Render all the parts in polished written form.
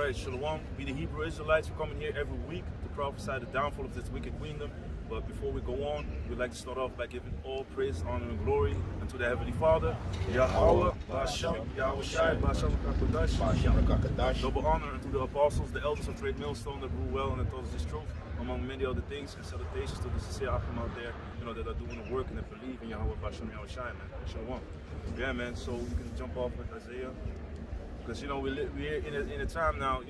right, Shalom. We the Hebrew Israelites. We're coming here every week to prophesy the downfall of this wicked kingdom. But before we go on, we'd like to start off by giving all praise, honor, and glory unto the Heavenly Father, Yahweh, Ba'ashem, Yahweh Shai, Ba'ashem Kakadash. Double honor unto the apostles, the elders of Great Millstone that rule well and that taught us this truth, among many other things, and salutations to the sincere Achim out there, that are doing the work and that believe in Yahweh, Ba'ashem, Yahweh Shai, man. Shalom. Yeah, man, so you can jump off with Isaiah. Because, we're in a time now,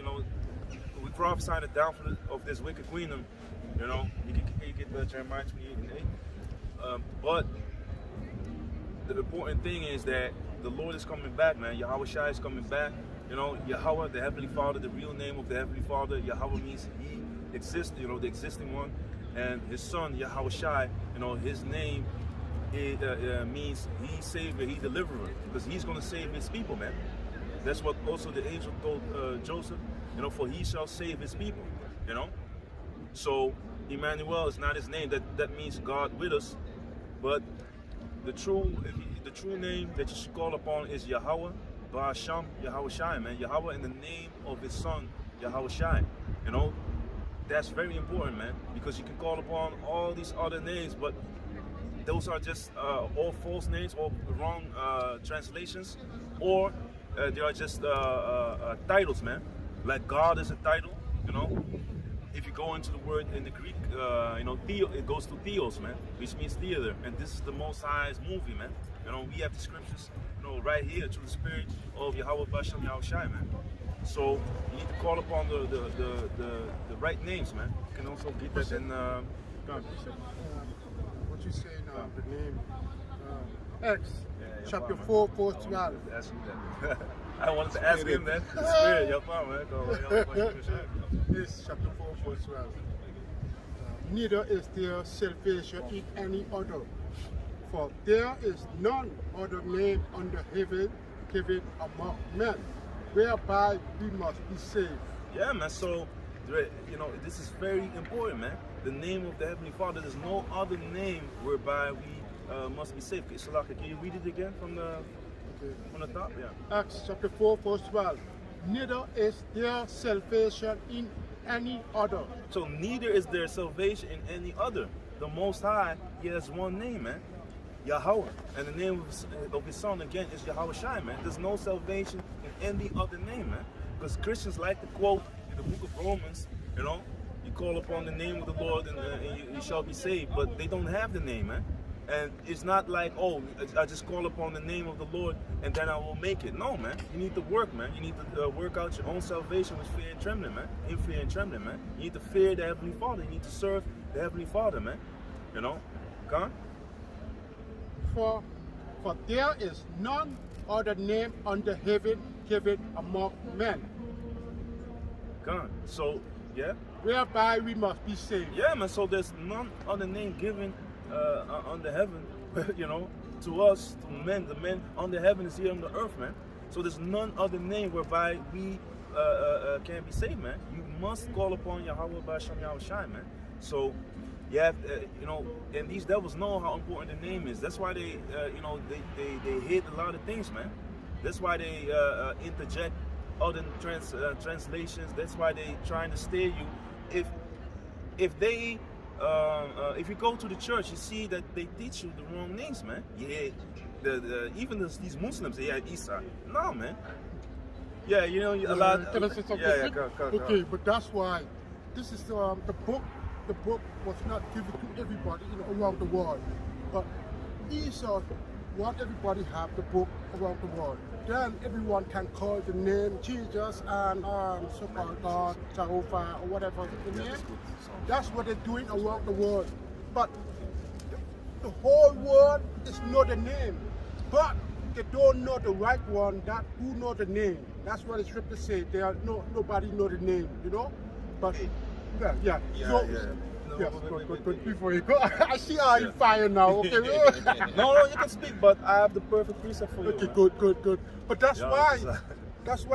we prophesy the downfall of this wicked kingdom. You get Jeremiah 28 and 8. But the important thing is that the Lord is coming back, man. Yahweh Shai is coming back. Yahweh, the Heavenly Father, the real name of the Heavenly Father, Yahweh means He exists, the existing one. And His Son, Yahweh Shai, His name means He Savior, He Deliverer. Because He's going to save His people, man. That's what also the angel told Joseph, for He shall save His people, So Emmanuel is not His name. That means God with us. But the true name that you should call upon is Yahweh, Ba'ashem, Yahweh Shai, man. Yahweh in the name of His Son, Yahweh Shai. That's very important, man, because you can call upon all these other names, but those are just all false names, all wrong translations, or they are just titles, man. Like God is a title, If you go into the word in the Greek, it goes to theos, man, which means theater. And this is the Most High's movie, man. We have the scriptures, right here through the spirit of Yahweh Ba'ashem Yahweh Shai, man. So you need to call upon the right names, man. You can also get that in. What you say now? The name X, chapter 4, verse 12. I wanted to ask him that. The spirit, your man. It's chapter 4, verse 12. Neither is there salvation in any other, for there is none other name under heaven given among men, whereby we must be saved. Yeah, man. So, this is very important, man. The name of the Heavenly Father. There's no other name whereby we must be saved. Salaka, can you read it again from the top? Yeah. Acts chapter 4, verse 12. Neither is there salvation in any other. So neither is there salvation in any other. The Most High, He has one name, man. Yahweh. And the name of His Son, again, is Yahweh Shai, man. There's no salvation in any other name, man. Because Christians like to quote in the book of Romans, you call upon the name of the Lord and you shall be saved. But they don't have the name, man. And it's not like, I just call upon the name of the Lord and then I will make it. No, man. You need to work, man. You need to work out your own salvation with fear and trembling, man. In fear and trembling, man. You need to fear the Heavenly Father. You need to serve the Heavenly Father, man. Come. For there is none other name under heaven given among men. Come. So, yeah. Whereby we must be saved. Yeah, man. So there's none other name given under heaven, to us, to men. The men under heaven is here on the earth, man. So there's none other name whereby we can be saved, man. You must call upon Yahweh Ba'ashem Yahweh Shai, man. So you have, and these devils know how important the name is. That's why they hate a lot of things, man. That's why they interject other translations. That's why they trying to steer you. If you go to the church, you see that they teach you the wrong names, man. Yeah, even these Muslims, they had Isa. No, man. Yeah, a lot. Can I say something? Okay, but that's why this is the book. The book was not given to everybody, around the world. But Isa want everybody have the book around the world. Then everyone can call the name Jesus and so-called God, Jehovah, or whatever the name. That's what they're doing around the world. But the whole world is not the name. But they don't know the right one, that who know the name. That's what the scripture say. Nobody know the name, But yeah. But before you go, I see how you fire now. Okay. No, you can speak, but I have the perfect precept for you. Okay, good. But that's why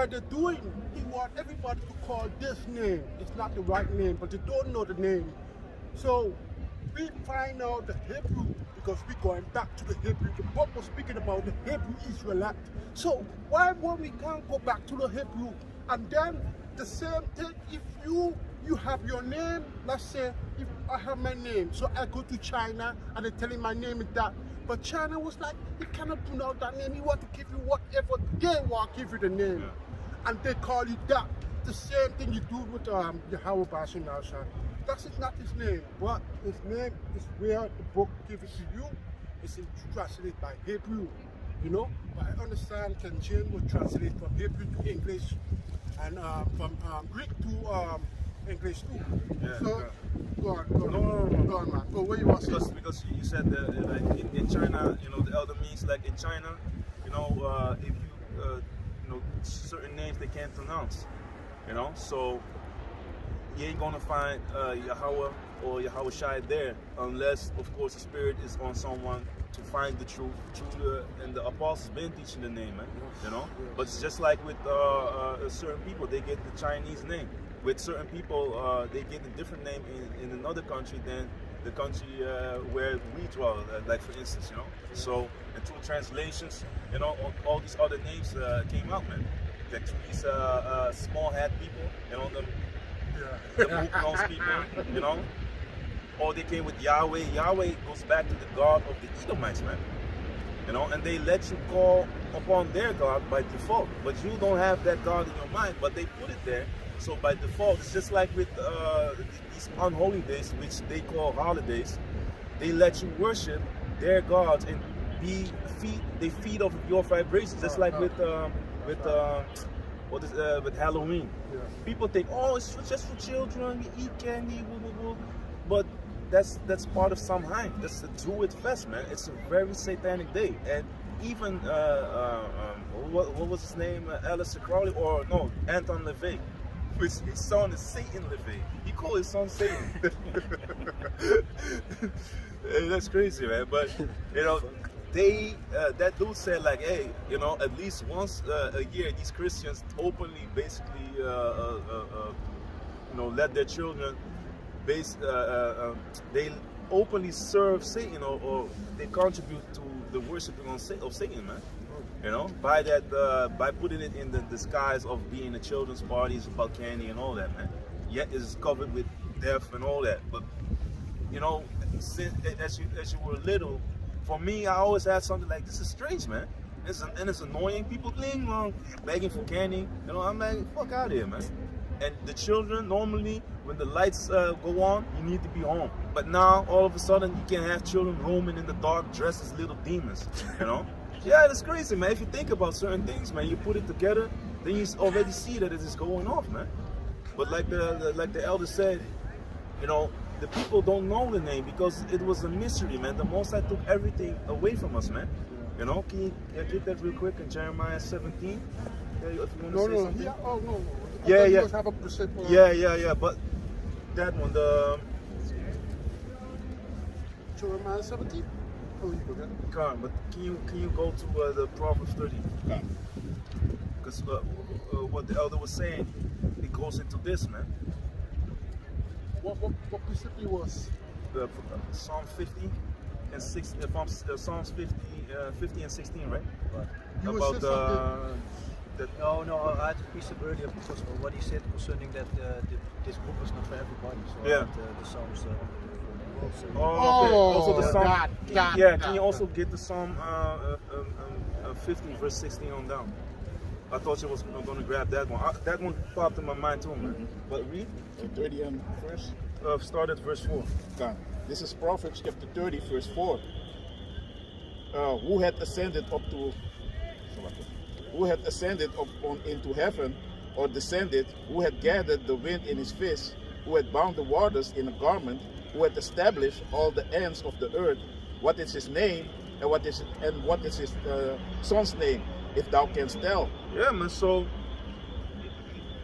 they're doing. They want everybody to call this name. It's not the right name, but they don't know the name. So we find out the Hebrew because we're going back to the Hebrew. The book was speaking about the Hebrew Israelite. So why when we can't go back to the Hebrew and then the same thing if you have your name. Let's say if I have my name, so I go to China and they telling my name is that, but China was like, you cannot pronounce that name. You want to give you whatever they want to give you the name, and they call you that. The same thing you do with Yahweh Bashim Nasha. That's not his name, but his name is where the book gives it to you. It's translated by Hebrew, you know. But I understand King James will translate from Hebrew to English, and from Greek to English too. Yeah, so, go on, No. go on, man. Go where you want to say? Because you said that like in China, you know, the elder means like in China, you know, if you know, certain names they can't pronounce, you know, so you ain't gonna find Yahweh or Yahweh Shai there unless, of course, the Spirit is on someone to find the truth. And the apostles been teaching the name, man. You know, but it's just like with certain people, they get the Chinese name. With certain people, they get a different name in another country than the country where we dwell. Like for instance, you know. So, and through translations, you know, all these other names came out, man. Like through these small hat people, you know, the book knows people, you know. Or they came with Yahweh. Yahweh goes back to the God of the Edomites, man. You know, and they let you call upon their God by default. But you don't have that God in your mind, but they put it there. So by default, it's just like with these unholy days, which they call holidays. They let you worship their gods and they feed off of your vibrations, just like with Halloween. Yeah. People think, oh, it's just for children, you eat candy, woo, woo, woo. But that's part of Samhain. That's the Druid fest, man. It's a very satanic day. And even what was his name? Alistair Crowley, or no, Anton LaVey. His son is Satan LaVey. He called his son Satan. Hey, that's crazy, man. But you know, that dude said like, hey, you know, at least once a year, these Christians openly, basically, you know, let their children, they openly serve Satan, or they contribute to the worshiping of Satan, man. You know, by putting it in the disguise of being a children's party, it's about candy and all that, man. Yet it's covered with death and all that. But you know, as you were little, for me, I always had something like, this is strange, man. It's annoying. People begging for candy. You know, I'm like, fuck out of here, man. And the children, normally, when the lights go on, you need to be home. But now, all of a sudden, you can have children roaming in the dark, dressed as little demons. You know. Yeah, that's crazy, man. If you think about certain things, man, you put it together, then you already see that it is going off, man. But like the elder said, you know, the people don't know the name because it was a mystery, man. The Most High took everything away from us, man. You know, can you get that real quick in Jeremiah 17? If you want to say something. Yeah, oh no. Yeah. You have a percent, Yeah. But that one, the Jeremiah 17. Oh, you forgot. Khan, but can you go to the Proverbs 30? Because what the elder was saying, it goes into this, man. What specifically was? Psalm 50 and 60. Psalms 50 and 16, right? You About No, I had to piece up earlier because of what he said concerning that this book was not for everybody. So Yeah. I had, the Psalms. Oh, okay. Also the Psalm. God. Can you also get the Psalm 50 verse 16 on down? I thought you was going to grab that one. That one popped in my mind too, man. But read. 30 and verse. Start at verse 4. Okay. This is Proverbs chapter 30, verse 4. Who had ascended up into heaven, or descended? Who had gathered the wind in his fist? Who had bound the waters in a garment? Who had established all the ends of the earth? What is his name, and what is his son's name, if thou canst tell? Yeah, man. So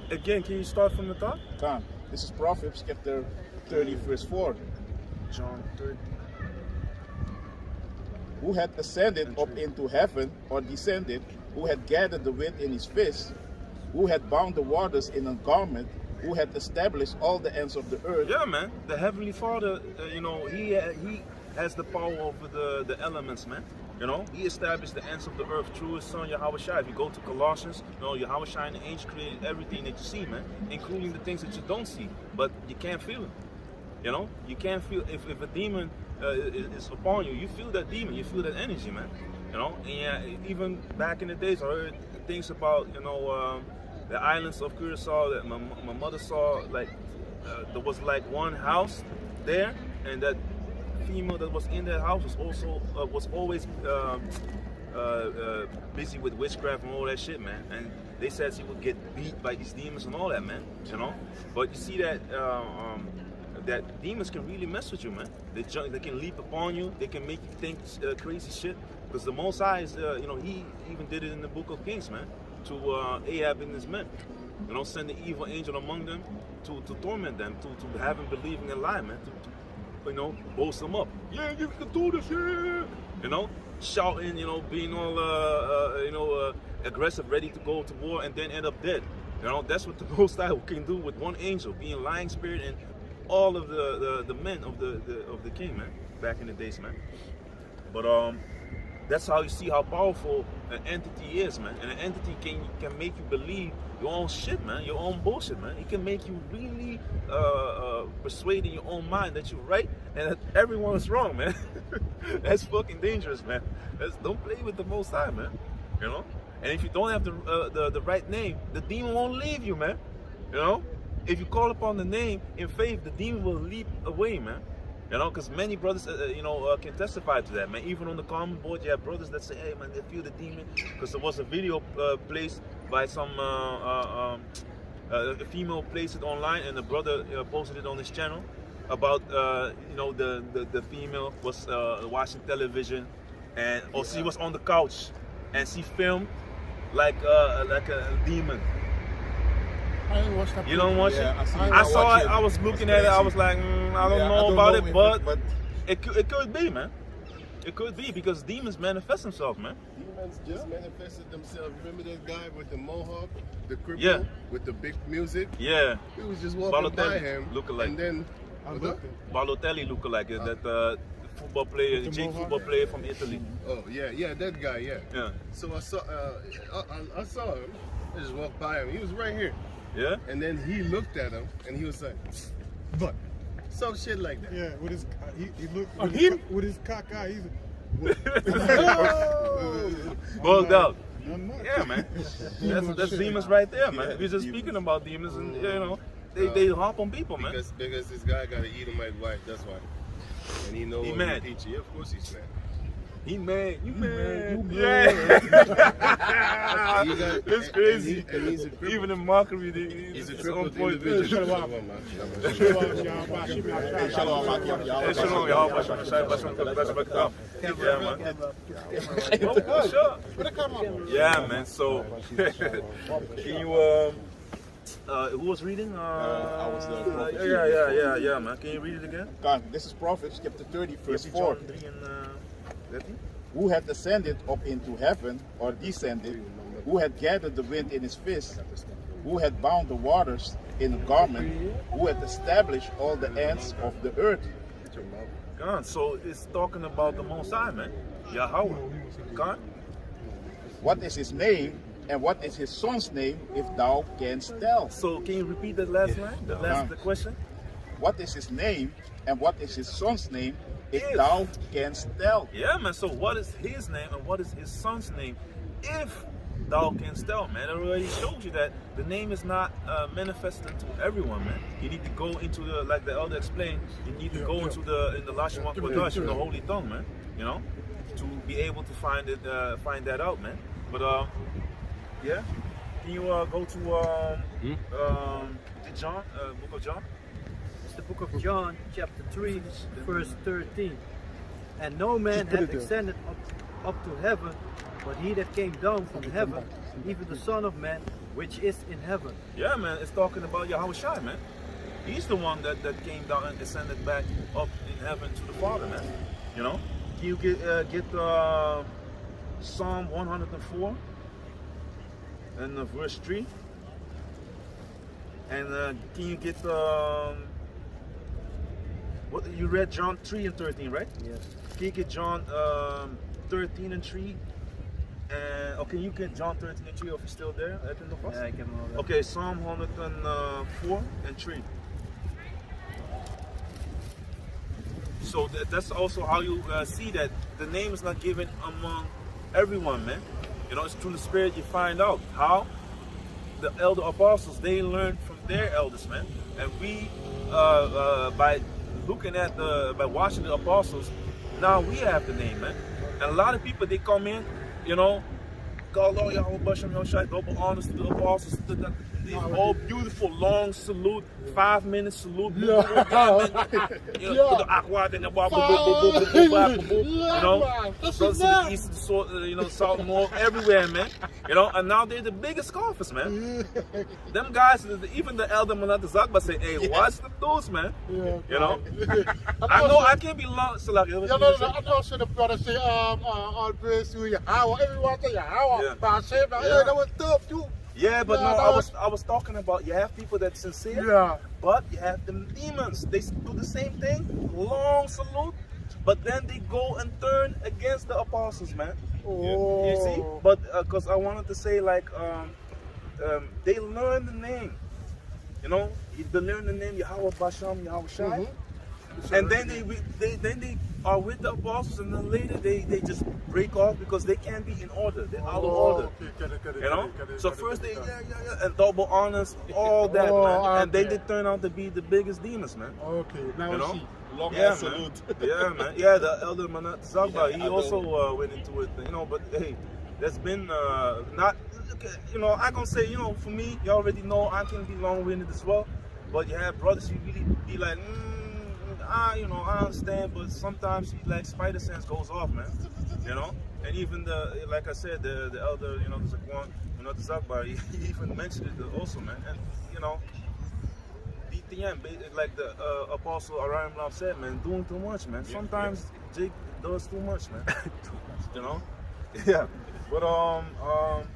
again, can you start from the top? Come. This is Proverbs chapter 30, verse 4. John 30. Who had ascended up into heaven, or descended? Who had gathered the wind in his fist? Who had bound the waters in a garment? Who had established all the ends of the earth? Yeah, man. The Heavenly Father, you know, he has the power over the elements, man. You know, he established the ends of the earth through his son Yahweh Shai. If you go to Colossians, you know, Yahweh Shai and the angels created everything that you see, man, including the things that you don't see, but you can't feel it. You know, you can't feel, if a demon is upon you, you feel that demon, you feel that energy, man. You know, and yeah, even back in the days, I heard things about, you know, the islands of Curacao that my mother saw, like, there was like one house there, and that female that was in that house was also was always busy with witchcraft and all that shit, man. And they said she would get beat by these demons and all that, man. You know, but you see that that demons can really mess with you, man. They can leap upon you. They can make you think crazy shit. Because the Most High is, you know, he even did it in the Book of Kings, man, to Ahab and his men. You know, send the evil angel among them to torment them, to have them believe in a lie, man. To, you know, boast them up. Yeah, you can do this, yeah. You know, shouting, you know, being all, you know, aggressive, ready to go to war, and then end up dead. You know, that's what the Most High can do with one angel, being lying spirit and all of the men of the king, man, back in the days, man. But that's how you see how powerful an entity is, man. And an entity can make you believe your own shit, man, your own bullshit, man. It can make you really persuade in your own mind that you're right and that everyone is wrong, man. That's fucking dangerous, man. Don't play with the Most High, man. You know. And if you don't have the right name, the demon won't leave you, man. You know. If you call upon the name in faith, the demon will leap away, man. You know, because many brothers, you know, can testify to that, man. Even on the comment board, you have brothers that say, hey, man, they feel the demon. Because there was a video placed by some, a female placed it online, and the brother posted it on his channel about, you know, the female was watching television, and or she was on the couch, and she filmed like a demon. I didn't watch that. You don't watch it? I saw watch it. I was looking at it. I was like, I don't know about it, but it could be, man. It could be because demons manifest themselves, man. Demons just manifested themselves. Remember that guy with the mohawk, the cripple with the big music? Yeah. He was just walking by him. Lookalike. And then Balotelli lookalike, that football player, football player from Italy. Oh yeah, that guy, yeah. So I saw him. I just walked by him. He was right here. Yeah. And then he looked at him and he was like, "But," some shit like that. Yeah, with his he looked with his cock eye. He's bugged out. Yeah, man. That's demons right there, man. We're just speaking about demons, and you know, they hop on people, man. Because this guy got an Edomite wife. That's why. And he knows. He mad. Yeah, of course he's mad. He mad. You mad. Yeah. It's crazy. And he's a even in mockery, he's a on crippled point. individual. Yeah, man. So, can you who was reading? I was the Yeah, man. Can you read it again? God, this is Proverbs chapter 30, verse 4. John 3 and 13? Who had ascended up into heaven, or descended? Who had gathered the wind in his fist? Who had bound the waters in a garment? Who had established all the ends of the earth? God, so it's talking about the Most High, man. Yahweh. God? What is his name, and what is his son's name, if thou canst tell? So can you repeat that last line? The question? What is his name, and what is his son's name, if thou canst tell? Yeah, man. So what is his name and what is his son's name, if thou canst tell, man? It already shows you that the name is not manifested to everyone, man. You need to go into the, like the elder explained, you need to go into the Lashon Kodash, in the holy tongue, man. You know, to be able to find that out, man. But yeah, can you go to John, book of John? It's the book of John, chapter 3, verse 13. And no man hath ascended up to heaven, but he that came down from heaven, even the Son of Man, which is in heaven. Yeah, man, it's talking about Yahweh Shai, man. He's the one that came down and ascended back up in heaven to the Father, man. You know? Can you get Psalm 104 and verse 3? And can you get what you read John 3 and 13, right? Yes. Can you get John 13 and 3. And okay, you get John 13 and 3 if you're still there at the end of us. Yeah, I can know that. Okay, Psalm 104 and 3. So that's also how you see that the name is not given among everyone, man. You know, it's through the Spirit you find out how the elder apostles, they learned from their elders, man. And we, by looking at by watching the apostles, now we have the name, man. And a lot of people, they come in, you know, God, Lord, Yahweh, Bashem, Yoshai, double honors to the apostles. They all beautiful, long salute, 5 minute salute. You know, you know, brothers to the east, you know, south, north, everywhere, man. You know, and now they're the biggest scoffers, man. Them guys, even the elder Manat Zakba say, hey, watch the dudes, man. You know, I know I can't be long. So like, I also the brother say, all praise to Yahweh. Everyone say Yahweh. But I say, that was tough too. Yeah, but no, I was talking about, you have people that's sincere, but you have them demons. They do the same thing, long salute, but then they go and turn against the apostles, man. Oh. You see? But because I wanted to say, like, they learn the name. You know, they learn the name Yahweh Bashem, Yahweh Shai. And then they are with the apostles, and then later they just break off because they can't be in order. They're out of order. You know? So first they and double honors, all that, man. And then they turn out to be the biggest demons, man. Okay, now you know? see. Long salute. Yeah, man. Yeah, the elder Manat Zagba, he also went into it, you know, but hey, there's been not, you know, I gonna say, you know, for me, you already know I can be long-winded as well, but you have brothers you really be like, you know, I understand, but sometimes like spider sense goes off, man. You know, and even like I said, the elder, you know, the Zakwan, you know, the Zakbar, he even mentioned it also, man. And you know, DTM, like the apostle Ariam Lam said, man, doing too much, man. Sometimes Jake does too much, man. You know, yeah. But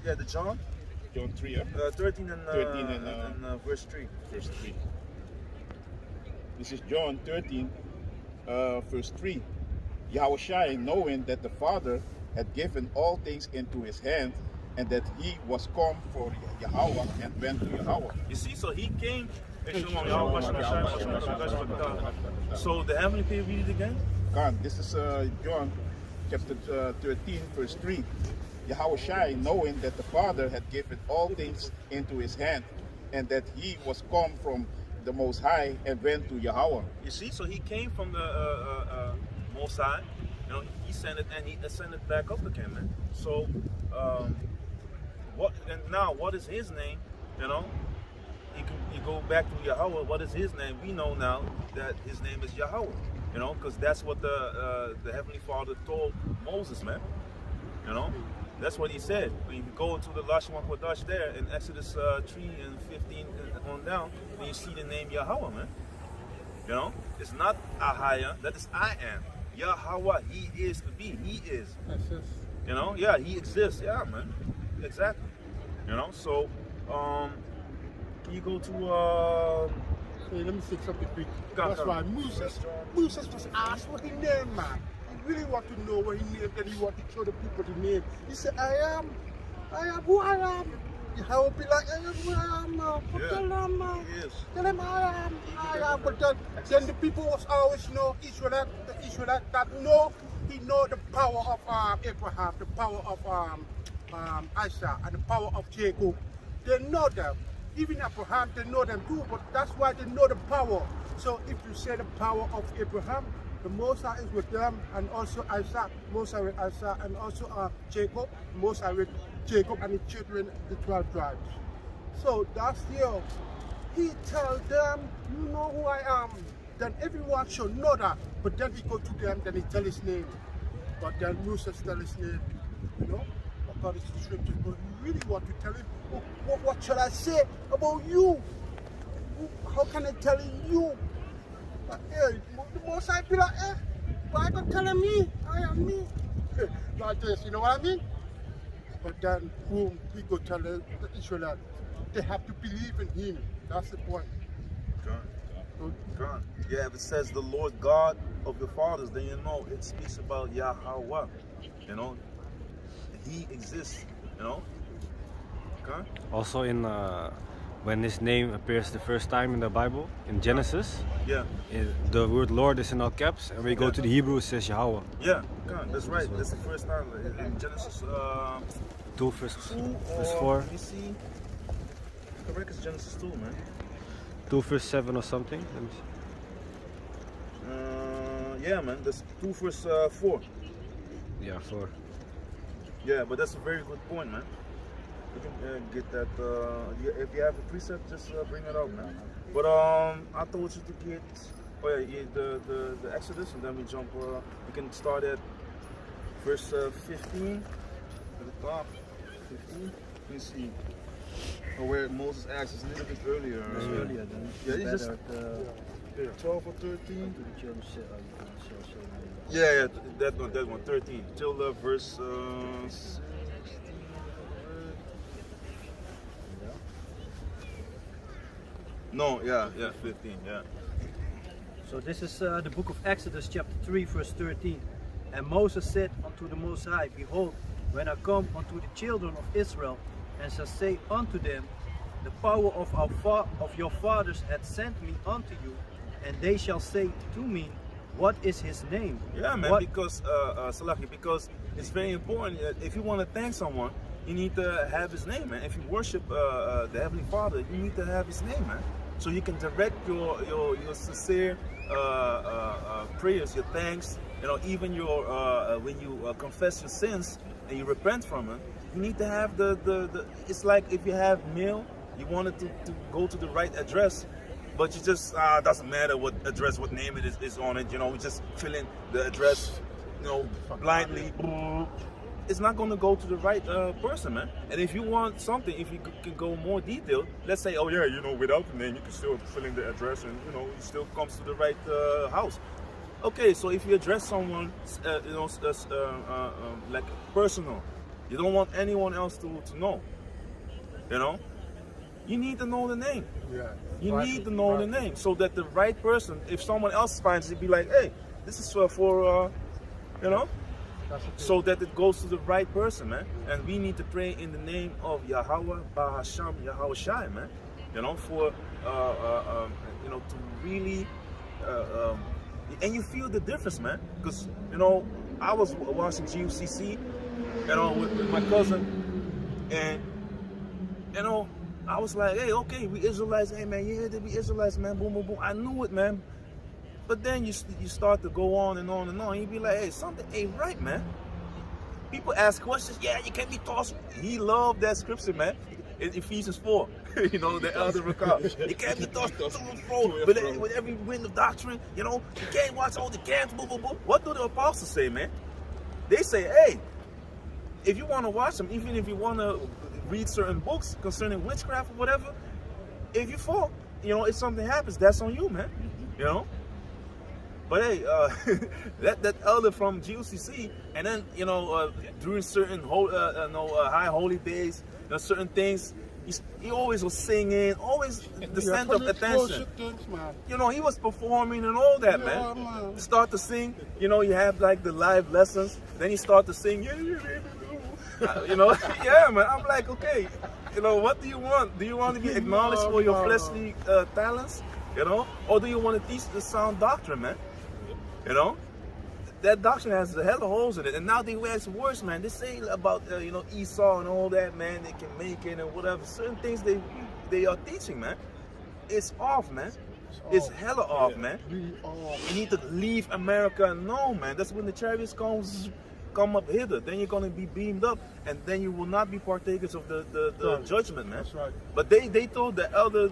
yeah, the John 3, 13 and verse 3. Verse 3. This is John 13, verse 3. Yahweh Shai, knowing that the Father had given all things into his hand, and that he was come for Yahweh and went to Yahweh. You see, so he came. So the heavenly can you read it again? God, this is John chapter 13, verse 3. Yahweh Shai, knowing that the Father had given all things into his hand, and that he was come from the Most High and went to Yahweh. You see, so he came from the Most High, you know, he ascended and he ascended back up again, man. So, what is his name? You know, you go back to Yahweh. What is his name? We know now that his name is Yahweh. You know, because that's what the Heavenly Father told Moses, man. You know, that's what he said. When you go to the Lashwan Kodash there in Exodus 3 and 15 on down, and you see the name Yahweh, man. You know, it's not Ahaya, that is I am. Yahweh, he is to be, he is. You know, yeah, he exists, yeah, man. Exactly. You know, so, can you go to, Hey, let me say something quick. Come, That's why Moses was asked what he named, man. He really want to know what he named, and he want to show the people the name. He said, I am who I am. I will be like, I am who I am. Tell them I am. But then the people was always know Israelite that know, he know the power of Abraham, the power of Isaac, and the power of Jacob. They know them. Even Abraham, they know them too, but that's why they know the power. So if you say the power of Abraham, the Mosai is with them, and also Isaac, Mosai with Isaac, and also Jacob, Mosai with Jacob and his children, the 12 tribes. So that's here. He tell them, you know who I am. Then everyone should know that. But then he go to them, then he tell his name. But then Moses tell his name, you know, according to the scriptures. But you really want to tell him, what should I say about you? How can I tell you? But, hey, the Mosai be like, why don't tell him me? I am me. Like this, you know what I mean? But then, boom, he go tell the Israelites, they have to believe in him. That's the point. God. Yeah, if it says the Lord God of your fathers, then you know it speaks about Yahweh. You know, He exists. You know. Okay. Also in when his name appears the first time in the Bible, in Genesis, Yeah. the word Lord is in all caps, and when you go to the Hebrew, it says Yahweh. Yeah. Okay. That's right. That's the first time in Genesis 2 verse 2 4. Let me see. Correct, it's Genesis 2, man. 2 verse 7 or something. Let me see. Yeah, man. That's 2 verse 4. Yeah, 4. Yeah, but that's a very good point, man. You can get that. If you have a precept, just bring it out, man. But I told you to get. Oh yeah, the Exodus, and then we jump. We can start at verse 15 at the top. 15. Let me see. Or where Moses asks us a little bit earlier. That's earlier then. Yeah, it's just Better, 12 or 13. to the children say, Yeah, that one, 13 till verse 16. No, yeah, 15, yeah. So this is the book of Exodus chapter 3 verse 13. And Moses said unto the Most High, Behold, when I come unto the children of Israel, and shall say unto them, The power of your fathers hath sent me unto you, and they shall say to me, What is his name? Yeah, man, What? because Salaki, because it's very important. If you want to thank someone, you need to have his name, man. If you worship the Heavenly Father, you need to have his name, man. So you can direct your sincere prayers, your thanks, you know, even your when you confess your sins and you repent from it, you need to have the it's like if you have mail, you want it to go to the right address, but you just doesn't matter what address, what name it is on it, you know, we just fill in the address, you know, blindly. It's not going to go to the right person, man. And if you want something, if you can go more detailed, let's say, oh yeah, you know, without the name, you can still fill in the address, and you know, it still comes to the right house. Okay, so if you address someone, you know, like personal, you don't want anyone else to know, you know, you need to know the name. Yeah. You need to know the name so that the right person, if someone else finds it, be like, hey, this is for you know, so that it goes to the right person, man. And we need to pray in the name of Yahweh Bahasham Yahweh Shai, man. You know, for you know, to really and you feel the difference, man. Because you know, I was watching GUCC, you know, with my cousin, and you know, I was like, hey, okay, we Israelites, hey man, yeah, we Israelites, man, boom, boom, boom. I knew it, man. But then you start to go on and on and on. And you be like, hey, something ain't right, man. People ask questions. Yeah, you can't be tossed. He loved that scripture, man. In Ephesians 4, you know, the elder recall. You can't be tossed to and fro with every wind of doctrine. You know, you can't watch all the camps. Boo, boo, boo. What do the apostles say, man? They say, hey, if you want to watch them, even if you want to read certain books concerning witchcraft or whatever, if you fall, you know, if something happens, that's on you, man. You know. But hey, that elder from GUCC, and then you know during certain high holy days, you know, certain things, he always was singing, always the center of attention. You know, he was performing and all that, man. He start to sing, you know, you have like the live lessons. Then he start to sing, you know, yeah, man. I'm like, okay, you know, what do you want? Do you want to be acknowledged for your fleshly talents, you know, or do you want to teach the sound doctrine, man? You know, that doctrine has a hell of holes in it, and now they wax worse, man. They say about you know, Esau and all that, man. They can make it and whatever. Certain things they are teaching, man. It's off, man. It's hella off, man. You need to leave America. No, man. That's when the chariots come up hither. Then you're gonna be beamed up, and then you will not be partakers of the judgment, man. That's right. But they told the elder.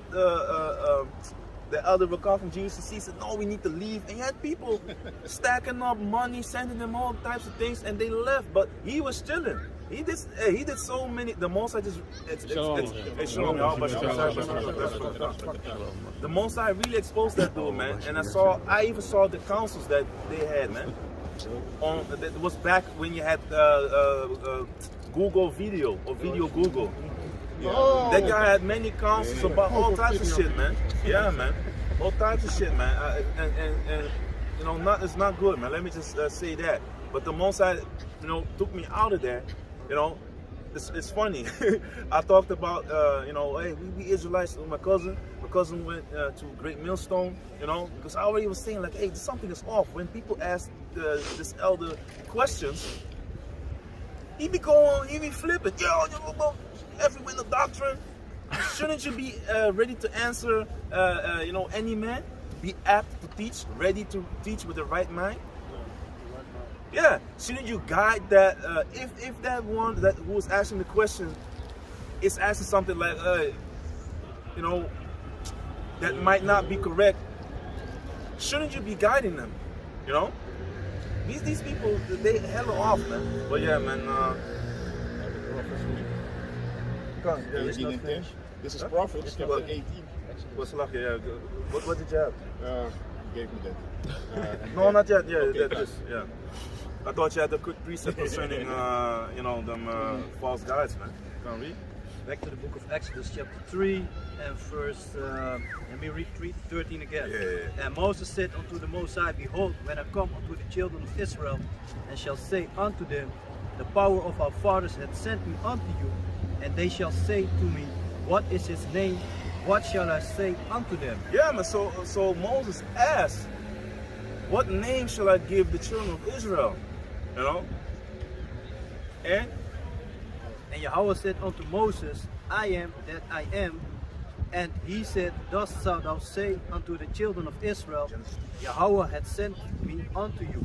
The elder recall from GUCC said, no, we need to leave. And you had people stacking up money, sending them all types of things, and they left. But he was chilling. He did so many. The Most High just the Most High really exposed that dude, man. And I even saw the councils that they had, man. That was back when you had Google Video or Video Google. Oh. That guy had many councils about all types of shit, man. Yeah, man. All types of shit, man. And you know, it's not good, man. Let me just say that. But the Most High, you know, took me out of there. You know, it's funny. I talked about, you know, hey, we Israelites with my cousin. My cousin went to Great Millstone, you know, because I already was saying like, hey, something is off. When people ask this elder questions, he be flipping. Everywhere in the doctrine. Shouldn't you be ready to answer, you know, any man? Be apt to teach, ready to teach with the right mind. Yeah, shouldn't you guide that? If that one that who was asking the question is asking something like, you know, that might not be correct, shouldn't you be guiding them? You know, these people, they hella off, man. But yeah, man. This is Prophets chapter 18. What's lucky? Yeah. What did you have? You gave me that. No, not yet. Yeah, Okay, yeah. I thought you had a quick precept concerning, you know, them false guides, man. Can I read? Back to the book of Exodus chapter 3 and verse, let me read 13 again. Yeah. And Moses said unto the Most High, Behold, when I come unto the children of Israel, and shall say unto them, The power of our fathers hath sent me unto you, and they shall say to me, What is his name? What shall I say unto them? Yeah, man. So Moses asked, what name shall I give the children of Israel? You know? And Yahweh said unto Moses, I am that I am. And he said, Thus shalt thou say unto the children of Israel, Yahweh hath sent me unto you.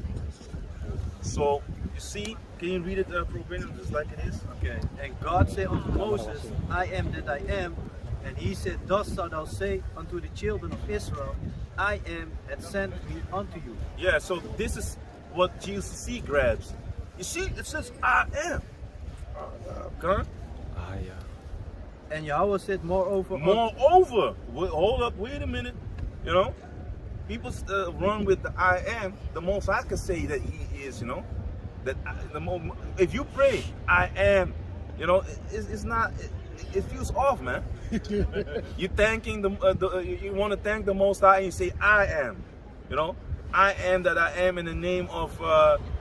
So, you see, can you read it verbatim just like it is? Okay. And God said unto Moses, I am that I am. And he said, Thus shalt thou say unto the children of Israel, I am hath sent me unto you. Yeah, so this is what GCC grabs. You see, it says, I am. Huh? Yeah. And Yahweh said, Moreover, hold up, wait a minute. You know, people run with the I am. The most I can say that he is, you know. That if you pray, I am, you know, it's not. It feels off, man. You thanking you want to thank the Most High, and you say, I am, you know, I am that I am in the name of,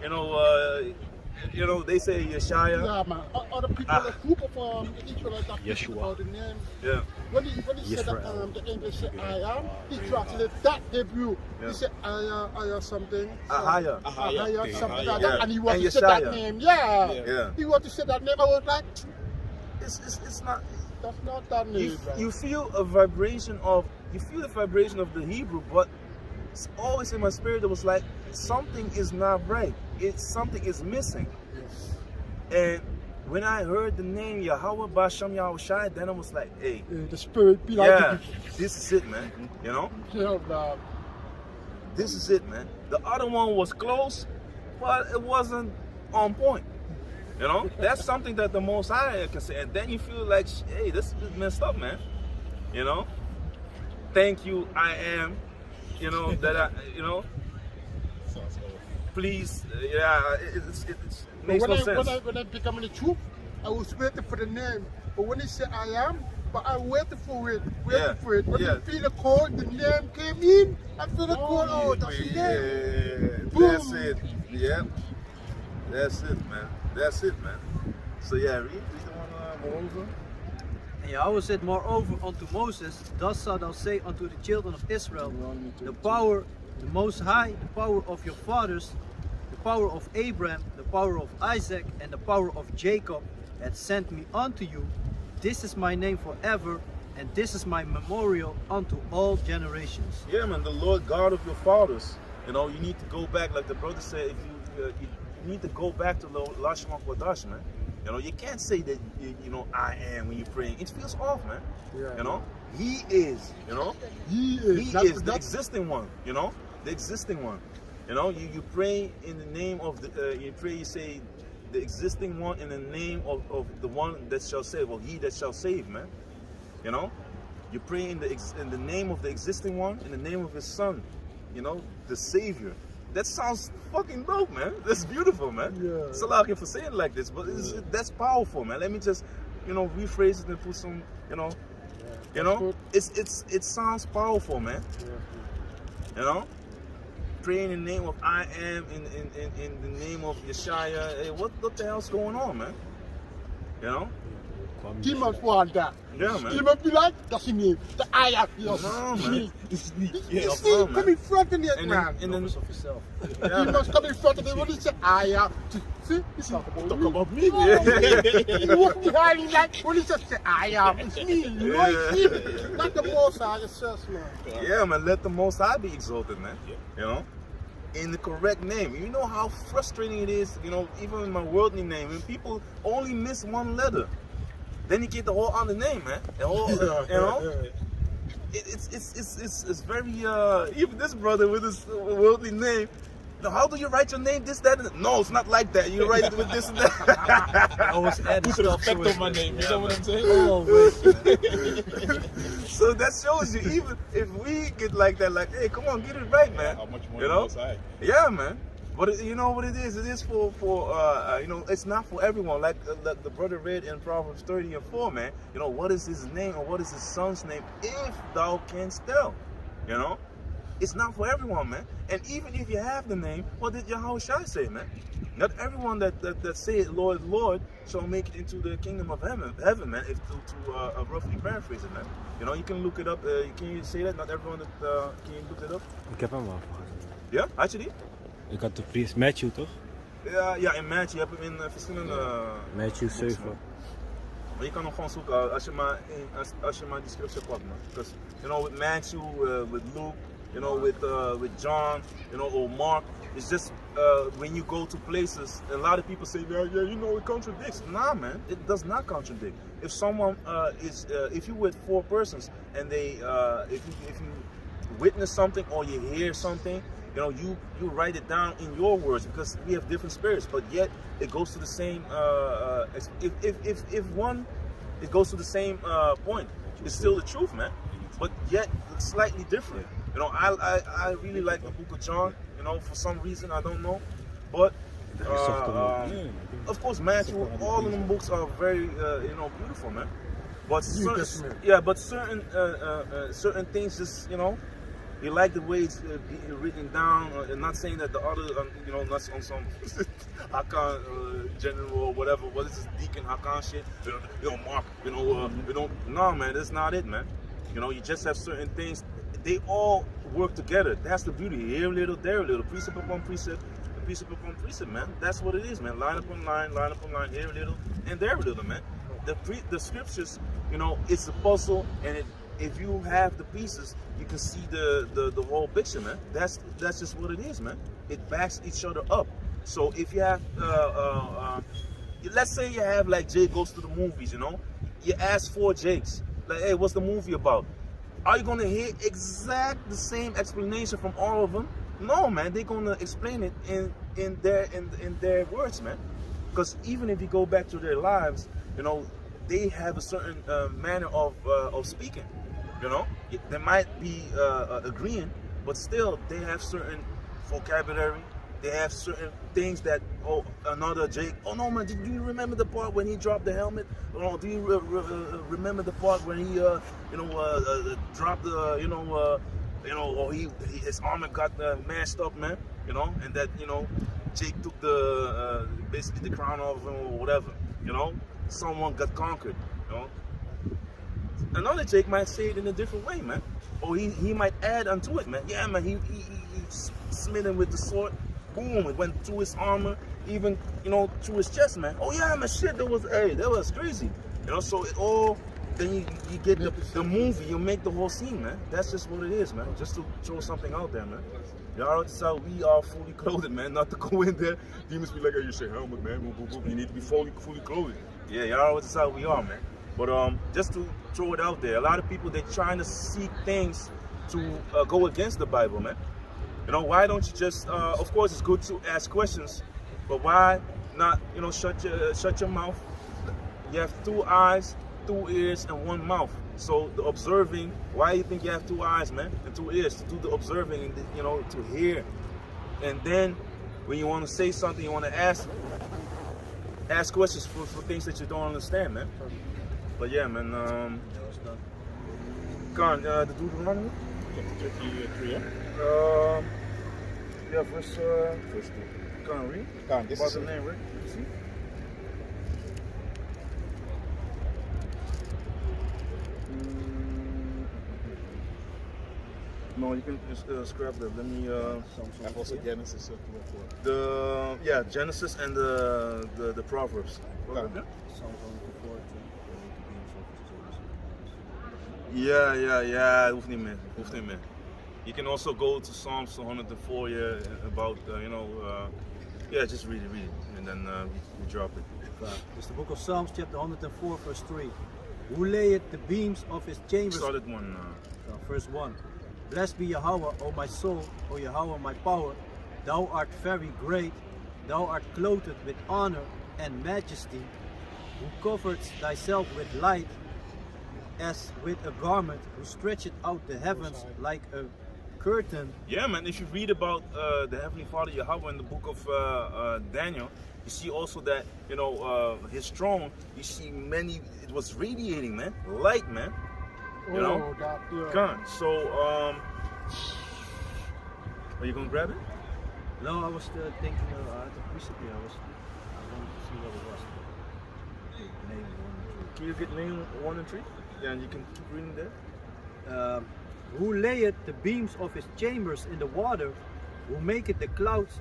you know, they say Yeshaya. Yeah, man. Other people, a group of Israelites that speak about the name. Yeah. When he said that the English said I am, he translated that Hebrew. Yeah. He said Aya something. Ahaya. Ahaya, something like Yeah. that. And he wanted And to say that Yeshaya. name. Yeah. Yeah. He wanted to say that name. I was like, It's not. that's not that name. You feel a vibration of the Hebrew, but it's always in my spirit that was like something is not right. Something is missing. Yes. And when I heard the name Yahweh Basham Yahushai, then I was like, hey, The spirit be like yeah, this is it, man. You know, this is it, man. The other one was close, but it wasn't on point. You know, that's something that the Most High can say. And then you feel like, hey, this is messed up, man. You know, thank you, I am. You know, that I, you know, please, yeah, it makes no sense. When I become the truth, I was waiting for the name. But when he said I am, but I waited for it, When I feel the code, the name came in. I feel the code, oh, that's the name. Yeah, that's it. Yeah, that's it, man. That's it, man. So yeah, read the one moreover. And Yahweh said, Moreover unto Moses, Thus shalt thou say unto the children of Israel, The power, the Most High, the power of your fathers, the power of Abraham, the power of Isaac, and the power of Jacob, hath sent me unto you. This is my name forever, and this is my memorial unto all generations. Yeah, man, the Lord God of your fathers. You know, you need to go back, like the brother said, if you need to go back to Lashon Kodash, man. You know, you can't say that, you know, I am when you're praying. It feels off, man. Yeah. You know, He is, you know. He is. He is the existing one, you know, the existing one. You know, you pray in the name of the, you say the existing one in the name of the one that shall save, or he that shall save, man. You know, you pray in the name of the existing one, in the name of his son, you know, the Savior. That sounds fucking dope, man. That's beautiful, man. Yeah. Salakia for saying it like this, but that's powerful, man. Let me just, you know, rephrase it and put some, you know, it sounds powerful, man. You know, praying in the name of I am, in the name of Yeshaya. Hey, what the hell's going on, man? You know? Demons want that. Yeah, man. Demons be like, that's the name. The I am. No, man. You see, come in front of it, man. And then, Demons come in front of it when he say I am. See, he's talking about me. You walk behind him like, when he says I am, it's me. You know, it's him. Not the Most High, it's just, man. Yeah, man, let the Most High be exalted, man. You know? In the correct name. You know how frustrating it is, you know, even in my worldly name, when people only miss one letter. Then you get the whole other name, man. The whole, you know, it's very even this brother with his worldly name. How do you write your name? This, that, and that? No, it's not like that. You write it with this and that. I always add stuff to it. my name. You know what I'm saying? So that shows you, even if we get like that, like, hey, come on, get it right, man. How much more You know? outside? Yeah, man. But you know what it is? It is for you know, it's not for everyone. Like the brother read in Proverbs 30:4, man. You know, what is his name or what is his son's name if thou canst tell? You know? It's not for everyone, man. And even if you have the name, what did Yahushua say, man? Not everyone that say it, Lord, Lord, shall make it into the kingdom of heaven, man. If to roughly paraphrase it, man. You know, you can look it up. Can you say that? Not everyone that can you look it up? Ik heb hem al gehad. Ja, had je die? Ik had de priest Matthew, toch? Ja, in Matthew. Je hebt hem in verschillende... Matthew 7. Maar je kan hem gewoon zoeken als je maar die scripture pakt, man. Because, you know, with Matthew, with Luke, you know, with John, you know, or Mark, it's just when you go to places, a lot of people say, yeah, you know, it contradicts. Nah, man, it does not contradict. If someone if you with 4 persons and they, if you witness something or you hear something, you know, you write it down in your words, because we have different spirits, but yet it goes to the same. If one, it goes to the same point. It's still the truth, man. But yet it's slightly different. You know, I really like the Book of John. You know, for some reason I don't know, but of course Matthew. All of them books are very you know, beautiful, man. But certain things just, you know. You like the way it's written down, and not saying that the other, you know, not on some Hakan general or whatever. What is this deacon Hakan shit? You know, Mark. You know, no, man, that's not it, man. You know, you just have certain things. They all work together. That's the beauty. Here a little, there a little, precept upon precept, precept upon precept, man. That's what it is, man. Line upon line, here a little, and there a little, man. The scriptures, you know, it's a puzzle, and if you have the pieces, you can see the whole picture, man. That's just what it is, man. It backs each other up. So if you have, let's say you have like Jake goes to the movies, you know, you ask 4 Jakes, like, hey, what's the movie about? Are you gonna hear the same explanation from all of them? No, man. They're gonna explain it in their words, man. Because even if you go back to their lives, you know, they have a certain manner of speaking. You know, they might be agreeing, but still they have certain vocabulary. They have certain things that, oh, another Jake, oh no, man, do you remember the part when he dropped the helmet? Oh, do you remember the part when he, you know, dropped the, you know, or his armor got mashed up, man, you know, and that, you know, Jake took the basically the crown off him or whatever, you know, someone got conquered, you know. Another Jake might say it in a different way, man. Or he might add onto it, man. Yeah, man, he smit him with the sword. Boom, it went through his armor, even, you know, through his chest, man. Oh yeah, man, shit, that was crazy. You know, so it all, then you get the movie, you make the whole scene, man. That's just what it is, man. Just to throw something out there, man. Y'all, so we are fully clothed, man. Not to go in there. Demons be like, hey, you say helmet, man. Boom, boom, boom. You need to be fully clothed. Yeah, y'all, that's how we are, man. But just to throw it out there, a lot of people, they're trying to seek things to go against the Bible, man. You know, why don't you just, of course it's good to ask questions, but why not, you know, shut your mouth? You have 2 eyes, 2 ears, and 1 mouth. So the observing, why do you think you have 2 eyes, man, and 2 ears? To do the observing, and, you know, to hear. And then when you want to say something, you want to ask questions for things that you don't understand, man. But yeah, man, Khan, the Deuteronomy? 53, yeah? Yeah, verse 2. Come on, read. This About is the name, right? See? No, you can just scrap that. Let me. also Genesis 2:4. Genesis and the Proverbs. Okay. Ja. Hoeft niet meer. You can also go to Psalms 104. About just read it, and then we drop it. It's the book of Psalms, chapter 104, verse 3. Who layeth the beams of his chambers? Started one. Verse 1. Blessed be Yahweh, O my soul, O Yahweh my power. Thou art very great. Thou art clothed with honor and majesty, who coverest thyself with light as with a garment, who stretcheth out the heavens like a curtain. Yeah, man. If you read about the Heavenly Father Yahweh in the book of Daniel, you see also that his throne. You see many. It was radiating, man, light, man. You know. Come on. So, are you gonna grab it? No, I was thinking. I had to push it here. I wanted to see what it was. Name 1 and 3. Can you get name 1 and 3? Yeah, and you can keep reading there. Who layeth the beams of his chambers in the water, who maketh the clouds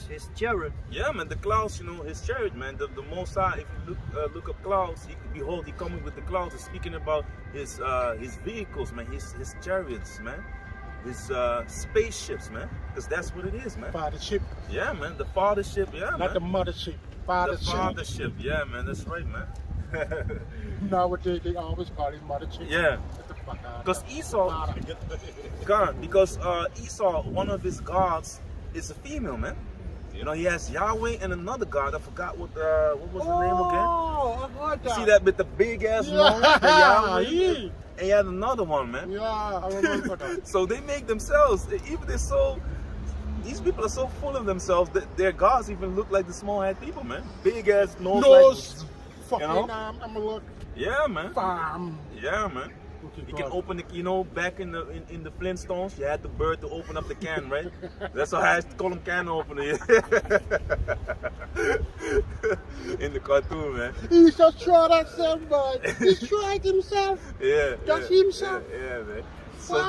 his chariot. Yeah, man, the clouds, his chariot, man. The Most High, if you look up clouds, behold, he coming with the clouds. He's speaking about his vehicles, man, his chariots, man, his spaceships, man, because that's what it is, man. Fathership. Yeah, man, the fathership, yeah, Not man. the mothership. The Fathership. fathership, yeah, man, that's right, man. Nowadays they always call it mothership. Yeah. Because Esau, Esau, one of his gods is a female, man. He has Yahweh and another god. I forgot what was the name again. Oh, I heard that. See that with the big ass nose, the Yahweh, and he had another one, man. Yeah, I remember that. So they make themselves, even these people are so full of themselves that their gods even look like the small head people, man. Big ass nose. Fucking I'm gonna look. Yeah, man. Farm. Yeah, man. You can open the, back in the Flintstones, you had the bird to open up the can, right? That's why I had to call him can opener. In the cartoon, man. He just tried himself, but he tried himself. Yeah. That's himself. Yeah, man. So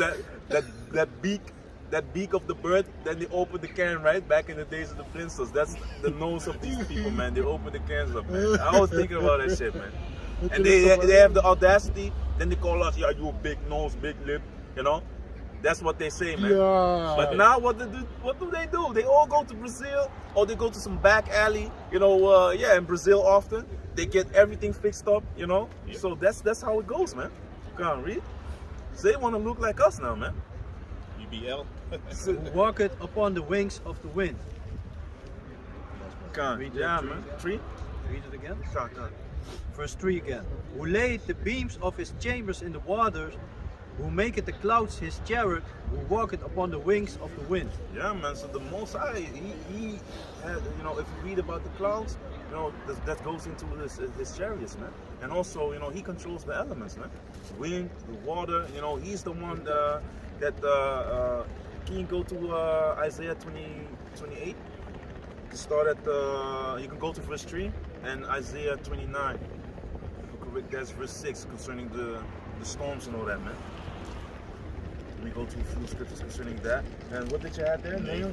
that beak of the bird, then they open the can, right? Back in the days of the Flintstones, that's the nose of these people, man. They open the cans up, man. I was thinking about that shit, man. And they have the audacity, then they call us, yeah, you a big nose, big lip, That's what they say, man. Yeah. But now what do they do? They all go to Brazil, or they go to some back alley, in Brazil often. They get everything fixed up, Yeah. So that's how it goes, man. Come on, read. So they want to look like us now, man. UBL. Who walketh upon the wings of the wind. Come on. Yeah, man. 3. Read it again. Come on. Verse 3 again. Who laid the beams of his chambers in the waters, who maketh the clouds his chariot, who walketh upon the wings of the wind. Yeah, man. So the Most High, he had, if you read about the clouds, that goes into his chariots, man. And also, he controls the elements, man. Wind, the water, he's the one that. Can you go to Isaiah 28? You start at you can go to verse 3 and Isaiah 29. Correct, that's verse 6 concerning the storms and all that, man. We go to a few scriptures concerning that. And what did you add there? Nahum?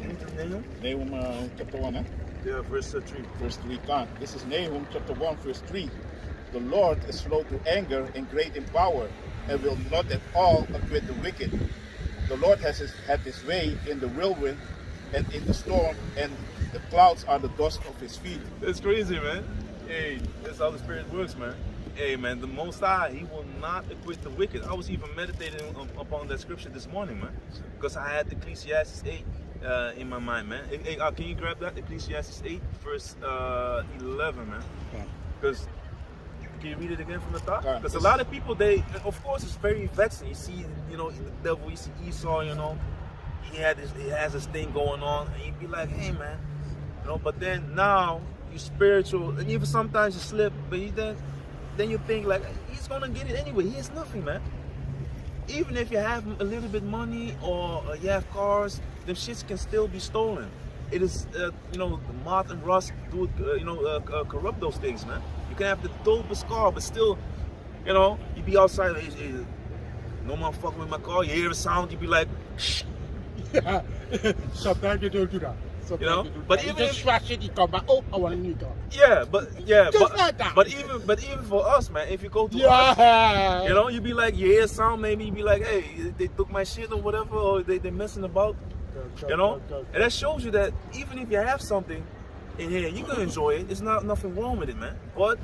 Nahum chapter 1, huh? Yeah, verse 3. Verse 3. This is Nahum chapter 1, verse 3. The Lord is slow to anger and great in power, and will not at all acquit the wicked. The Lord had his way in the whirlwind and in the storm, and the clouds are the dust of his feet. That's crazy, man. Hey, that's how the Spirit works, man. Hey, man, the Most High, He will not acquit the wicked. I was even meditating upon that scripture this morning, man, because I had Ecclesiastes 8 in my mind, man. Hey, can you grab that? Ecclesiastes 8, verse 11, man. Because can you read it again from the top? Because a lot of people, of course, it's very vexing. You see, the devil, you see Esau, he has this thing going on, and you'd be like, hey, man, but then now you're spiritual, and even sometimes you slip, but then you think like, he's gonna get it anyway. He has nothing, man. even if you have a little bit money or you have cars, them shits can still be stolen. It is, you know, the moth and rust do, corrupt those things, man. You can have the dopest car, but still, you know, you be outside, no more fucking with my car. You hear a sound, you be like, shh. Yeah. Sometimes you don't do that. Sometimes You know, you do but that. even you just if- trash it, you come back. Oh, I want a new car. But like that. but even for us, man, if you go to us, Yeah. you know, you be like, you hear a sound, maybe you be like, hey, they took my shit or whatever, or they messing about. You know, and that shows you that even if you have something in here, you can enjoy it. There's nothing wrong with it, man. But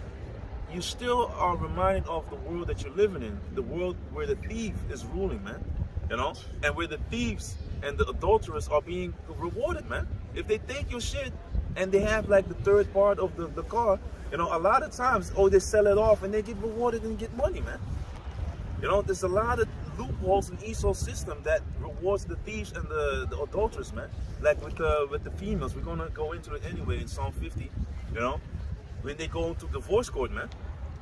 you still are reminded of the world that you're living in, the world where the thief is ruling, man. You know, and where the thieves and the adulterers are being rewarded, man. If they take your shit and they have like the third part of the car, you know, a lot of times, they sell it off and they get rewarded and get money, man. You know, there's a lot of loopholes in Esau's system that rewards the thieves and the adulterers, man. Like with the females, we're gonna go into it anyway in Psalm 50. You know, when they go into divorce court, man,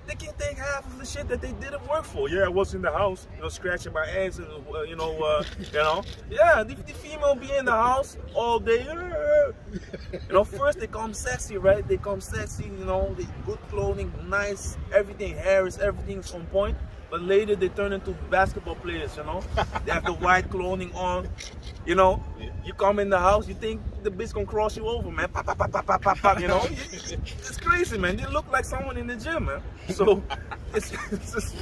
they can take half of the shit that they didn't work for. Yeah, I was in the house, you know, scratching my ass, and yeah, the female be in the house all day. You know, first they come sexy, right? They come sexy, you know, they good clothing, nice, everything, hair is everything's on point. But later they turn into basketball players, you know. They have the white clothing on, you know. You come in the house, you think the bitch gonna cross you over, man. Pop, pop, pop, pop, pop, pop, pop, you know. It's crazy, man. They look like someone in the gym, man. So it's just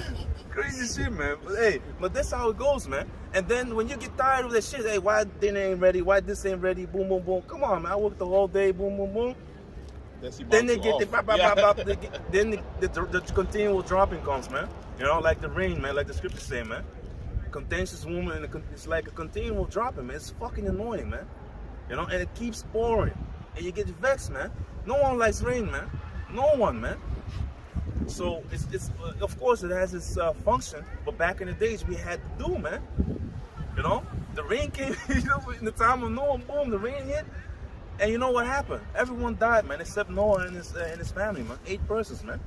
crazy shit, man. But hey, that's how it goes, man. And then when you get tired of that shit, hey, why dinner ain't ready? Why this ain't ready? Boom, boom, boom. Come on, man. I worked the whole day. Boom, boom, boom. Then they get the pop, pop, pop, pop. Then the continual dropping comes, man. You know, like the rain, man, like the scriptures say, man. Contentious woman, and it's like a continual dropping, man. It's fucking annoying, man. You know, and it keeps pouring. And you get vexed, man. No one likes rain, man. No one, man. So, it's of course, it has its function. But back in the days, we had to do, man. You know, the rain came, you know, in the time of Noah, boom, the rain hit. And you know what happened? Everyone died, man, except Noah and his family, man. 8 persons, man.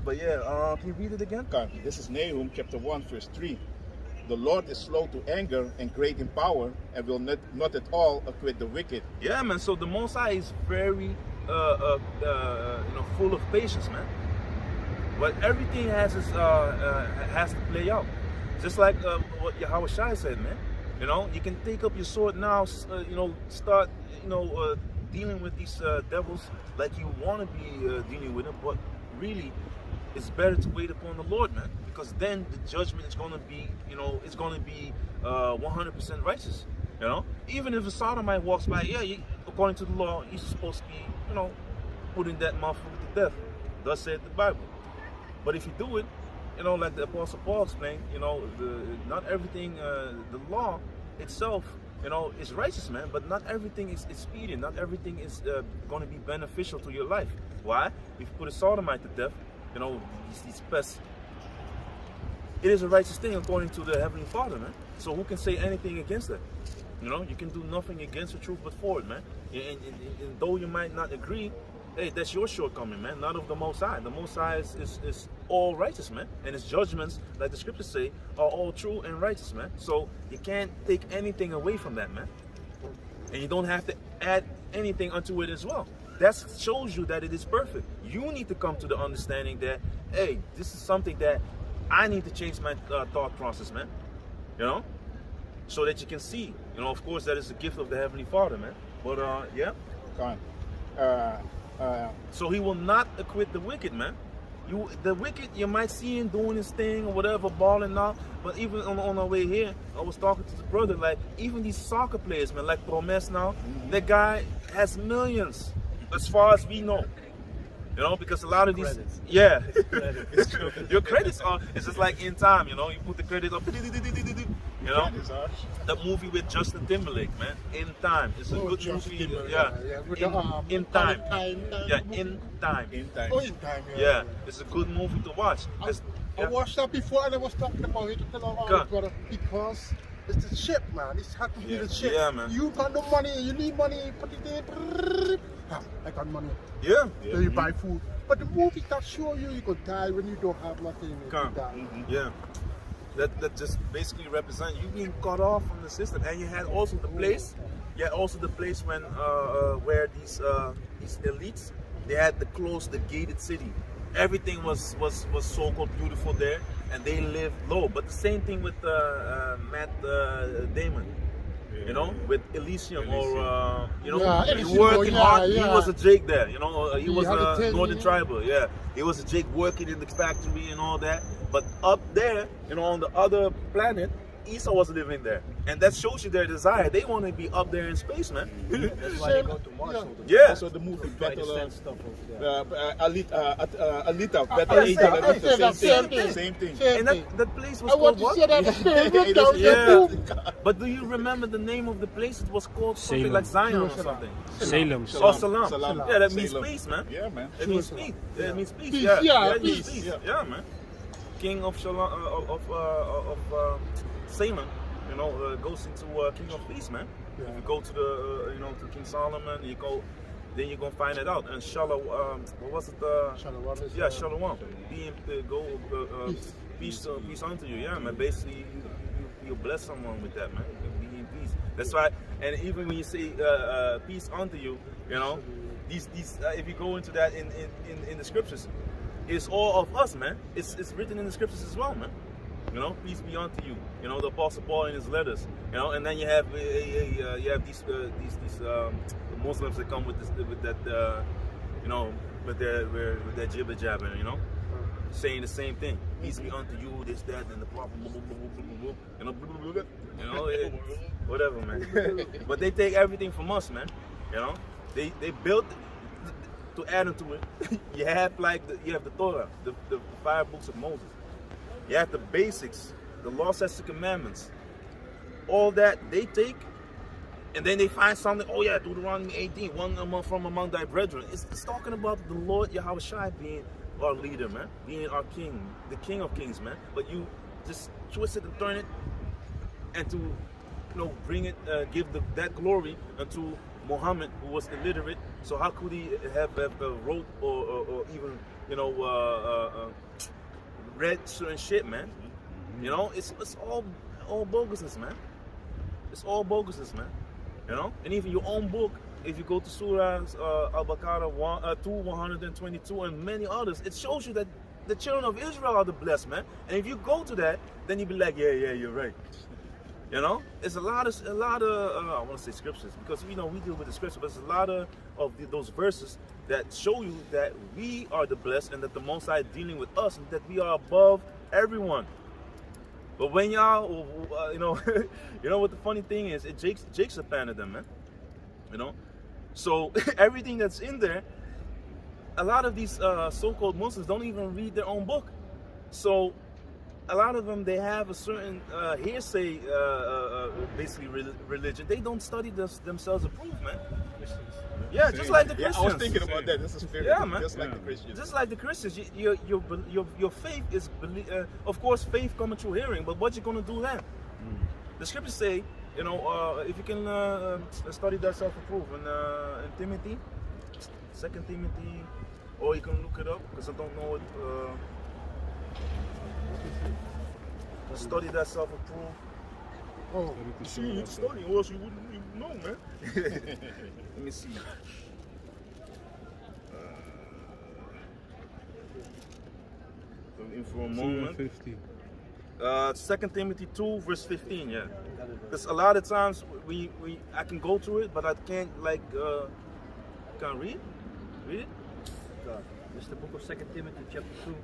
But yeah, can you read it again? This is Nahum chapter 1 verse 3. The Lord is slow to anger and great in power, and will not at all acquit the wicked. Yeah, man. So the Most High is very, full of patience, man. But everything has to play out. Just like what Yahweh Shai said, man. You know, you can take up your sword now. Start, dealing with these devils like you want to be dealing with them, but really, it's better to wait upon the Lord, man, because then the judgment is going to be, it's going to be 100% righteous. You know, even if a sodomite walks by, according to the law, he's supposed to be, putting that motherfucker to death. Thus said the Bible. But if you do it, like the Apostle Paul explained, not everything, the law itself, is righteous, man, but not everything is expedient. Not everything is going to be beneficial to your life. Why? If you put a sodomite to death, these pests, it is a righteous thing according to the Heavenly Father, man. So who can say anything against it? You can do nothing against the truth but for it, man. And though you might not agree, hey, that's your shortcoming, man, not of the Most High. The Most High is all righteous, man. And his judgments, like the scriptures say, are all true and righteous, man. So you can't take anything away from that, man. And you don't have to add anything unto it as well. That shows you that it is perfect. You need to come to the understanding that, hey, this is something that I need to change my thought process, man. So that you can see. Of course, that is the gift of the Heavenly Father, man. But, yeah. So he will not acquit the wicked, man. The wicked, you might see him doing his thing or whatever, balling out. But even on our way here, I was talking to the brother, like, even these soccer players, man, like Promes now, that guy has millions, as far as we know. Because a lot of these, credits. Yeah, your credits are, it's just like In Time, you put the credits up, the movie with Justin Timberlake, man, In Time, it's a good movie, In Time, In Time. Oh, In Time, Yeah, it's a good movie to watch. I watched that before and I was talking about it to our brother because it's the ship, man. It's hard to be the ship. Yeah, man. You got no money, you need money, put it in. I got money. Yeah. Then you buy food. But the movie can show you could die when you don't have nothing. You die. Yeah. that just basically represent you being cut off from the system. And you had also the place, when where these elites, they had the close, the gated city. Everything was so-called beautiful there, and they lived low. But the same thing with Matt Damon, you know, with Elysium, or you know, Yeah, he Elysium, working hard. He yeah. was a Jake there, you know. He was had a a thing, Northern yeah. Tribal, yeah. He was a Jake working in the factory and all that. But up there, you know, on the other planet, Esau was living there, and that shows you their desire. They want to be up there in space, man. That's why they go to Mars all the time. Yeah. Also the movie Try to Battle send stuff over there. Alita, I Battle said that, same same thing. thing. And that place was I want called to what? say that experiment down Yeah. there too. But do you remember the name of the place? It was called something Salem. like Zion or something. Salem. Oh, Salam. Salam. Yeah, that means Salem. peace, man. Yeah, man. It means peace. Yeah, it means peace. Peace, Yeah, yeah, it means peace. peace. Yeah, man. King of Shalom, of Salem, you know, goes into King of Peace, man. If you go to the, you know, to King Solomon, you go, then you're gonna find it out. And Shalom, what was it? Shalom is, Yeah, Shalom. Peace unto you. Yeah, man. Basically, you bless someone with that, man. You be in peace. That's why. And even when you say peace unto you, you know, these if you go into that in the scriptures, it's all of us, man. It's written in the scriptures as well, man. You know, peace be unto you. You know, the Apostle Paul in his letters. You know, and then you have these Muslims that come with that you know, with their jibber jabber, you know, saying the same thing. Peace be unto you, this, that, and the prophet, you know, whatever, man. But they take everything from us, man. You know, they built. To add into it, you have you have the Torah, the 5 books of Moses. You have the basics, the law, statutes, and commandments. All that they take, and then they find something. Oh yeah, Deuteronomy 18, one from among thy brethren. It's talking about the Lord Yahweh Shai being our leader, man, being our king, the King of Kings, man. But you just twist it and turn it, and to, you know, bring it, give that glory unto Muhammad, who was illiterate. So how could he have wrote or even, you know, read certain shit, man? You know, it's all bogusness, man. It's all bogusness, man. You know, and even your own book, if you go to Surah Al-Baqarah 122 and many others, it shows you that the children of Israel are the blessed, man. And if you go to that, then you be like, yeah, you're right. You know, it's a lot of I want to say scriptures, because you know we deal with the scriptures, but it's a lot of those verses that show you that we are the blessed and that the Most High is dealing with us and that we are above everyone. But when y'all, you know, you know what the funny thing is, Jake's a fan of them, man. You know, so everything that's in there, a lot of these so-called Muslims don't even read their own book, so. A lot of them, they have a certain hearsay, basically religion. They don't study themselves approved, man. Yeah, just like the Christians. I was thinking about that. This is spirit. Yeah, man. Just like the Christians. Just like the Christians, your faith is, of course, faith coming through hearing. But what you gonna do then? The scriptures say, you know, if you can study that self-approved in Timothy, 2 Timothy, or you can look it up because I don't know it. Study that self-approved. Oh, You see, you study, or else you wouldn't even know, man. Let me see. In for a moment. 50. 2 Timothy 2 verse 15, yeah. Because a lot of times I can go through it, but I can't can't read. Read it. It's the book of 2 Timothy chapter 2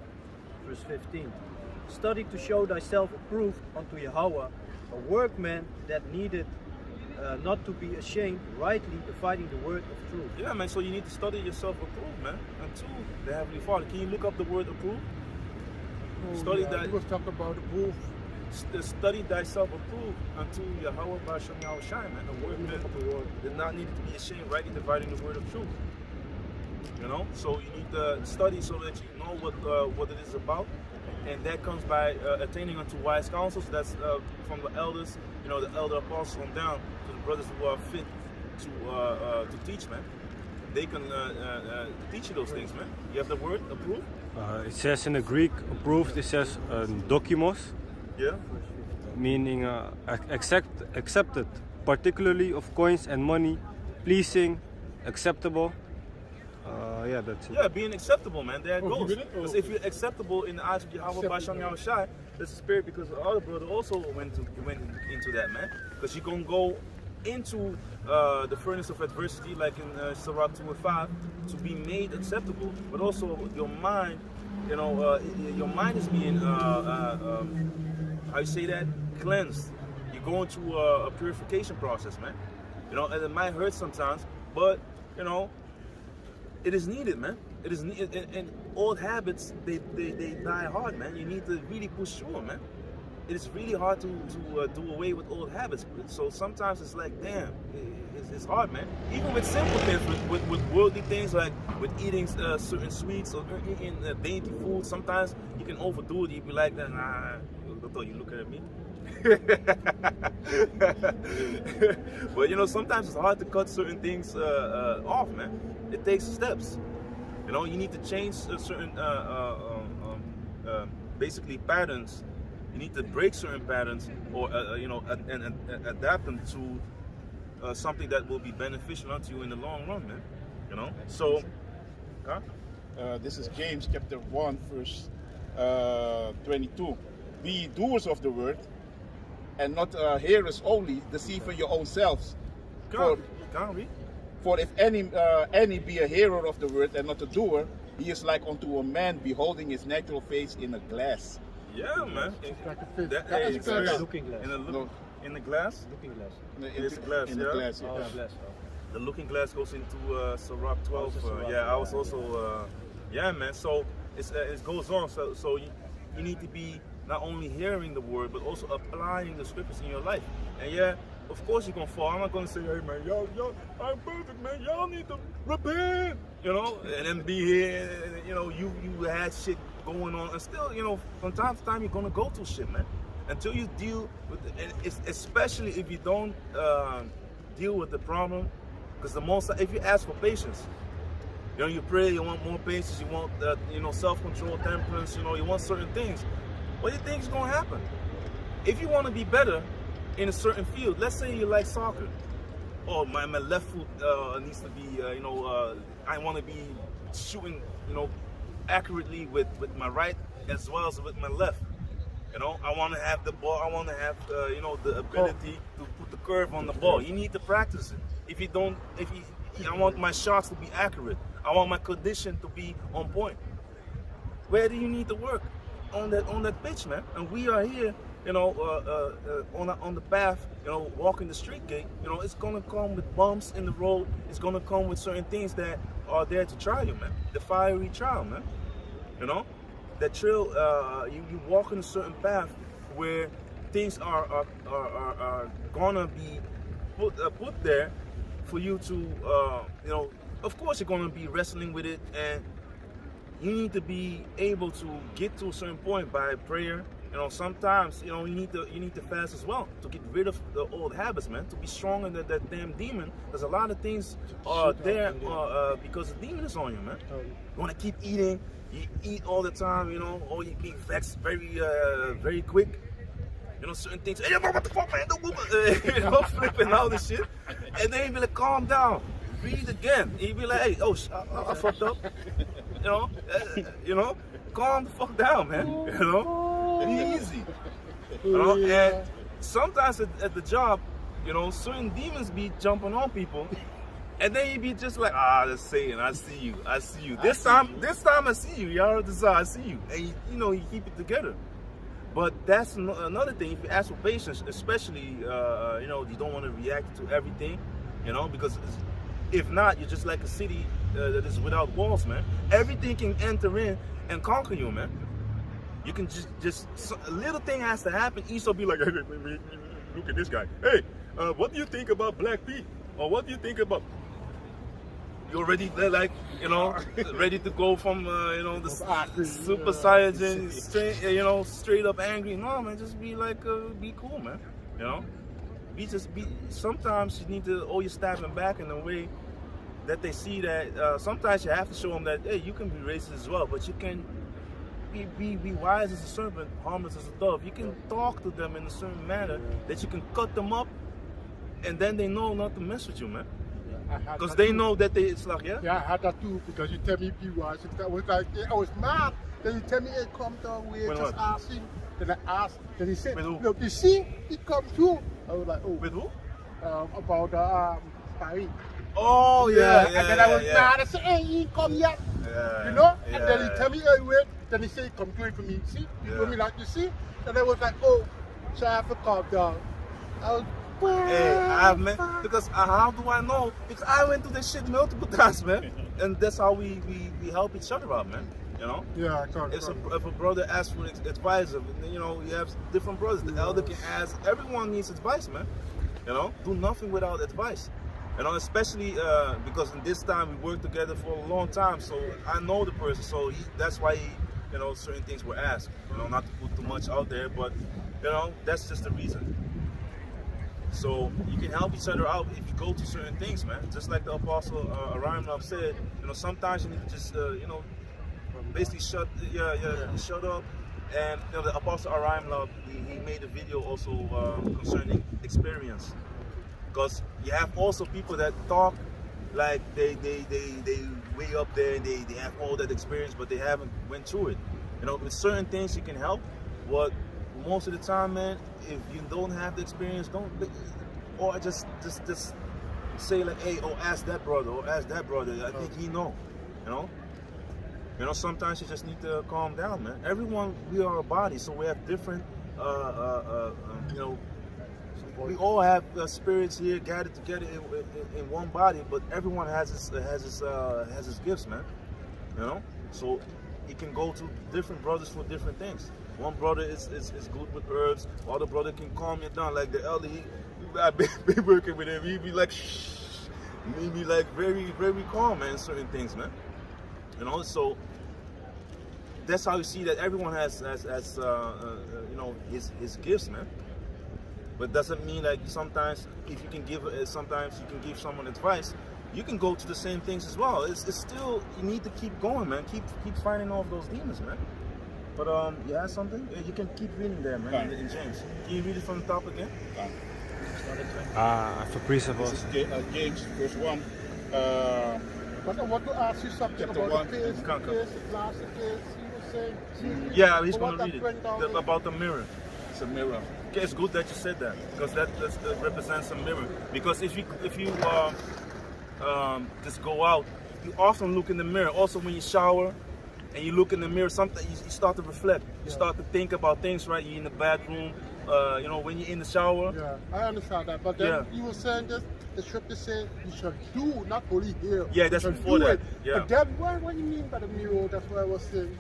verse 15. Study to show thyself approved unto Yahweh, a workman that needed not to be ashamed, rightly dividing the word of truth. Yeah, man. So you need to study yourself approved, man, unto the Heavenly Father. Can you look up the word approved? Study that. He was talking about the proof. Study thyself approved unto Yahweh B'Shem Yahweh Shai, man. The workman did not need to be ashamed, rightly dividing the word of truth. You know, so you need to study so that you know what it is about. And that comes by attaining unto wise counsels. That's from the elders, you know, the elder apostles on down to the brothers who are fit to teach, man. They can teach you those things, man. You have the word approved. It says in the Greek approved. It says dokimos. Yeah. meaning accepted, particularly of coins and money, pleasing, acceptable. Yeah, that's it. Yeah, being acceptable, man. There it Oh, goes. give it it? Because if you're acceptable in the eyes of Yahweh Basham Yahushai, that's the spirit, because the other brother also went into that, man. Because you're going to go into the furnace of adversity, like in Sirach 2 and 5, to be made acceptable. But also your mind, you know, your mind is being, how you say that? Cleansed. You're going through a purification process, man. You know, and it might hurt sometimes, but, you know, it is needed, man. It is needed, and old habits, they die hard, man. You need to really push through them, man. It is really hard to do away with old habits. So sometimes it's like, damn, it's hard, man. Even with simple things, with worldly things, like with eating certain sweets or eating dainty food, sometimes you can overdo it. You be like, nah, I thought you looking at me. But you know, sometimes it's hard to cut certain things off, man. It takes steps. You know, you need to change certain basically patterns. You need to break certain patterns, or you know, and adapt them to something that will be beneficial unto you in the long run, man. You know, so This is James chapter 1 verse 22. Be ye doers of the word, and not hearers only, deceiving your own selves. For if any be a hearer of the word and not a doer, he is like unto a man beholding his natural face in a glass. yeah, man. Like a fish. That That is is glass. Looking glass. In the glass. Looking glass. It's a glass, in yeah? the glass, Oh, yeah. glass. Oh. The looking glass goes into Sirach 12. Sirach, Yeah, I was also, yeah, man. So it goes on. So you need to be not only hearing the word, but also applying the scriptures in your life. And yeah, of course you're gonna fall. I'm not gonna say, hey man, y'all, I'm perfect, man. Y'all need to repent, you know, and then be here. And, you know, you had shit going on, and still, you know, from time to time you're gonna go through shit, man. Until you deal with, and it's especially if you don't deal with the problem, because the most, if you ask for patience, you know, you pray, you want more patience, you want, you know, self-control, temperance, you know, you want certain things. What do you think is going to happen? If you want to be better in a certain field, let's say you like soccer. Oh, my left foot needs to be, you know, I want to be shooting, you know, accurately with my right as well as with my left. You know, I want to have the ball, I want to have, you know, the ability to put the curve on the ball. You need to practice it. If you don't, I want my shots to be accurate. I want my condition to be on point. Where do you need to work? On that pitch, man. And we are here, you know, on the path, you know, walking the street gate. You know, it's gonna come with bumps in the road. It's gonna come with certain things that are there to try you, man. The fiery trial, man. You know, that trail. You walk in a certain path where things are gonna be put there for you to, you know. Of course, you're gonna be wrestling with it, and you need to be able to get to a certain point by prayer. You know, sometimes, you know, you need to fast as well to get rid of the old habits, man. To be stronger than that damn demon. There's a lot of things there because the demon is on you, man. You want to keep eating. You eat all the time, you know, or you get vexed very quick. You know, certain things. Hey, what the fuck, man? You know, flipping all this shit, and then you be like, calm down, breathe again. And you be like, hey, oh, I fucked up. You know, calm the fuck down, man. You know, be easy. You know, and sometimes at the job, you know, certain demons be jumping on people, and then you be just like, that's Satan. I see you. This time I see you. Y'all desire, I see you, and you know, you keep it together. But that's another thing. If you ask for patience, especially, you know, you don't want to react to everything, you know, because if not, you're just like a city that is without walls, man. Everything can enter in and conquer you, man. You can just a little thing has to happen. Esau be like, hey, look at this guy. Hey, what do you think about Black Pete? Or what do you think about? You're already like, you know, ready to go from, you know, the super Saiyan, straight, you know, straight up angry. No, man, just be like, be cool, man. You know, sometimes you need to always stab them back in a way that they see that. Sometimes you have to show them that, hey, you can be racist as well, but you can be wise as a serpent, harmless as a dove. You can talk to them in a certain manner that you can cut them up, and then they know not to mess with you, man. Because they know that it's like, yeah? Yeah, I had that too, because you tell me be wise. I was like, I was mad. Then you tell me, hey, come down, we just ask him. Then I asked, then he said, look, you see, he come through. I was like, oh. With who? About Paris. Oh, yeah. And then I was mad. I said, hey, he ain't come yet. Yeah, you know? And then he tell me, hey, wait. Then he said, he come through for me. See? You know me like, you see? And I was like, oh, so I have to calm down. I was, hey, because how do I know? Because I went through this shit multiple times, man. And that's how we help each other out, man. You know? Yeah, I can't. If a brother asks for advice, you know, you have different brothers. The elder can ask. Everyone needs advice, man. You know? Do nothing without advice. You know, especially because in this time we worked together for a long time, so I know the person. So that's why you know, certain things were asked. You know, not to put too much out there, but you know, that's just the reason. So you can help each other out if you go to certain things, man. Just like the Apostle Arimlab said, you know, sometimes you need to just, you know, basically shut up. And you know, the Apostle Arimlab, he made a video also concerning experience, because you have also people that talk like they way up there and they have all that experience, but they haven't went through it. You know, with certain things you can help, but most of the time, man, if you don't have the experience, don't, or just say like, hey, oh, ask that brother or ask that brother. I think he know, you know. You know, sometimes you just need to calm down, man. Everyone, we are a body, so we have different, you know, we all have spirits here gathered together in one body, but everyone has his gifts, man. You know, so it can go to different brothers for different things. One brother is good with herbs, the other brother can calm you down. Like the elder, I've been working with him. He be like, shh, he be like very calm, man. Certain things, man. You know, so that's how you see that everyone has you know, his gifts, man. But doesn't mean like sometimes if you can give, sometimes you can give someone advice, you can go to the same things as well. It's still, you need to keep going, man. Keep fighting off those demons, man. But you have something? You can keep reading there, man. In James. Can you read it from the top again? For principles. This is James, verse 1. But I want to ask you something Chapter about 1. the case, last case, he was saying. Yeah, he's going to read it. About the mirror. It's a mirror. Okay, it's good that you said that, because that represents a mirror. Because if you just go out, you often look in the mirror. Also, when you shower and you look in the mirror, something you start to reflect. You start to think about things, right? You're in the bathroom, you know, when you're in the shower. Yeah, I understand that. But then you were saying this, the scripture says you shall do, not only hear. Yeah, that's before that. It. Yeah. But then what do you mean by the mirror? That's what I was saying.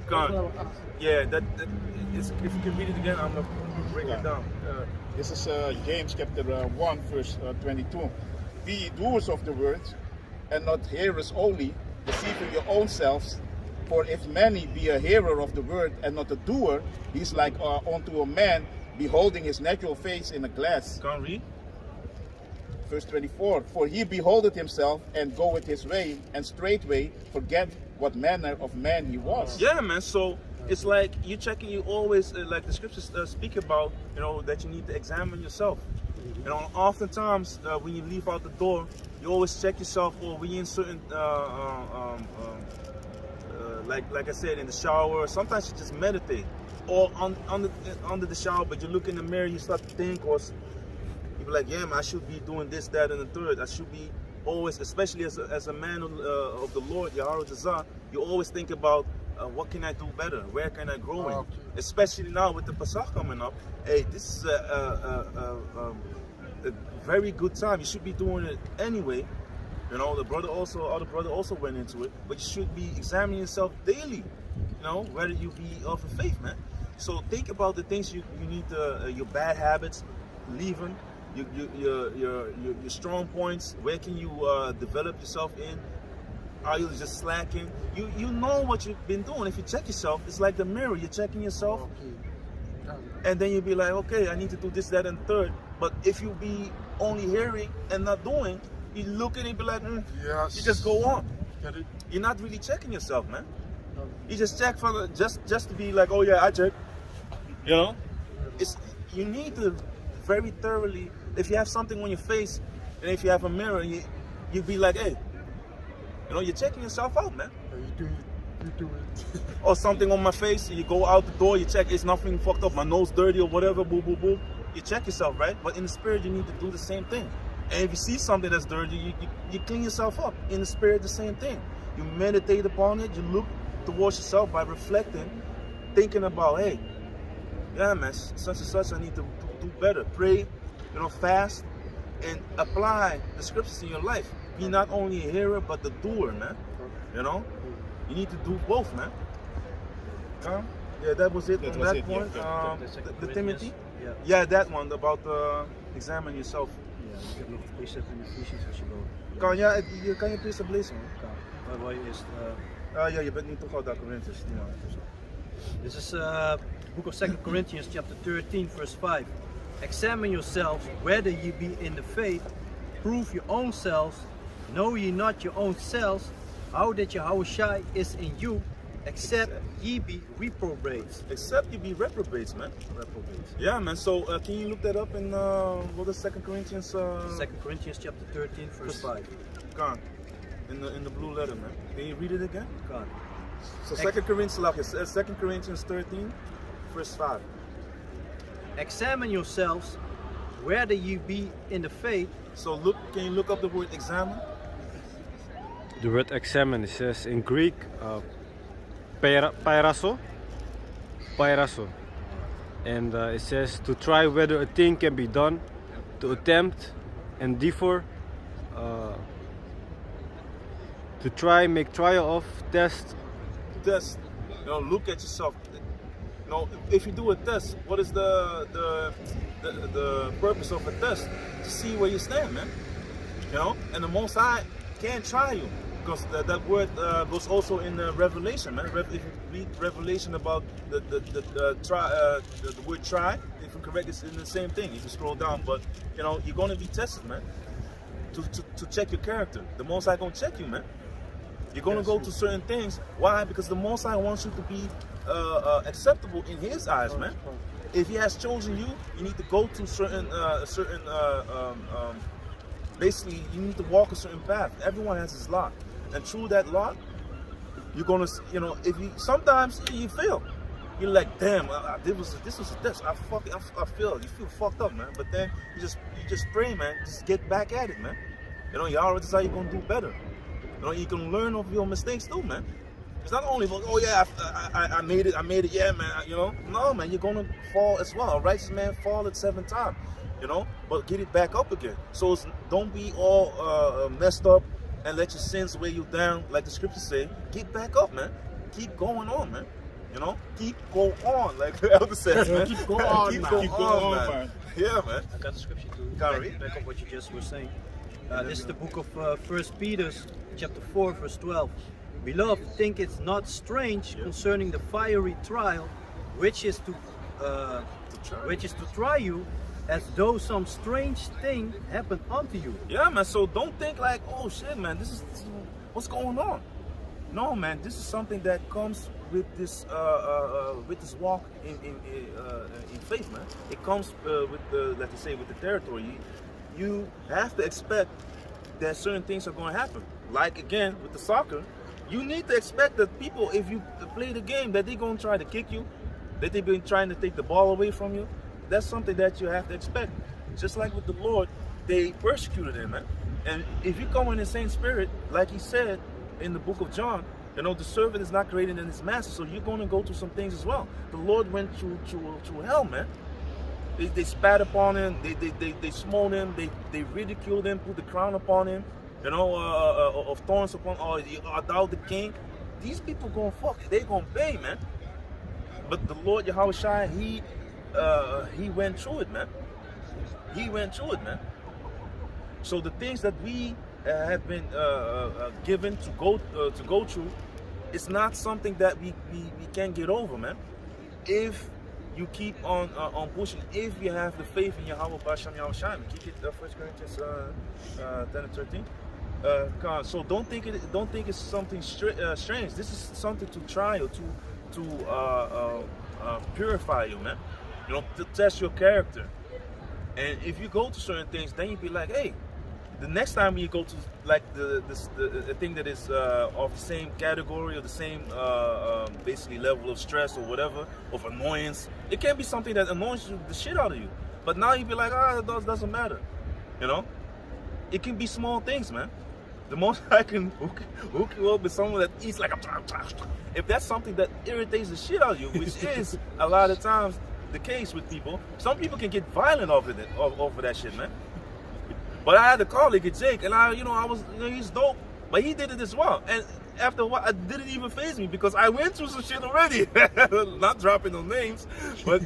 Yeah, that is, if you can read it again, I'm going to break it down. This is James chapter 1, verse 22. Be ye doers of the word, and not hearers only, deceiving your own selves. For if many be a hearer of the word and not a doer, he is like unto a man beholding his natural face in a glass. Can read? Verse 24. For he beholdeth himself and goeth his way, and straightway forget what manner of man he was. Yeah, man. So it's like you checking. You always like the scriptures speak about. You know that you need to examine yourself. You know, oftentimes when you leave out the door, you always check yourself. Or when you're in certain like I said, in the shower. Sometimes you just meditate, or under the shower, but you look in the mirror, you start to think, or you be like, yeah, man, I should be doing this, that, and the third. I should be always, especially as a man of the Lord, Yahweh Tazah, you always think about what can I do better? Where can I grow in? Especially now with the Pesach coming up. Hey, this is a very good time. You should be doing it anyway. You know, the other brother also went into it, but you should be examining yourself daily. You know, whether you be of a faith, man. So think about the things you need to, your bad habits, leaving, your strong points. Where can you develop yourself in? Are you just slacking? You know what you've been doing. If you check yourself, it's like the mirror. You're checking yourself, and then you'll be like, okay, I need to do this, that, and third. But if you be only hearing and not doing, you look at it and be like, you just go on. You're not really checking yourself, man. You just check for the, just to be like, oh yeah, I check. You know, you need to very thoroughly. If you have something on your face, and if you have a mirror, you be like, hey, you know, you're checking yourself out, man. You do it. Or something on my face, you go out the door, you check, it's nothing fucked up, my nose dirty or whatever, boo boo boo. You check yourself, right? But in the spirit, you need to do the same thing. And if you see something that's dirty, you clean yourself up. In the spirit, the same thing. You meditate upon it, you look towards yourself by reflecting, thinking about, hey, yeah, man, such and such, I need to do better. Pray, you know, fast, and apply the scriptures in your life. Be not only a hearer, but the doer, man. You know? You need to do both, man. Yeah, that was it on that point. The Timothy? Yeah, that one about examine yourself. Ja, ik heb nog een precept in de visies als je wil. Kan je precept lezen, man? Waar je eerst... Ja, je bent nu toch al daar Corinthians. This is book of 2 Corinthians chapter 13 verse 5. Examine yourselves whether ye be in the faith. Prove your own selves. Know ye not your own selves, how that Yahushua is in you, except ye be reprobates. Except you be reprobates, man. Reprobates. Yeah, man. So can you look that up in what is 2 Corinthians? 2 Corinthians chapter 13 verse 5. Come in the blue letter, man. Can you read it again? Come. So 2 Corinthians 13 verse 5. Examine yourselves whether ye be in the faith. So can you look up the word examine? The word examine, it says in Greek, pairaso, and it says to try whether a thing can be done, to attempt, endeavor, to try, make trial of, test. Test. You know, look at yourself. You know, if you do a test, what is the purpose of a test? To see where you stand, man. You know, and the Most High can't try you. Because that word goes also in Revelation, man. If you read Revelation about the word try, if I'm correct, it's in the same thing. You can scroll down, but you know you're gonna be tested, man. To check your character, the Most High gonna check you, man. You're gonna go to certain things. Why? Because the Most High wants you to be acceptable in His eyes, man. If He has chosen you, you need to go to certain basically, you need to walk a certain path. Everyone has his lot. And through that lot, you're gonna, you know, if you sometimes you fail, you're like, damn, this was a test. I failed. You feel fucked up, man. But then you just pray, man. Just get back at it, man. You know, you already decide you're gonna do better. You know, you can learn of your mistakes too, man. It's not only like, oh yeah, I made it, yeah, man. You know, no, man, you're gonna fall as well. A righteous man fall at 7 times. You know, but get it back up again. So don't be all messed up and let your sins weigh you down, like the scriptures say. Get back up, man. Keep going on, man. You know, keep go on, like the elder says, man. Keep going on, keep man. go Keep on, man. Yeah, man. I got the scripture to Back up what you just were saying. This is the book of 1 Peter, chapter 4, verse 12. Beloved, think it's not strange concerning the fiery trial, which is to try you, as though some strange thing happened unto you. Yeah, man. So don't think like, oh shit, man, this is what's going on. No, man, this is something that comes with this walk in faith, man. It comes with the, like you say, with the territory. You have to expect that certain things are going to happen. Like again with the soccer, you need to expect that people, if you play the game, that they're going to try to kick you, that they've been trying to take the ball away from you. That's something that you have to expect. Just like with the Lord, they persecuted him, man. And if you come in the same spirit, like He said in the book of John, you know, the servant is not greater than his master, so you're going to go through some things as well. The Lord went through hell, man. They spat upon him, they smote him, they ridiculed him, put the crown upon him, you know, of thorns upon, art thou the king? These people gonna they gonna pay, man. But the Lord Yahushua, He went through it, man. He went through it, man. So the things that we have been given to go through, it's not something that we can get over, man. If you keep on pushing, if you have the faith in Yahweh Basham Yahushua, keep it 1 Corinthians 10 and 13. So don't think it's something strange. This is something to try or to purify you, man. You know, to test your character. And if you go to certain things, then you be like, hey, the next time you go to like the thing that is of the same category or the same basically level of stress or whatever, of annoyance, it can be something that annoys the shit out of you. But now you be like, it doesn't matter. You know, it can be small things, man. The most I can hook you up with someone that eats like if that's something that irritates the shit out of you, which is a lot of times the case with people. Some people can get violent over that shit, man. But I had a colleague, Jake, and I was, he's dope, but he did it as well. And after a while, it didn't even faze me because I went through some shit already. Not dropping no names, but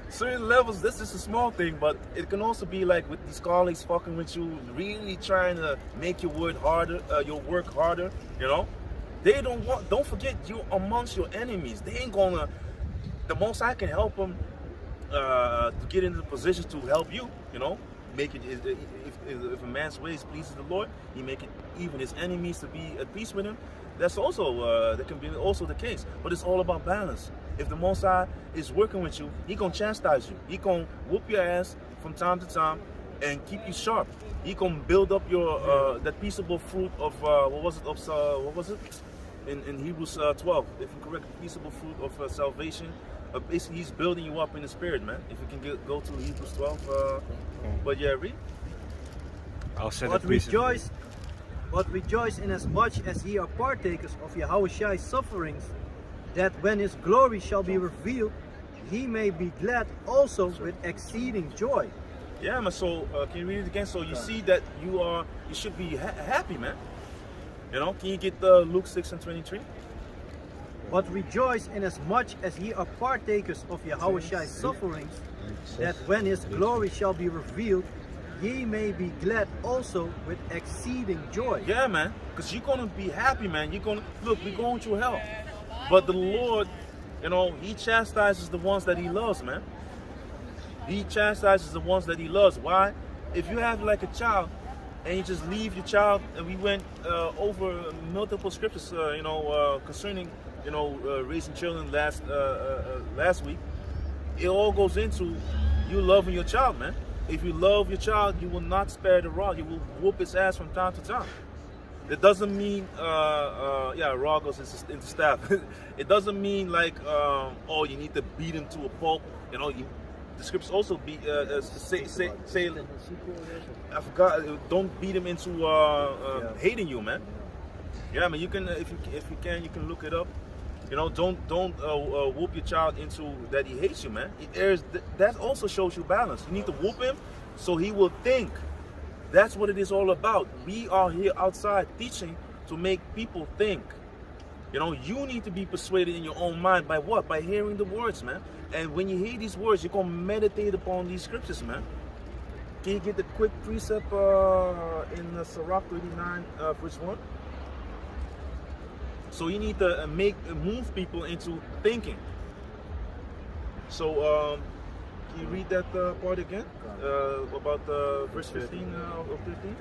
certain levels. This is a small thing, but it can also be like with these colleagues fucking with you, really trying to make your work harder. They don't forget you amongst your enemies. They ain't gonna. The most I can help them to get into the position to help you. Make it. If a man's ways pleases the Lord, he make it even his enemies to be at peace with him. That's also that can be also the case. But it's all about balance. If the Most High is working with you, he gonna chastise you. He gonna whoop your ass from time to time and keep you sharp. He gonna build up your that peaceable fruit of what was it in Hebrews 12? If I'm correct, the peaceable fruit of salvation. Basically, he's building you up in the spirit, man. If you can go to Hebrews 12, but yeah, read. I'll send But it recently. rejoice inasmuch as ye are partakers of Yahushai's sufferings, that when his glory shall be revealed, ye may be glad also with exceeding joy. Yeah, man. So can you read it again? So you see that you should be happy, man. Can you get Luke 6:23? But rejoice inasmuch as ye are partakers of Yahushai's sufferings, that when his glory shall be revealed, ye may be glad also with exceeding joy. Yeah, man. Because you're gonna be happy, man. We're going through hell. But the Lord, he chastises the ones that he loves, man. He chastises the ones that he loves. Why? If you have like a child and you just leave your child, and we went over multiple scriptures, concerning, raising children last week, it all goes into you loving your child, man. If you love your child, you will not spare the rod. You will whoop his ass from time to time. It doesn't mean, rod goes into staff. It doesn't mean like, you need to beat him to a pulp. The scriptures also say, I forgot. Don't beat him into hating you, man. Yeah, man. You can, if you can, you can look it up. Don't whoop your child into that he hates you, man. That also shows you balance. You need to whoop him so he will think. That's what it is all about. We are here outside teaching to make people think. You need to be persuaded in your own mind by what? By hearing the words, man. And when you hear these words, you're going to meditate upon these scriptures, man. Can you get the quick precept in Sirach 39, verse 1? So you need to move people into thinking. So can you read that part again? About verse 15 of 13?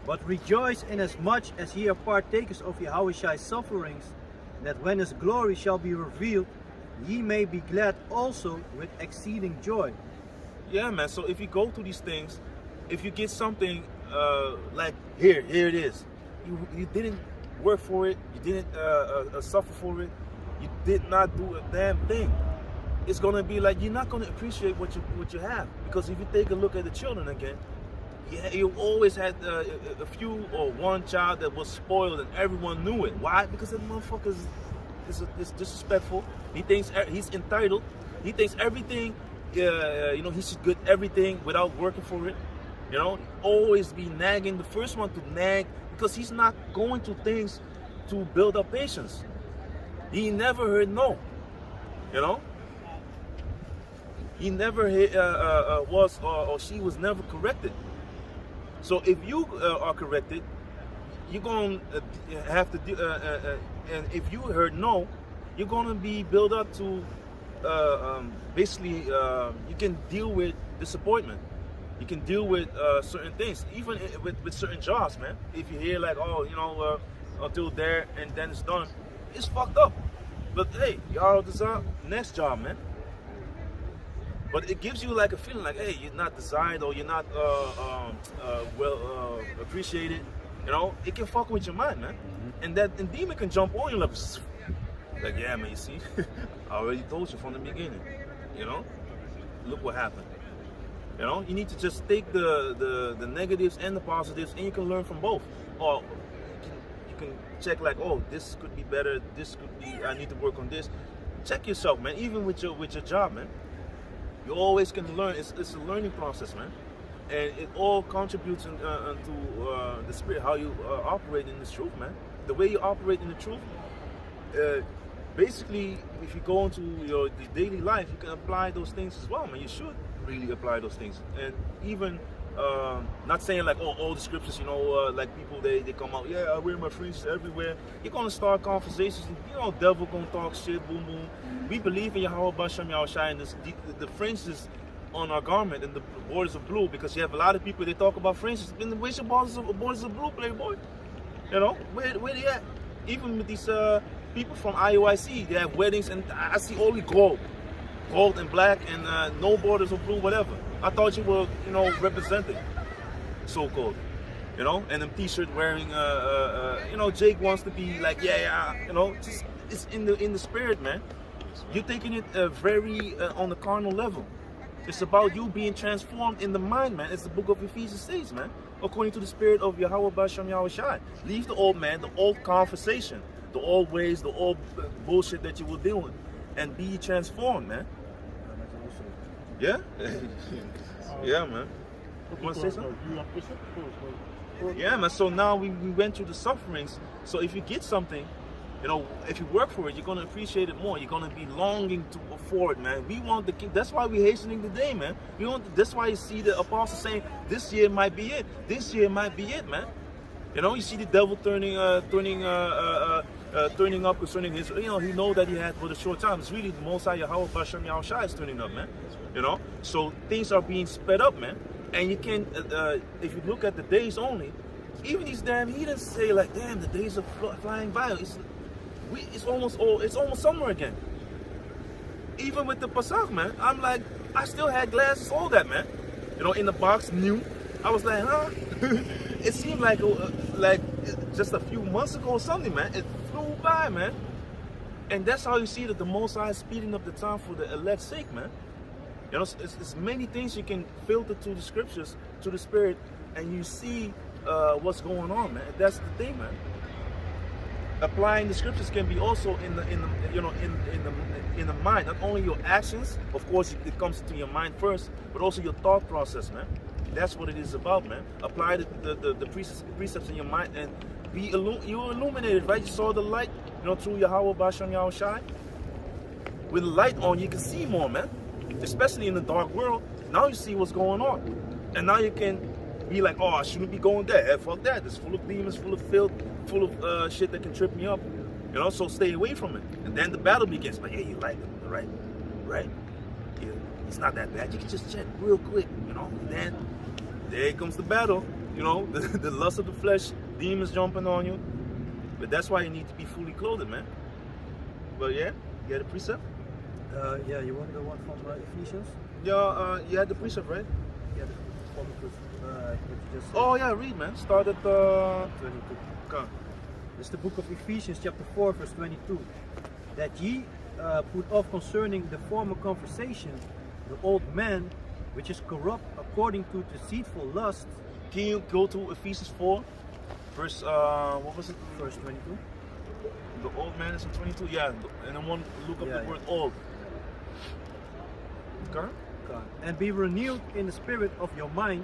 But rejoice inasmuch as ye are partakers of Yahushai's sufferings, that when his glory shall be revealed, ye may be glad also with exceeding joy. Yeah, man. So if you go through these things, if you get something like here it is, you didn't work for it, you didn't suffer for it, you did not do a damn thing. It's gonna be like you're not gonna appreciate what you have, because if you take a look at the children again, you always had a few or one child that was spoiled and everyone knew it. Why? Because that motherfucker is disrespectful. He thinks he's entitled. He thinks everything, he should get everything without working for it. Always be nagging. The first one to nag, because he's not going to things to build up patience. He never heard no. He never was or she was never corrected. So if you are corrected, you're going to have to do, and if you heard no, you're going to be built up to basically you can deal with disappointment. You can deal with certain things, even with certain jobs, man. If you hear like, oh, you know, until there and then it's done, it's fucked up. But hey, y'all design next job, man. But it gives you like a feeling like, hey, you're not desired or you're not well appreciated. You know, it can fuck with your mind, man. And that demon can jump on you like, yeah, man. You see, I already told you from the beginning. You know, look what happened. You know, you need to just take the negatives and the positives, and you can learn from both. Or you can check like, oh, this could be better. This could be, I need to work on this. Check yourself, man. Even with your job, man. You always can learn. It's a learning process, man, and it all contributes into the spirit, how you operate in this truth, man. The way you operate in the truth, basically, if you go into your daily life, you can apply those things as well, man. You should really apply those things, and even not saying like, oh, all the scriptures, you know, like people they come out, yeah, I wear my fringes everywhere. You're gonna start conversations, you know, devil gonna talk shit, boom boom. We believe in Yahweh Basham Yahushai, and the fringes on our garment and the borders of blue, because you have a lot of people they talk about fringes. Where's your borders of blue, playboy? You know, where they at? Even with these people from IOIC, they have weddings, and I see only gold and black, and no borders of blue, whatever. I thought you were, you know, representing, so-called, you know, and them t-shirt wearing, you know, Jake wants to be like, yeah, you know, just it's in the spirit, man. You're taking it very on the carnal level. It's about you being transformed in the mind, man. It's the book of Ephesians says, man. According to the spirit of Yahweh Basham Yahushai. Leave the old man, the old conversation, the old ways, the old bullshit that you were doing, and be transformed, man. Yeah? Yeah, man. You want to say something? Yeah, man. So now we went through the sufferings. So if you get something, you know, if you work for it, you're going to appreciate it more. You're going to be longing to afford, man. We want the king. That's why we're hastening the day, man. That's why you see the apostle saying, this year might be it. This year might be it, man. You know, you see the devil turning up concerning his, you know, he know that he had for the short time. It's really the Most High Yahweh Basham Yahushai is turning up, man. You know, so things are being sped up, man. And you can, if you look at the days only, even these damn heathens say like, damn, the days are flying by. It's almost summer again. Even with the Pasach, man, I'm like, I still had glasses, all that, man. You know, in the box, new. I was like, huh? It seemed like just a few months ago or something, man. It flew by, man. And that's how you see that the Most High is speeding up the time for the elect's sake, man. You know, it's many things you can filter to the scriptures, to the spirit, and you see what's going on, man. That's the thing, man. Applying the scriptures can be also in the mind. Not only your actions, of course, it comes into your mind first, but also your thought process, man. That's what it is about, man. Apply the precepts in your mind and you're illuminated, right? You saw the light, you know, through Yahweh Basham Yahushai. With the light on, you can see more, man. Especially in the dark world, now you see what's going on. And now you can be like, oh, I shouldn't be going there. Hey, fuck that. It's full of demons, full of filth, full of shit that can trip me up. You know, so stay away from it. And then the battle begins. Like, hey, you like it, right? Right? Yeah, it's not that bad. You can just check real quick, you know. And then there comes the battle. You know, the lust of the flesh, demons jumping on you. But that's why you need to be fully clothed, man. But yeah, you had a precept? Yeah, you want the one from Ephesians? Yeah, you had the precept, right? Yeah, what you just said. Oh yeah, read, man. Start at 22. Okay. It's the book of Ephesians, chapter 4, verse 22. That ye put off concerning the former conversation, the old man, which is corrupt according to deceitful lust. Can you go to Ephesians 4, verse, what was it? Verse 22. The old man is in 22? Yeah, and then one look up the word old. Okay? And be renewed in the spirit of your mind,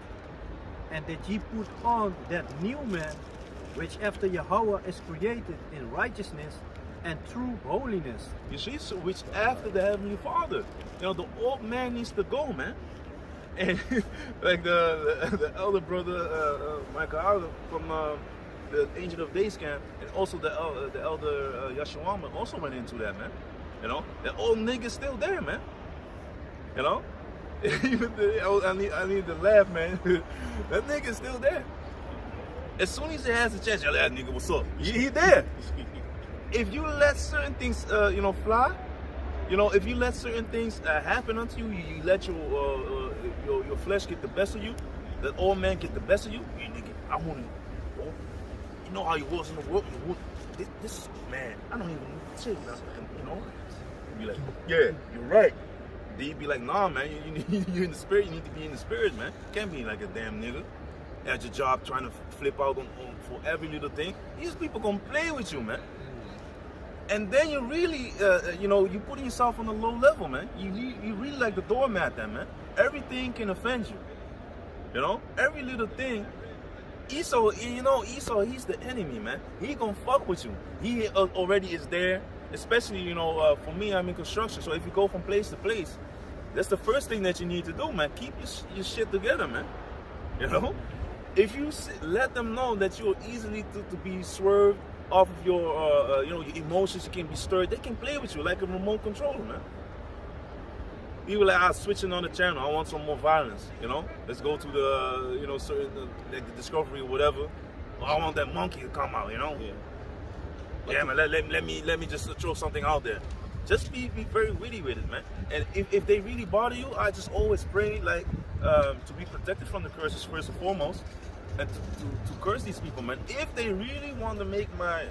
and that ye put on that new man, which after Yahweh is created in righteousness and true holiness. You see, so which after the Heavenly Father. You know, the old man needs to go, man. And like the elder brother, Michael from the Angel of Days camp, and also the elder Yashawama also went into that, man. You know, the old nigga's still there, man. You know, Even I need to laugh, man. That nigga's still there. As soon as he has a chance, that nigga, what's up? He there. If you let certain things, fly, if you let certain things happen unto you, you let your flesh get the best of you, that old man get the best of you, you nigga, I want to, you know how you was in the world, this man, I don't even need to say nothing, You be like, yeah, you're right. Then you be like, nah, man, you're in the spirit, you need to be in the spirit, man. You can't be like a damn nigga at your job trying to flip out on for every little thing. These people gonna play with you, man. And then you really, you putting yourself on a low level, man. You really like the doormat then, man. Everything can offend you. Every little thing. Esau, he's the enemy, man. He gonna fuck with you. He already is there. Especially, for me, I'm in construction. So if you go from place to place, that's the first thing that you need to do, man. Keep your shit together, man. If you let them know that you're easily to be swerved off of your emotions, you can be stirred, they can play with you like a remote controller, man. You were like, switching on the channel, I want some more violence, let's go to the certain like the Discovery or whatever. I want that monkey to come out, yeah, man, let me just throw something out there. Just be very witty with it, man. And if they really bother you, I just always pray like to be protected from the curses first and foremost, and to curse these people, man. If they really want to make my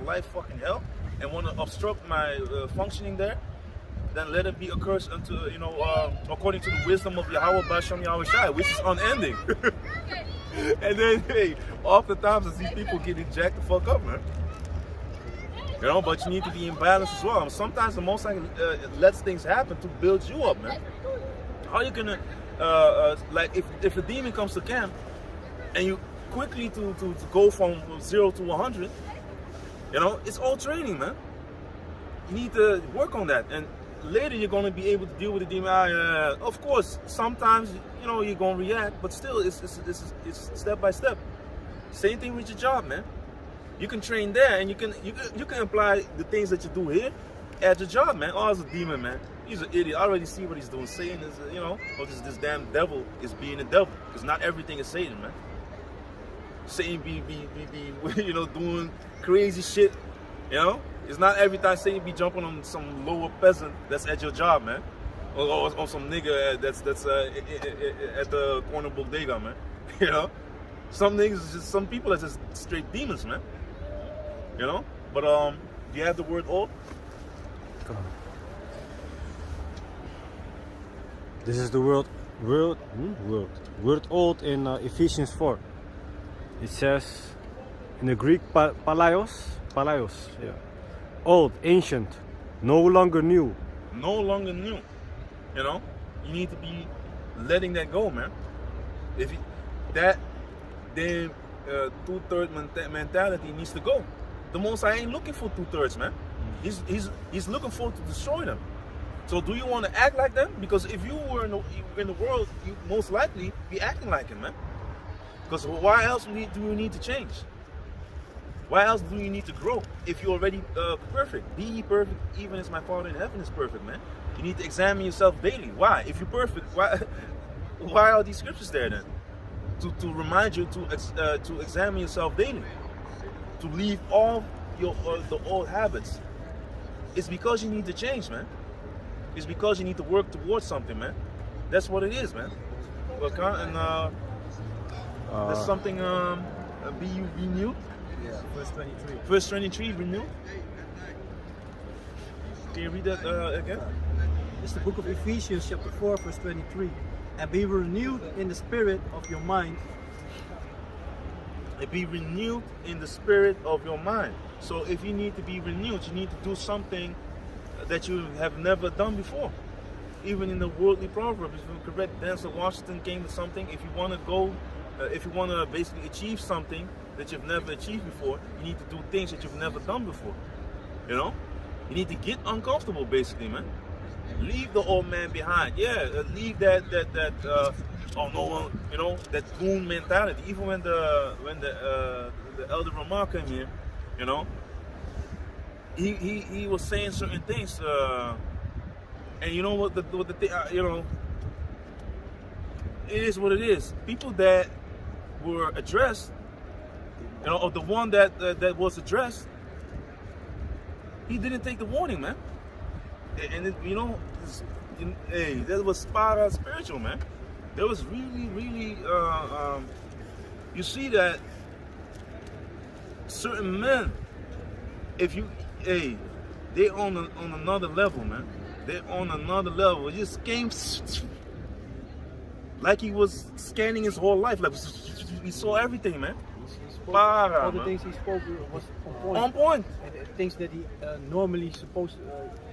life fucking hell and want to obstruct my functioning there, then let it be a curse unto, according to the wisdom of Yahweh Basham Yahweh Shai, which is unending. And then, hey, oftentimes I see people getting jacked the fuck up, man. But you need to be in balance as well. Sometimes the Most High lets things happen to build you up, man. How you gonna, like, if a demon comes to camp, and you quickly to go from 0 to 100, it's all training, man. You need to work on that, and later you're gonna be able to deal with the demon. Of course, sometimes you're gonna react, but still, it's step by step. Same thing with your job, man. You can train there, and you can apply the things that you do here at your job, man. Oh, it's a demon, man. He's an idiot. I already see what he's doing. Satan is, this damn devil is being a devil, because not everything is Satan, man. Satan be doing crazy shit, It's not every time Satan be jumping on some lower peasant that's at your job, man, or some nigga that's at the corner bodega, man. Some niggas, some people are just straight demons, man. But do you have the word old? Come on. This is the word old in Ephesians 4. It says in the Greek palaios, yeah. Old, ancient, no longer new. No longer new. You need to be letting that go, man. If then 2/3 mentality needs to go. The Most High ain't looking for 2/3, man. He's looking for to destroy them. So do you want to act like them? Because if you were in the world, you most likely be acting like him, man. Because why else do you need to change? Why else do you need to grow if you're already perfect? Be ye perfect, even as my Father in heaven is perfect, man. You need to examine yourself daily. Why? If you're perfect, why are these scriptures there then? To remind you to examine yourself daily, to leave all the old habits. It's because you need to change, man. It's because you need to work towards something, man. That's what it is, man. There's something be renewed. Yeah, verse 23. Verse 23, renewed. Can you read that again? It's the book of Ephesians, chapter 4, verse 23. And be renewed in the spirit of your mind. And be renewed in the spirit of your mind. So if you need to be renewed, you need to do something that you have never done before. Even in the worldly proverbs, if you correct, Denzel Washington came to something. If you want to go, if you want to basically achieve something that you've never achieved before, you need to do things that you've never done before. You need to get uncomfortable, basically, man. Leave the old man behind. Yeah, leave that oh no one, that goon mentality. Even when the elder Ramah came here, he was saying certain things, and you know what the thing, it is what it is. People that were addressed, you know, or the one that was addressed, he didn't take the warning, man. And it, you know, hey, that was spot on spiritual, man. There was really, you see that certain men, if you, hey, they on another level, man. They're on another level. It just came like he was scanning his whole life. Like he saw everything, man. All the things he spoke was on point. On point. And things that he normally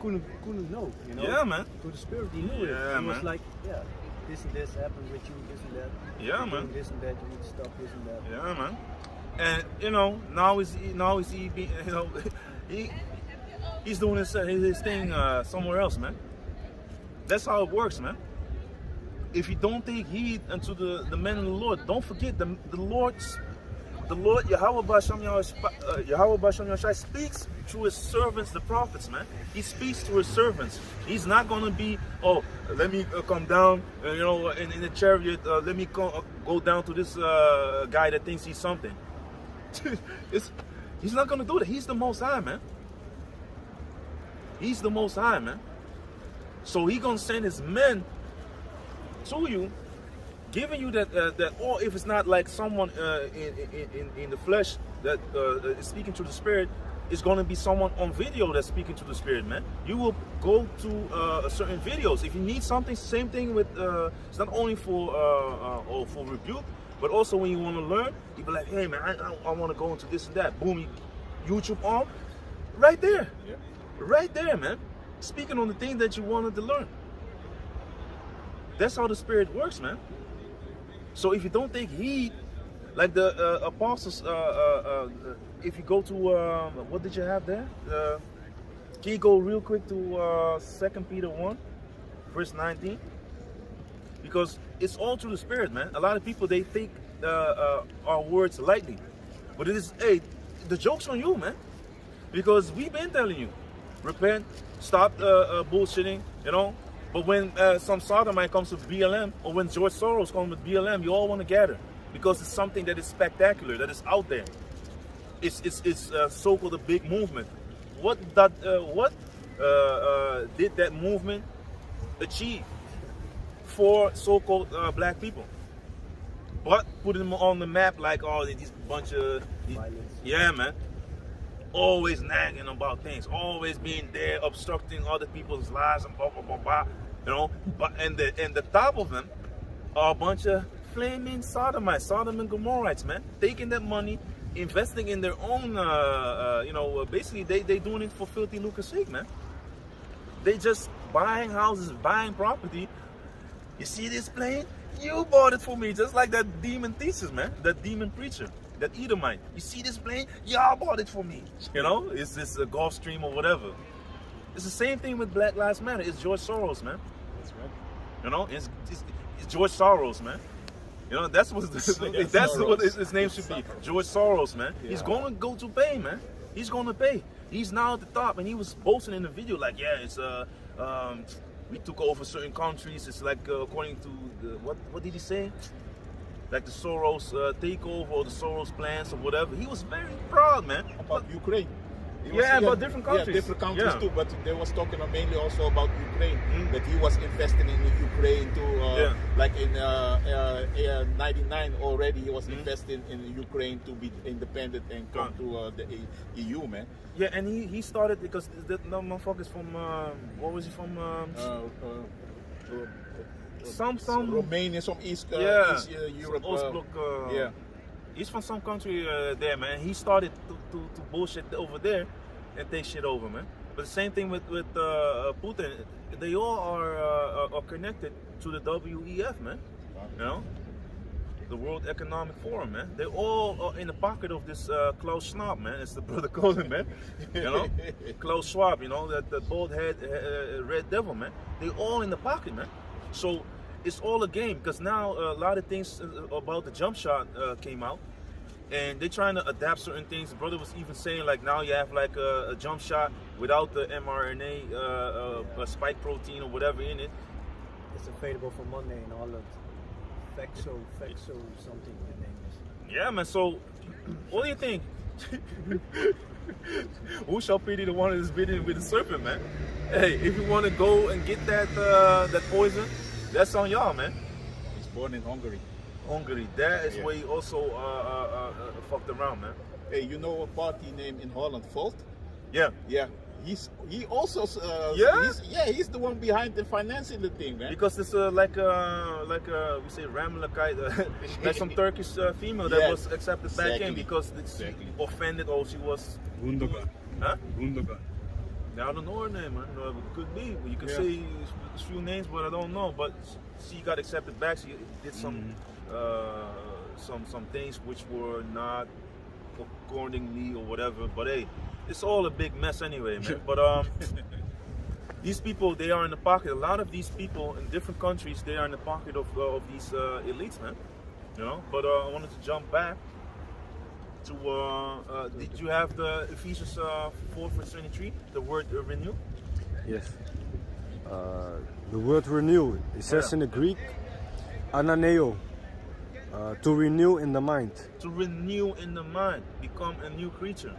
couldn't know. You know. Yeah, man. To the spirit, he knew it. Yeah, He was man. like, yeah, this and this happened with you, this and that. Yeah, You're man. doing this and that, you need to stop this and that. Yeah, man. And you know, now he's you know, he's doing his thing somewhere else, man. That's how it works, man. If you don't take heed unto the men of the Lord, don't forget the Lord Yahweh B'Shem Yahshai speaks through his servants, the prophets, man. He speaks to his servants. He's not gonna be, oh, let me come down, you know, in the chariot. Let me go down to this guy that thinks he's something. He's not gonna do that. He's the Most High, man. He's the Most High, man. So he gonna send his men to you, giving you that, or if it's not like someone in the flesh that is speaking to the spirit, it's going to be someone on video that's speaking to the spirit, man. You will go to certain videos if you need something. Same thing with it's not only for rebuke, but also when you want to learn, you be like, hey man, I want to go into this and that. Boom, YouTube on, right there, yeah. Right there, man. Speaking on the thing that you wanted to learn. That's how the spirit works, man. So if you don't take heed, like the apostles, if you go to, what did you have there? Can you go real quick to 2 Pt.1, verse 19? Because it's all through the spirit, man. A lot of people, they take our words lightly. But it is, hey, the joke's on you, man. Because we've been telling you, repent, stop bullshitting, you know. But when some sodomite comes with BLM, or when George Soros comes with BLM, you all want to gather because it's something that is spectacular, that is out there. It's so-called a big movement. What did that movement achieve for so-called black people? But put them on the map like, oh, these bunch of Violence. Yeah, man. Always nagging about things, always being there, obstructing other people's lives and blah blah blah blah. You know, but and the top of them are a bunch of flaming sodomites, Sodom and Gomorrites, man. Taking that money, investing in their own, you know, basically they doing it for filthy lucre's sake, man. They just buying houses, buying property. You see this plane? You bought it for me, just like that demon thesis, man. That demon preacher. That Edomite. You see this plane? Y'all bought it for me. You know, it's this Gulfstream or whatever. It's the same thing with Black Lives Matter. It's George Soros, man. That's right. You know, it's George Soros, man. You know, that's what his name should be. George Soros, man. Yeah. He's gonna go to pay, man. He's gonna pay. He's now at the top, and he was boasting in the video like, yeah, it's we took over certain countries. It's like according to what did he say? Like the Soros takeover or the Soros plans or whatever. He was very proud, man. About Ukraine. About different countries. Yeah, different countries too. But they was talking mainly also about Ukraine. That he was investing in Ukraine too. Like in 99 already, he was investing in Ukraine to be independent and come to the EU, man. Yeah, and he started because that motherfucker is from what was he from? Some Romania, some East Europe. Ostblock, he's from some country there, man. He started to bullshit over there and take shit over, man. But the same thing with Putin. They all are connected to the WEF, man. You know, the World Economic Forum, man. They all are in the pocket of this Klaus Schwab, man. It's the brother calling, man. You know, Klaus Schwab. You know, that bald head red devil, man. They all in the pocket, man. So it's all a game because now a lot of things about the jump shot came out, and they're trying to adapt certain things. The brother was even saying like now you have like a jump shot without the mRNA spike protein or whatever in it. It's available for Monday and all that. Fexo something the name is. Yeah, man. So, what do you think? Who shall pity the one that is bitten with the serpent, man? Hey, if you want to go and get that poison, that's on y'all, man. He's born in Hungary. Hungary, that is Yeah. where he also fucked around, man. Hey, you know a party name in Holland, Volt? Yeah. Yeah. He also Yeah? he's the one behind the financing the thing, man. Because it's like we say Ramlakite, like some Turkish female that Yeah. was accepted back in Exactly. because she Exactly. offended or she was, Gundogan. huh? Gundogan. Now, I don't know her name, man. It could be. You can Yeah. say a few names, but I don't know. But she got accepted back. She did some things which were not accordingly or whatever. But hey, it's all a big mess anyway, man. But these people, they are in the pocket. A lot of these people in different countries, they are in the pocket of these elites, man. You know. But I wanted to jump back to. Did you have the Ephesians 4:23? The word renew. Yes. The word renew, it says in the Greek, ananeo, to renew in the mind. To renew in the mind, become a new creature,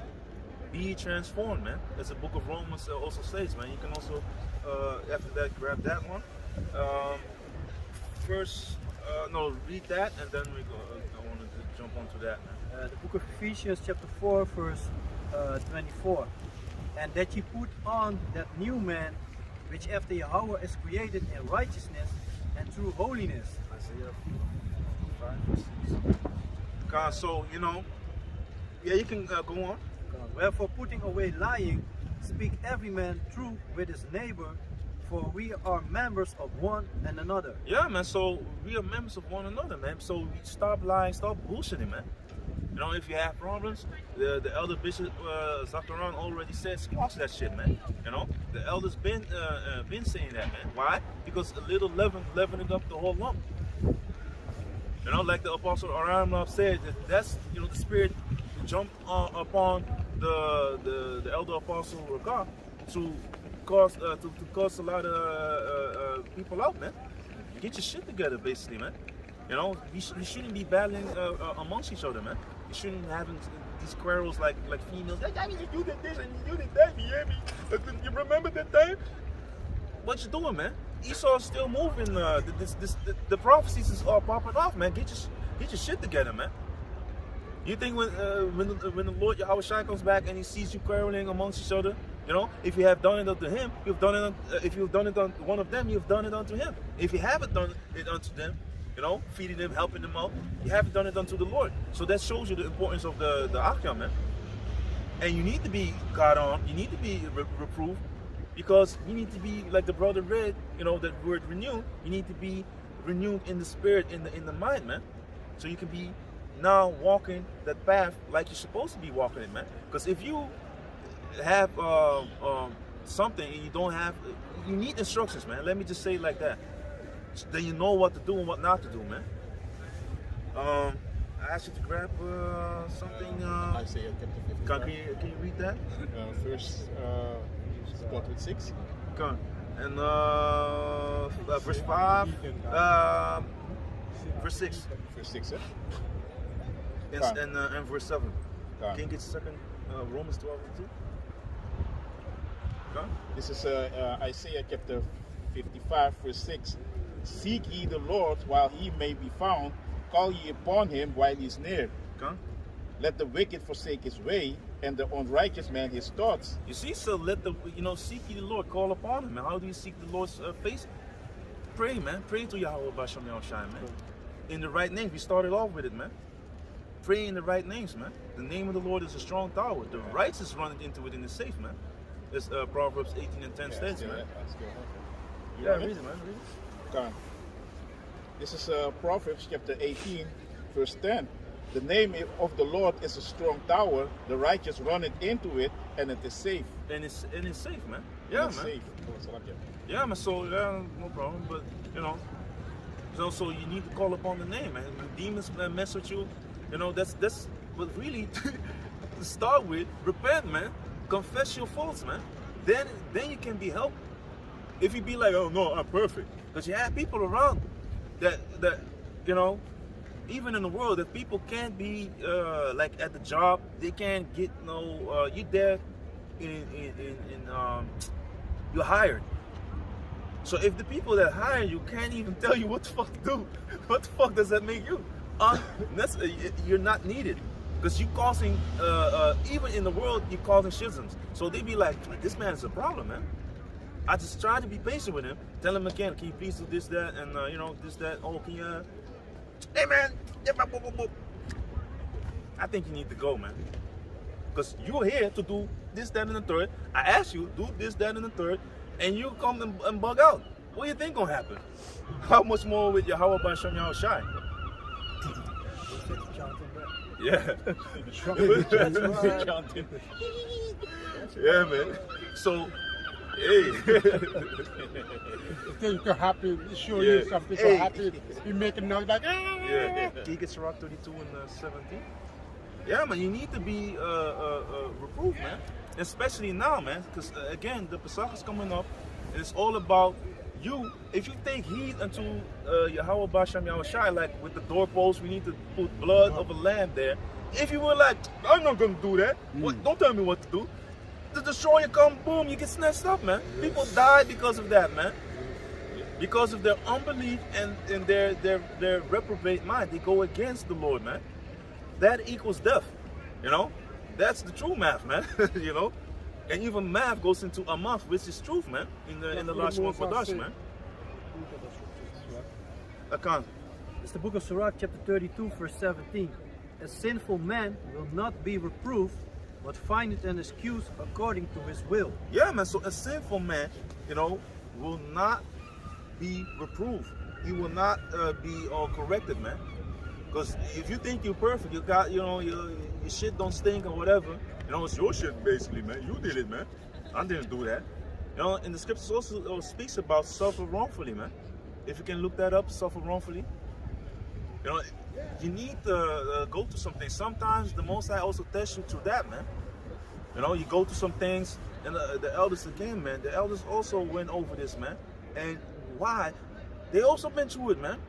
be transformed, man. As the book of Romans also says, man. You can also, after that, grab that one. First, read that, and then we go. I wanted to jump onto that, man. The book of Ephesians chapter 4 verse 24. And that ye put on that new man, which after Yahweh is created in righteousness and true holiness. Isaiah 5:6. God, so, yeah, you can go on. Wherefore putting away lying, speak every man true with his neighbor, for we are members of one and another. Yeah, man, so we are members of one another, man. So stop lying, stop bullshitting, man. If you have problems, the elder bishop Zachariah already said squash that shit, man. The elders been saying that, man. Why? Because a little leavening up the whole lump. Like the apostle Aramlab said, that's the spirit jumped upon the elder apostle Rakah to cause a lot of people out, man. Get your shit together, basically, man. We shouldn't be battling amongst each other, man. You shouldn't having these quarrels like females. You did this and you did that, you hear me? You remember that time? What you doing, man? Esau's still moving. The prophecies is all popping off, man. Get your shit together, man. You think when the Lord Yahweh Shai comes back and he sees you quarreling amongst each other, if you have done it unto him, you've done it. If you've done it unto one of them, you've done it unto him. If you haven't done it unto them, feeding them, helping them out, you haven't done it unto the Lord. So that shows you the importance of the Akyam, man. And you need to be God on. You need to be reproved, because you need to be like the brother read. That word renew. You need to be renewed in the spirit, in the mind, man. So you can be now walking that path like you're supposed to be walking it, man. Because if you have something and you don't have, you need instructions, man. Let me just say it like that. So then you know what to do and what not to do, man. I asked you to grab something. Isaiah chapter 55. Can you read that? First, start with 6. Come on. And verse 5, verse 6, Verse 6, and verse 7. Come. Can you get second Romans 12:2? Come. This is Isaiah chapter 55, verse 6. Seek ye the Lord while he may be found, call ye upon him while he is near. Come. Let the wicked forsake his way, and the unrighteous man his thoughts. You see, so let seek ye the Lord, call upon him. And how do you seek the Lord's face? Pray, man. Pray to Yahweh Basham Yahushai, man. In the right names. We started off with it, man. Pray in the right names, man. The name of the Lord is a strong tower. The righteous run into it and is safe, man. As Proverbs 18:10 states, man. Yeah, read it, man. Read it. Come. This is Proverbs chapter 18, verse 10. The name of the Lord is a strong tower. The righteous run it into it, and it is safe. And it's safe, man. Yeah, It's man. safe. Yeah, man. So yeah, no problem. But so you need to call upon the name, man. When demons mess with you, that's. But really, to start with, repent, man. Confess your faults, man. Then you can be helped. If you be like, oh no, I'm perfect, because you have people around that you know, even in the world, if people can't be like at the job, they can't get no. You there, you're hired. So if the people that hire you can't even tell you what the fuck to do, what the fuck does that make you? You're not needed. Because you causing, even in the world, you're causing schisms. So they be like, this man is a problem, man. I just try to be patient with him. Tell him again, can you please do this, that, and you know, this, that. Oh, can you, hey man, I think you need to go, man. Because you're here to do this, that, and the third. I asked you, do this, that, and the third, and you come and bug out. What do you think gonna happen? How much more with your how about Shem Shai? Yeah. Yeah, man. So, hey. Things are happy. Show you something so happy. You make a noise like, yeah. He gets rock 32 and 17. Yeah, man. You need to be reproved, man. Especially now, man. Because again, the Pesach is coming up. And it's all about you. If you take heed unto Yahweh Bashem Yahushai, like with the doorpost, we need to put blood of a lamb there. If you were like, I'm not gonna do that. What, don't tell me what to do. The destroyer come, boom, you get snatched up, man. People die because of that, man. Because of their unbelief and their reprobate mind. They go against the Lord, man. That equals death. You know? That's the true math, man. You know? And even math goes into a month, which is truth, man. In the last one for us, man. I can't. It's the book of Sirach, chapter 32, verse 17. A sinful man will not be reproved, but findeth an excuse according to his will. Yeah, man. So a sinful man, you know, will not be reproved. He will not be corrected, man. Because if you think you're perfect, you got, you know, your shit don't stink or whatever. You know, it's your shit basically, man. You did it, man. I didn't do that. You know, and the scriptures also speaks about suffer wrongfully, man. If you can look that up, suffer wrongfully. You know, you need to go through some things. Sometimes the Most High also tests you through that, man. You know, you go through some things, and the elders again, man. The elders also went over this, man. And why? They also been through it, man.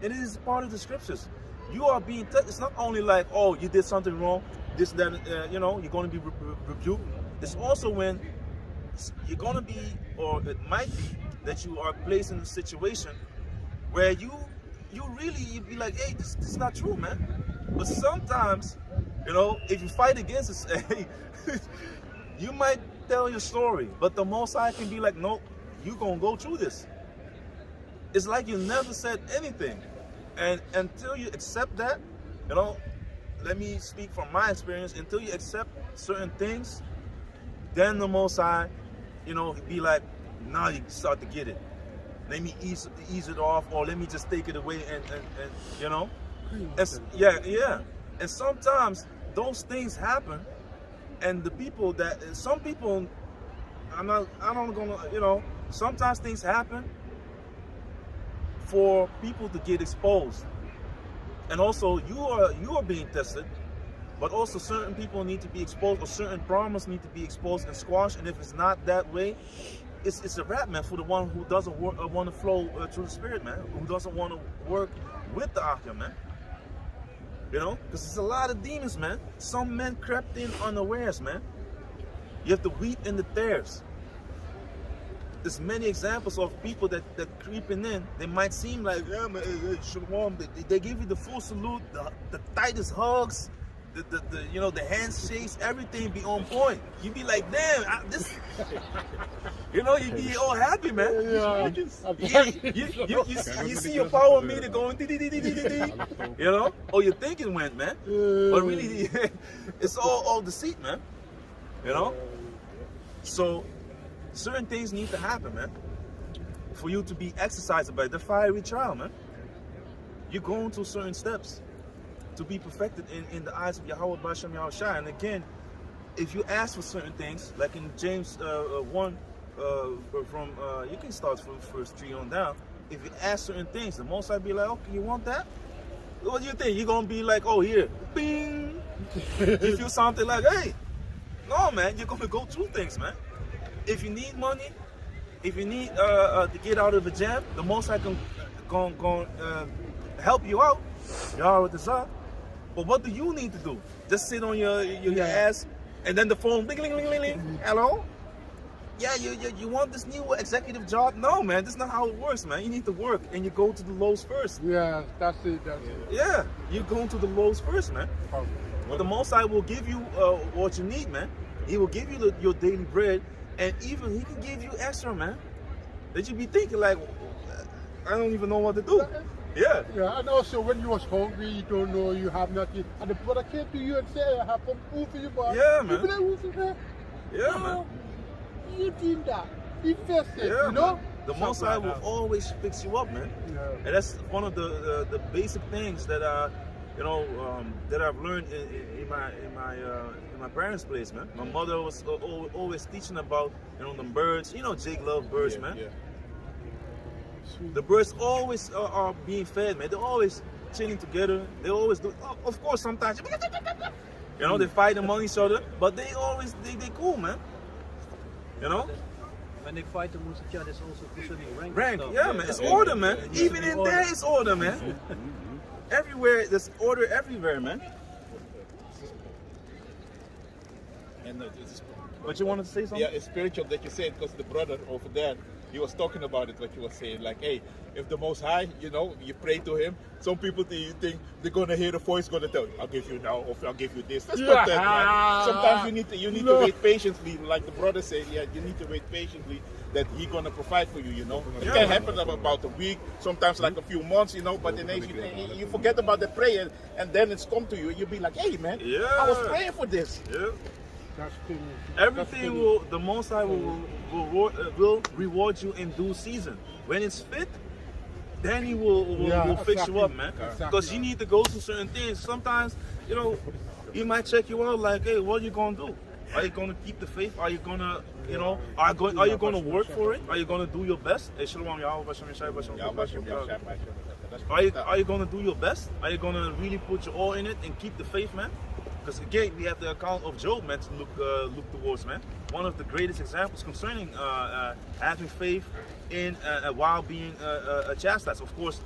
And it is part of the scriptures. You are being tested. It's not only like, oh, you did something wrong, this, that, you know, you're going to be rebuked. It's also when you're going to be, or it might be, that you are placed in a situation where you be like, hey, this is not true, man. But sometimes, you know, if you fight against it, hey, you might tell your story, but the Most High can be like, nope, you're going to go through this. It's like you never said anything. And until you accept that, you know, let me speak from my experience, until you accept certain things, then the Most High, you know, be like, now you start to get it. Let me ease it off, or let me just take it away and you know. Yeah. And sometimes those things happen, and the people that, some people, I'm not gonna, you know, sometimes things happen for people to get exposed. And also you are being tested, but also certain people need to be exposed, or certain problems need to be exposed and squashed. And if it's not that way, it's a wrap, man, for the one who doesn't want to flow through the Spirit, man, who doesn't want to work with the Achya, man. You know, because there's a lot of demons, man. Some men crept in unawares, man. You have the wheat and the tares. There's many examples of people that creeping in. They might seem like, yeah, man, shalom. They give you the full salute, the tightest hugs, the you know, the handshakes, everything be on point. You be like, damn, this, you know, you be all happy, man. You see your power meter going, you know, or you think it went, man, but really, it's all deceit, man. You know, so certain things need to happen, man, for you to be exercised by the fiery trial, man. You're going through certain steps to be perfected in the eyes of Yahweh Bashem Yahushai. And again, if you ask for certain things, like in James 1, from you can start from verse 3 on down. If you ask certain things, the Most High be like, okay, you want that? What do you think? You're gonna be like, oh, here, bing. You feel something like, hey, no, man, you're gonna go through things, man. If you need money, if you need to get out of a jam, the Most High can help you out. Yahweh Tazah. But what do you need to do? Just sit on your ass and then the phone ding, ding, ding, ding, ding. Hello? Yeah, you want this new executive job? No, man, that's not how it works, man. You need to work and you go to the lows first. Yeah, that's it. Yeah, you go to the lows first, man. But the Most High will give you what you need, man. He will give you your daily bread, and even He can give you extra, man. That you be thinking like, I don't even know what to do. Yeah. Yeah, and also when you was hungry, you don't know, you have nothing, and the brother came to you and said, I have some food for you, boy. Yeah, man. You be like, "Who's in there?" Yeah, man. You did that. He fixed it, Yeah, you know? man. The Most High will always fix you up, man. Yeah. And that's one of the basic things that that I've learned in my parents' place, man. My mother was always teaching about the birds. Jake loves birds, man. Yeah. Sweet. The birds always are being fed, man. They're always chilling together. They always do. Of course, sometimes they fight among each other, but they cool, man. When they fight amongst each other, it's also concerning Rank, stuff. yeah, man. It's order, man. Even in there, it's order, man. Everywhere, there's order everywhere, man. And it's, But you wanted to say something? yeah, it's spiritual that you said, because the brother over there, he was talking about it, what you were saying. Like, hey, if the Most High, you pray to Him, some people think they're going to hear the voice going to tell you, I'll give you now, or I'll give you this. That's not that, man. Sometimes you need to wait patiently. Like the brother said, yeah, you need to wait patiently that He's going to provide for you, It can happen about a week, sometimes like a few months, but then you forget about the prayer, and then it's come to you, and you'll be like, hey, man, I was praying for this. Yeah. That's finished. Everything the Most High will reward you in due season. When it's fit, then He will fix you up, man. Because you need to go through certain things. Sometimes, He might check you out like, hey, what are you gonna do? Are you gonna keep the faith? Are you gonna, are you gonna work for it? Are you gonna do your best? Hey, Shalom, Yahweh, Bashem, Yeshai, Bashem, Are you gonna do your best? Are you gonna really put your all in it and keep the faith, man? Because again, we have the account of Job, man, to look towards, man. One of the greatest examples concerning having faith in while being chastised. Of course,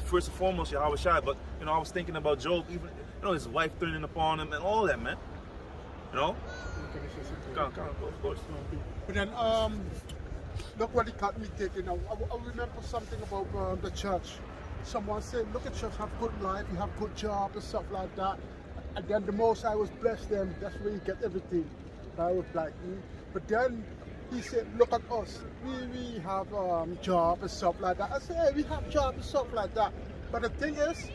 first and foremost, Yahweh Shai. But I was thinking about Job, even his wife turning upon him and all that, man. Of course. But then, look what it got me thinking. I remember something about the church. Someone said, look at church, have good life, you have good job and stuff like that. And then the Most I was blessed them, that's where you get everything. I was like, But then he said, look at us, we have job and stuff like that. I said, hey, we have job and stuff like that. But the thing is,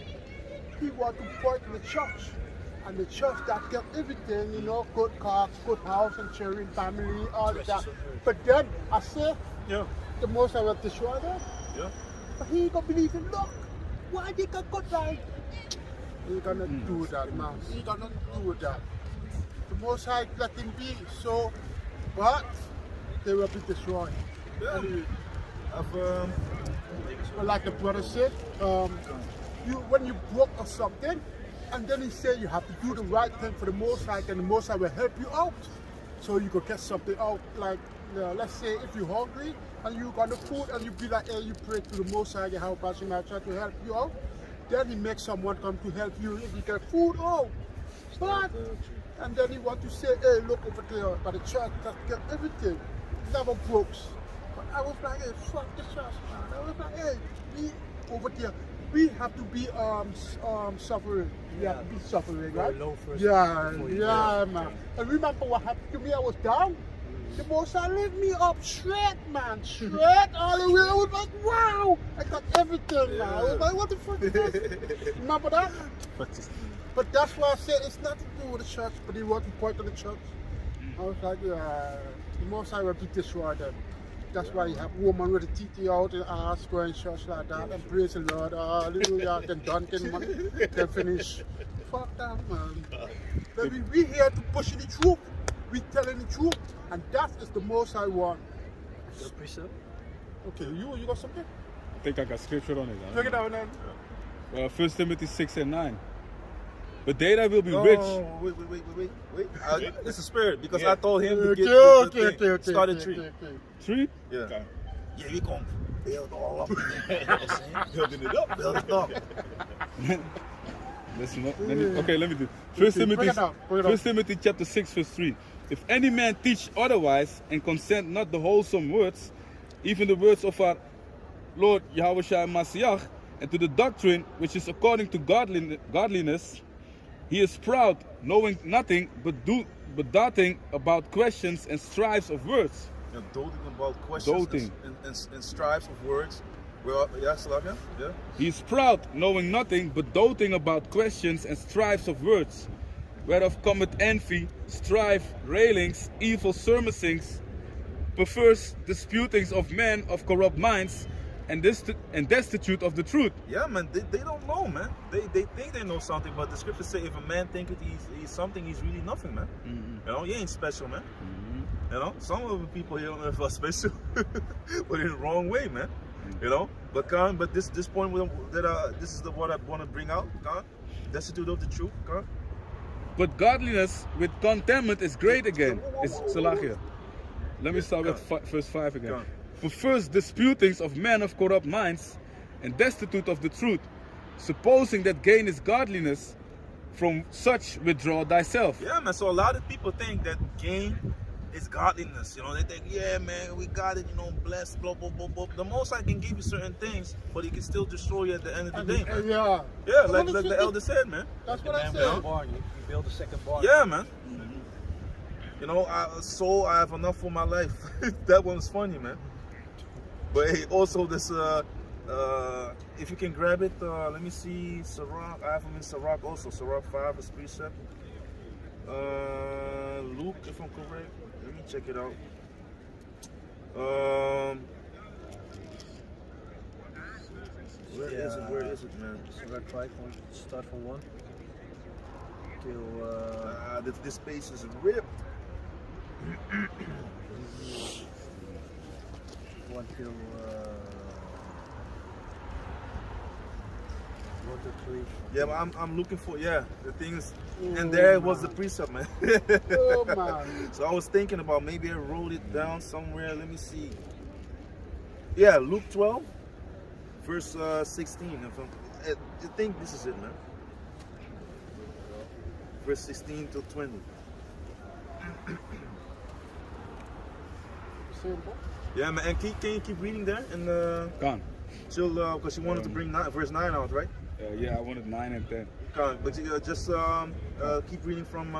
he want to point to the church. And the church that get everything, good cars, good house and children, family, all of that. But then I said, the Most I will destroy them. Yeah. But he ain't gonna believe him. Look, why they got good life? He gonna do that, man. He gonna do that. The Most High let him be. So, but they will be destroyed. Yeah. Anyway, like the brother said, when you broke or something, and then he said you have to do the right thing for the Most High, and the Most High will help you out, so you could get something out. Like, let's say if you're hungry and you got the food, and you be like, hey, you pray to the Most High, you help us, try to help you out. Then he makes someone come to help you if you get food. But and then he want to say, hey, look over there by the church that get everything. Never broke. But I was like, hey, fuck the church, man. I was like, hey, we over there. We have to be suffering. We have to be suffering, right? Low first. Yeah, man. And remember what happened to me? I was down. The Most High lift me up straight, man. Straight all the way. I was like, wow. I got everything, man. I was like, what the fuck is this? Remember that? But that's why I said it's nothing to do with the church, but he want to point to the church. I was like, yeah, the Most High will be destroyed them. That's why you have woman with the titty out and ass going church like that and praise the Lord. Hallelujah. Then done, then finish. Fuck that, man. But we here to push the truth. We telling the truth. And that is the Most I want. Okay, you got something? I think I got scripture on it. Take it down then. 1 Timothy 6:9. But they that will be rich. Wait. It's a spirit because I told him to get Okay. start a tree. Tree? Yeah. Okay. Yeah, we going. build all up. You know what I'm saying? Building it up, build it up. Let me do. First Bring Timothy, it out, bring it out. 1 Timothy chapter 6 verse 3. If any man teach otherwise and consent not the wholesome words, even the words of our Lord Yahweh Shai Mashiach, and to the doctrine which is according to godliness, he is proud, knowing nothing but doting about questions and strifes of words. Yeah, doting about questions and strifes of words. Well, yeah, Slavia? Yeah. He is proud, knowing nothing but doting about questions and strifes of words, whereof cometh envy, strife, railings, evil surmisings, perverse disputings of men of corrupt minds, and destitute of the truth. Yeah, man, they don't know, man. They think they know something, but the scriptures say if a man thinketh he's something, he's really nothing, man. You know, he ain't special, man. You know, some of the people here on earth are special, but in the wrong way, man. You know, but this point this is what I want to bring out, destitute of the truth, But godliness with contentment is great again. It's Salachia. Let me start with verse 5 again. For first disputings of men of corrupt minds and destitute of the truth, supposing that gain is godliness, from such withdraw thyself. Yeah, man. So a lot of people think that gain is godliness. You know, they think, yeah, man, we got it. You know, blessed, blah blah blah blah. The Most High can give you certain things, but He can still destroy you at the end of the day, man. Yeah. Yeah, like the elder said, man. That's what I Build said. a barn, you build a second barn. Yeah, man. You know, I have enough for my life. That one's funny, man. But hey, also this, if you can grab it, let me see, Sirach, I have them in Sirach also, Sirach 5 is precept. Luke, if I'm correct, let me check it out. Where is it, man? Sirach 5, start from 1 till... This space is ripped. 1 till 1 to 3. Yeah, but I'm looking for, the thing is, and there was the precept, man. Oh man. So I was thinking about maybe I wrote it down somewhere. Let me see. Yeah, Luke 12, verse 16. I think this is it, man. Verse 16 till 20. Yeah, man. And can you keep reading there? And Gone. chill, because you wanted to bring verse 9 out, right? Yeah, I wanted 9 and 10. But just keep reading from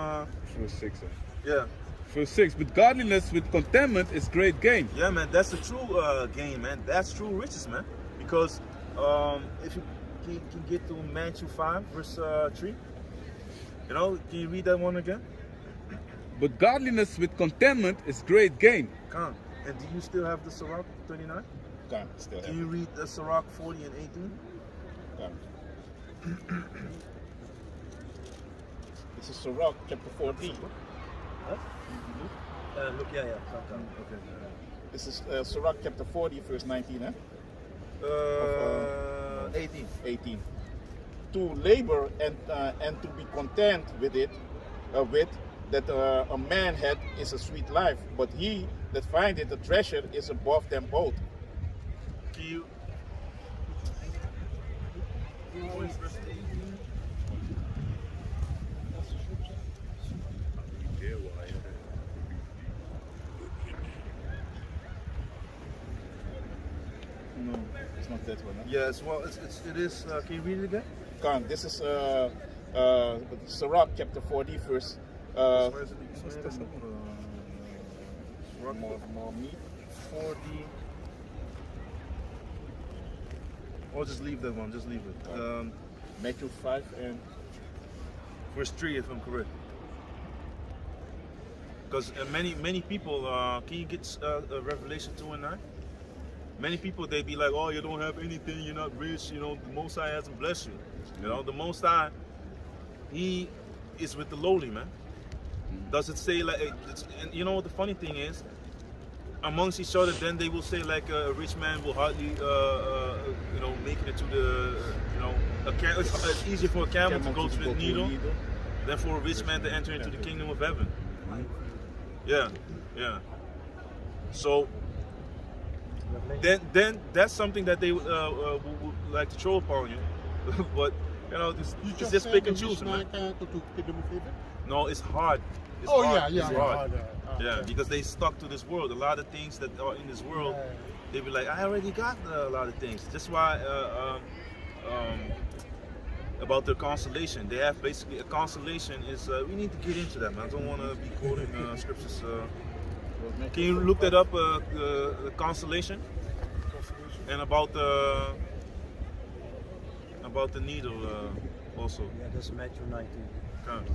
Verse 6. yeah. Verse 6. But godliness with contentment is great gain. Yeah, man, that's the true gain, man. That's true riches, man. Because if you can get to Matthew 5, verse 3, you know, can you read that one again? But godliness with contentment is great gain. Come. And do you still have the Sirach 39? Gone. Still Can you read the Sirach 40 and 18? Gone. This is Sirach chapter 14. Look, yeah, come. Okay. This is Sirach chapter 40, verse 19, eh? 18. 18. To labor and to be content with it, that a man had is a sweet life, but he that findeth a treasure is above them both. Can you? No, it's not that one. Huh? Yes, well, it is. Can you read it again? Gone. This is Sirach chapter 40, verse. Where is it? More meat. 40. Or just leave that one. Just leave it. Matthew 5 and Verse 3, if I'm correct. Because many people, can you get Revelation 2 and 9? Many people, they be like, oh, you don't have anything, you're not rich, you know, the Most High hasn't blessed you. You know, the Most High, He is with the lowly, man. Does it say like, and you know what the funny thing is? Amongst each other, then they will say like a rich man will hardly, you know, make it to the, you know, it's easier for a camel to go through the needle than for a rich man to enter into the kingdom of heaven. Yeah, yeah. So then that's something that they would like to throw upon you. But you know, it's just pick and choose, man. No, it's hard. It's hard. It's hard. Yeah, because they stuck to this world. A lot of things that are in this world, they be like, I already got a lot of things. That's why about their constellation, they have basically a constellation. Is we need to get into that, man. I don't want to be quoting scriptures. Can you look that up? The constellation and about the needle also. Yeah, that's Matthew 19. Okay.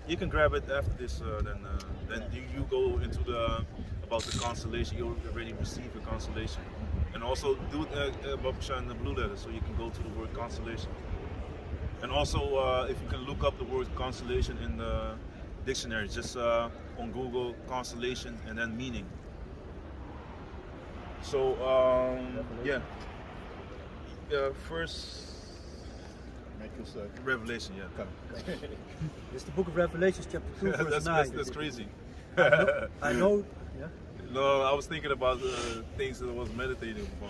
You can grab it after this. Then you go into the about the constellation. You already receive a constellation, and also do Babusha in the blue letter, so you can go to the word constellation. And also, if you can look up the word constellation in the dictionary, just on Google, constellation and then meaning. So yeah, first Revelation, yeah. It's the book of Revelation, chapter 2, verse 9. That's crazy. I know. Yeah. No, I was thinking about things that I was meditating upon.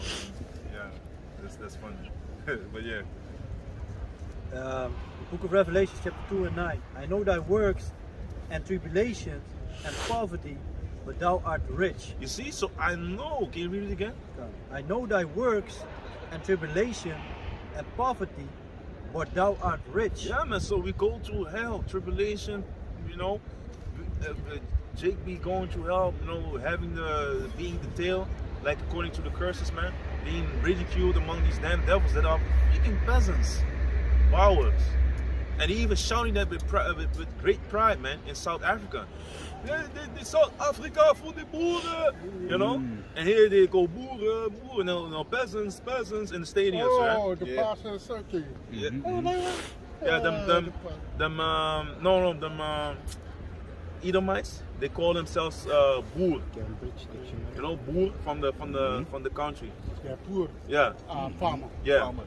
Yeah, that's funny. But yeah. The book of Revelation, chapter 2 and 9. I know thy works and tribulations and poverty, but thou art rich. You see, so I know. Can you read it again? I know thy works and tribulation and poverty, but thou art rich. Yeah, man. So we go through hell, tribulation. You know, Jake be going through hell. You know, being the tail, like according to the curses, man. Being ridiculed among these damn devils that are freaking peasants. Bowers. And he even shouting that with great pride, man, in South Africa. They South Africa for the boeren, you know? And here they go boeren, no, peasants in the stadiums, right? Oh, the Passion Circuit. Yeah, them Edomites, they call themselves boer. You know, boer from the country. Yeah, poor. Yeah. Farmer. Yeah. Farmer.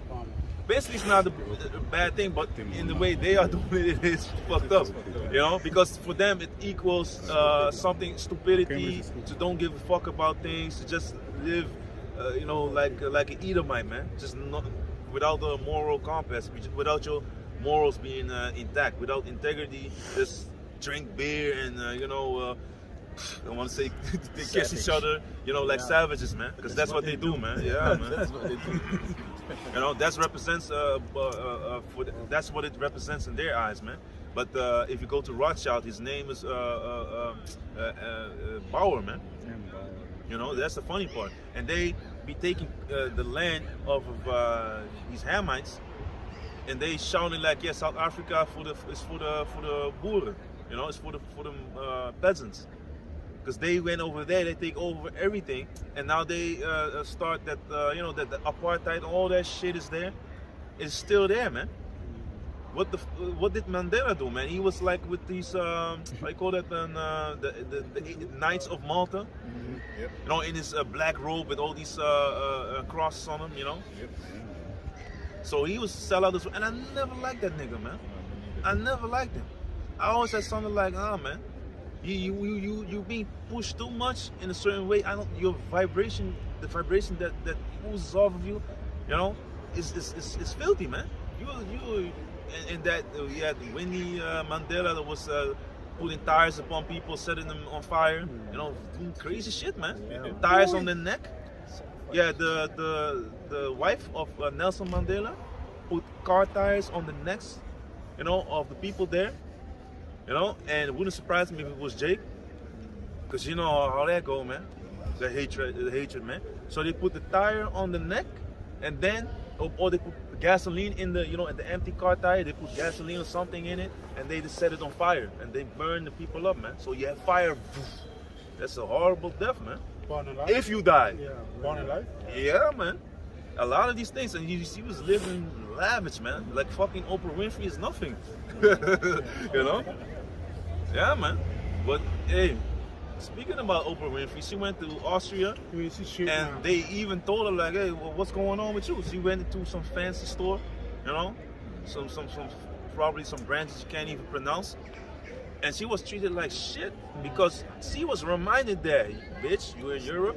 Basically, it's not a bad thing, but in the way they are doing it, it's fucked up. You know, because for them it equals something stupidity, to don't give a fuck about things, to just live, you know, like an Edomite, man. Just not without a moral compass, without your morals being intact, without integrity, just drink beer and you know. I want to say they kiss each other, you know, like savages, man. Because that's what they do, man. Yeah, man. That's what they do. You know, that's what it represents in their eyes, man. But if you go to Rothschild, his name is Bauer, man. You know, that's the funny part. And they be taking the land of these Hamites, and they shouting like, yeah, South Africa is for the boeren. You know, it's for the peasants. Because they went over there, they take over everything, and now they start that, you know, that the apartheid, all that shit is there. It's still there, man. What did Mandela do, man? He was like with these, I call that the Knights of Malta. Yep. You know, in his black robe with all these crosses on him, you know. Yep. So he was sell out this, and I never liked that nigga, man. I never liked him. I always had something like, man. You being pushed too much in a certain way. Your vibration, the vibration that oozes off of you, you know, is filthy, man. You and that you had Winnie Mandela that was putting tires upon people, setting them on fire, you know, doing crazy shit, man. Tires on their neck. Yeah, the wife of Nelson Mandela put car tires on the necks, you know, of the people there. You know, and it wouldn't surprise me if it was Jake, because you know how that go, man. The hatred, man. So they put the tire on the neck, and then, or they put gasoline in the, you know, at the empty car tire, they put gasoline or something in it, and they just set it on fire, and they burn the people up, man. So you have fire. That's a horrible death, man. Born alive. If you die. Yeah. Born alive. Yeah, man. A lot of these things, and he was living lavish, man. Like fucking Oprah Winfrey is nothing. You know? Yeah, man. But hey, speaking about Oprah Winfrey, she went to Austria, and they even told her like, hey, well, what's going on with you? She went into some fancy store, you know, some probably some brands that you can't even pronounce, and she was treated like shit because she was reminded that, bitch, you in Europe.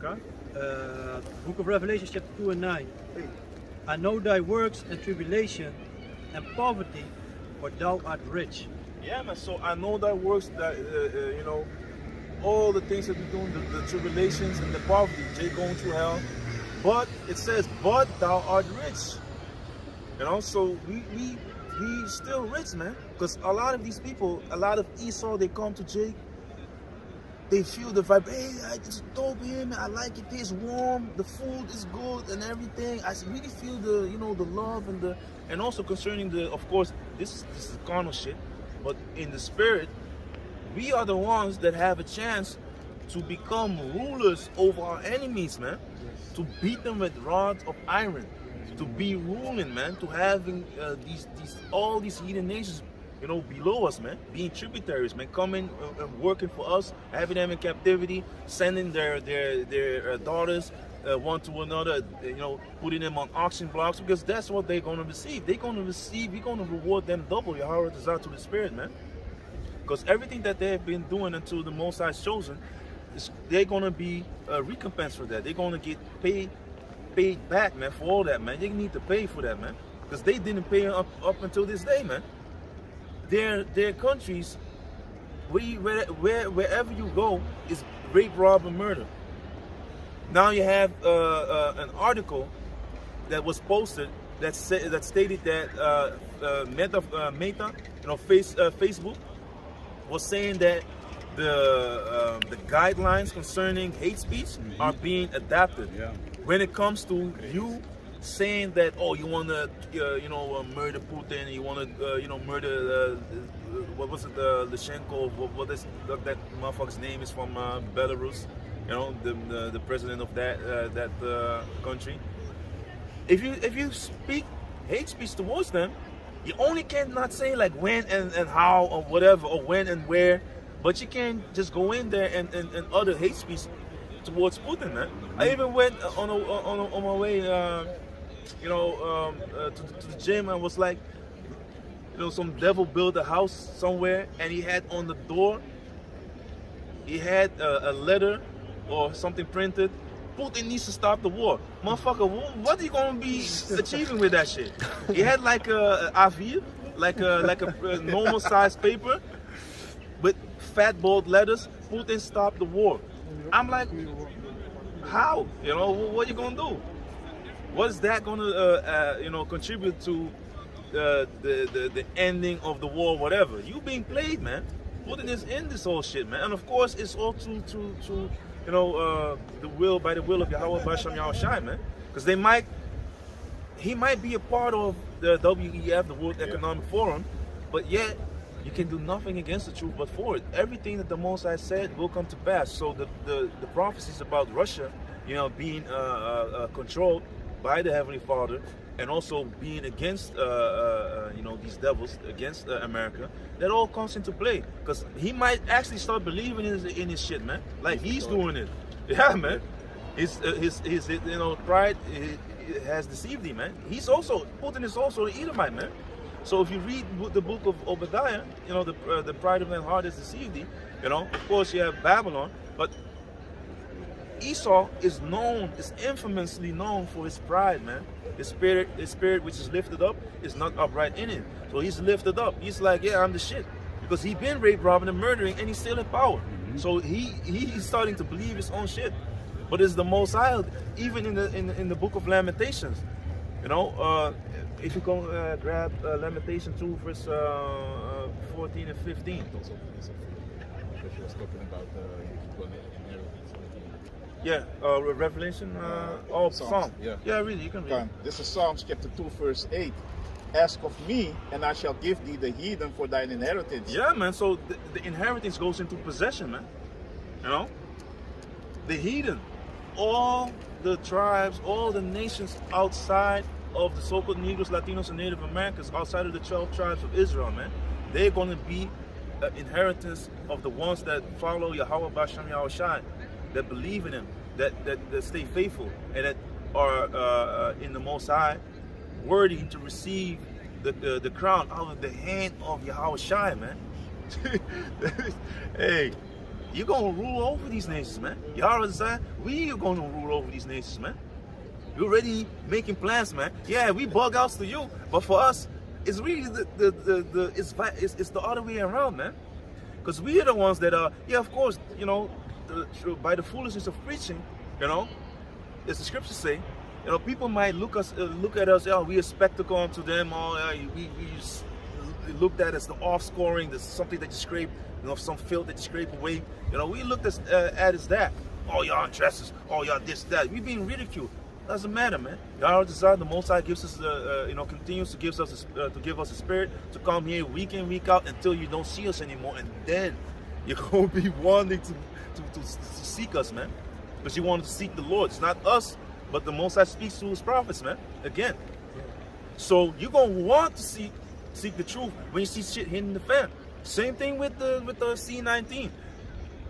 Okay? Book of Revelation, chapter 2 and 9. I know thy works and tribulation and poverty, but thou art rich. Yeah, man. So I know that works, that you know, all the things that we're doing, the tribulations and the poverty, Jay going through hell. But it says, but thou art rich. You know, so we still rich, man. Because a lot of these people, a lot of Esau, they come to Jake. They feel the vibe. Hey, it's dope here, man. I like it. It's warm. The food is good and everything. I really feel the, you know, the love and also concerning the, of course, this is carnal shit. But in the spirit, we are the ones that have a chance to become rulers over our enemies, man. To beat them with rods of iron. To be ruling, man. To having all these heathen nations, you know, below us, man, being tributaries, man, coming and working for us, having them in captivity, sending their daughters one to another, you know, putting them on auction blocks, because that's what they're going to receive. They're going to receive, we're going to reward them double, Yahweh desire to the Spirit, man. Because everything that they have been doing until the Most High is chosen, they're going to be recompensed for that. They're going to get paid back, man, for all that, man. They need to pay for that, man, because they didn't pay up until this day, man. Their countries, wherever you go, is rape, rob, and murder. Now you have an article that was posted that stated that Meta, you know, Facebook, was saying that the guidelines concerning hate speech are being adapted. Yeah. When it comes to you saying that, oh, you want to, you know, murder Putin, you want to, you know, murder, what was it, Lyshenko, what is that motherfucker's name is from Belarus, you know, the president of that country. If you speak hate speech towards them, you only cannot say like when and how or whatever, or when and where, but you can't just go in there and utter hate speech towards Putin, man. I even went on my way, you know, to the gym, and was like, you know, some devil built a house somewhere, and he had on the door, he had a letter or something printed. Putin needs to stop the war. Motherfucker, what are you gonna be achieving with that shit? He had like a A4, like a normal size paper with fat bold letters. Putin stop the war. I'm like, how? You know, what are you gonna do? What is that gonna, you know, contribute to the ending of the war? Whatever. You being played, man. Putin is in this whole shit, man. And of course, it's all to you know, by the will of Yahweh Basham Yahushai, man. Because he might be a part of the WEF, the World Economic Forum, but yet you can do nothing against the truth but for it. Everything that the Most High said will come to pass. So the prophecies about Russia, you know, being controlled by the Heavenly Father, and also being against, you know, these devils, against America, that all comes into play. Because he might actually start believing in his shit, man. Like he's doing it. Yeah, man. His you know, pride has deceived him, man. Putin is also an Edomite, man. So if you read the book of Obadiah, you know, the pride of their heart has deceived thee. You know, of course you have Babylon, but Esau is infamously known for his pride, man. His spirit which is lifted up is not upright in him. So he's lifted up. He's like, yeah, I'm the shit. Because he's been rape, robbing, and murdering, and he's still in power. So he's starting to believe his own shit. But it's the Most High, even in the book of Lamentations. You know, if you go grab Lamentation 2, verse 14 and 15. Yeah, Revelation, Psalm. Yeah, really, you can read. This is Psalms chapter 2, verse 8. Ask of me, and I shall give thee the heathen for thine inheritance. Yeah, man, so the inheritance goes into possession, man. You know? The heathen, all the tribes, all the nations outside of the so-called Negroes, Latinos, and Native Americans, outside of the 12 tribes of Israel, man, they're going to be an inheritance of the ones that follow Yahweh Basham Yahushai, that believe in him, that stay faithful, and that are in the Most High, worthy to receive the crown out of the hand of Yahushai, man. Hey, you're gonna rule over these nations, man. Y'all understand? We are gonna rule over these nations, man. We're already making plans, man. Yeah, we bug outs to you, but for us, it's really it's the other way around, man. Because we are the ones that are, yeah, of course, you know, by the foolishness of preaching, you know, as the scriptures say, you know, people might look at us, oh, we a spectacle unto them, or we looked at as the offscoring, there's something that you scrape, you know, some filth that you scrape away. You know, we looked at as that. Oh, y'all dresses. Oh, y'all this, that. We being ridiculed. Doesn't matter, man. Y'all desire the Most High gives us, you know, continues to give us a spirit to come here week in, week out until you don't see us anymore, and then you're gonna be wanting to seek us, man, because you want to seek the Lord. It's not us, but the Most High speaks through His prophets, man. Again, so you're gonna want to seek the truth when you see shit hitting the fan. Same thing with the C19.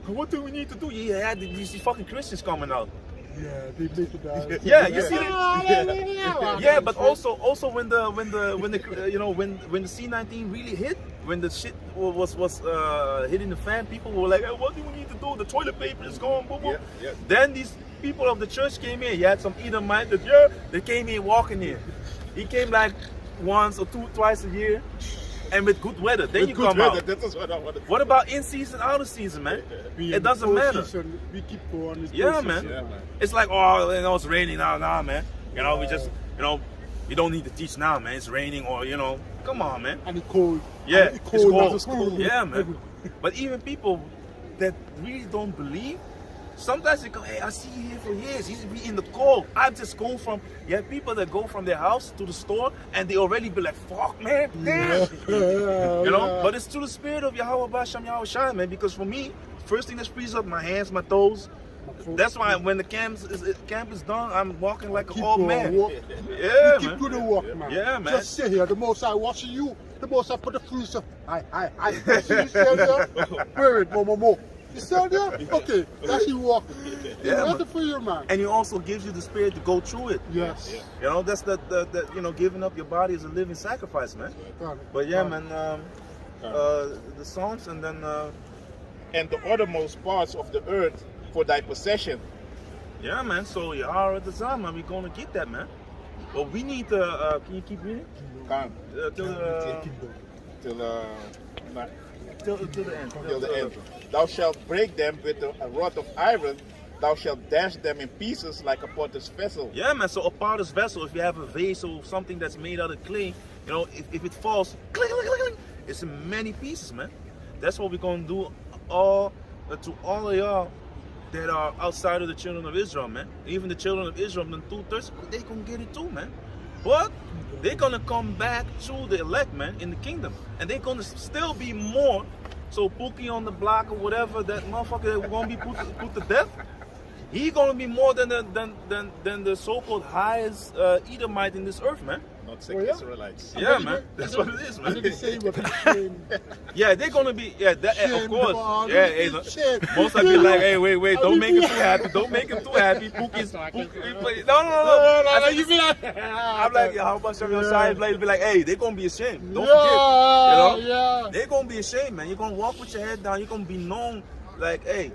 What do we need to do? Yeah, these fucking Christians coming out. Yeah, they make it out. Yeah, you see it? Yeah, but also when the you know when the C19 really hit, when the shit was hitting the fan, people were like, hey, what do we need to do? The toilet paper is gone, boom, boom. Yeah. Then these people of the church came in. You had some Edomite that they came in walking in. He came like once or twice a year. And with good weather, then you come out. What about in season, out of season, man? It doesn't matter. Season, we keep going. Yeah, man. It's like, oh, you know, it's raining now, man. You know, we just, you know, you don't need to teach now, man. It's raining, or you know, come on, man. And it's cold. Yeah, it's cold. Yeah, man. But even people that really don't believe, sometimes they go, hey, I see you here for years. He's be in the cold. I'm just going from, you have people that go from their house to the store and they already be like, fuck, man. Damn. You know, but it's through the spirit of Yahweh Basham Yahweh Shai, man. Because for me, first thing that frees up my hands, my toes. That's why when the camp is done, I'm walking like an old man. Yeah, keep man. doing the walk, man. Yeah, man. Just sit here. The Most High watching you. The Most High put the fruits of. I see you still there? Where it, more. You still there? Okay, that's you walking. Yeah, Nothing for you, man. And he also gives you the spirit to go through it. Yes. You know, that's the you know, giving up your body as a living sacrifice, man. But yeah, man, the Psalms and then and the uttermost parts of the earth for thy possession. yeah, man. So you are at the time, man. We're gonna get that, man. But we need to. Can you keep reading? Come Till the end. till the end. Thou shalt break them with a rod of iron. Thou shalt dash them in pieces like a potter's vessel. Yeah, man. So a potter's vessel, if you have a vase or something that's made out of clay, you know, if it falls, click, it's in many pieces, man. That's what we're gonna do to all of y'all that are outside of the children of Israel, man. Even the children of Israel, the 2/3, they gonna get it too, man. But they're gonna come back to the elect, man, in the kingdom, and they're gonna still be more. So Pookie on the block or whatever, that motherfucker gonna be put to death. He gonna be more than the so-called highest Edomite in this earth, man. Not say Israelites. Yeah, man. That's what it is, man. And they say what shame. Yeah, they're gonna be. Yeah, that, of course. Lord. Yeah, hey, most of you like, hey, wait, don't make him too happy. Don't make him too happy. Pookie's. No. You be like, I'm like, how much of your side players be like, hey, they're gonna be ashamed. Don't forget, you know. Yeah. They're gonna be ashamed, man. You're gonna walk with your head down. You're gonna be known, like, hey.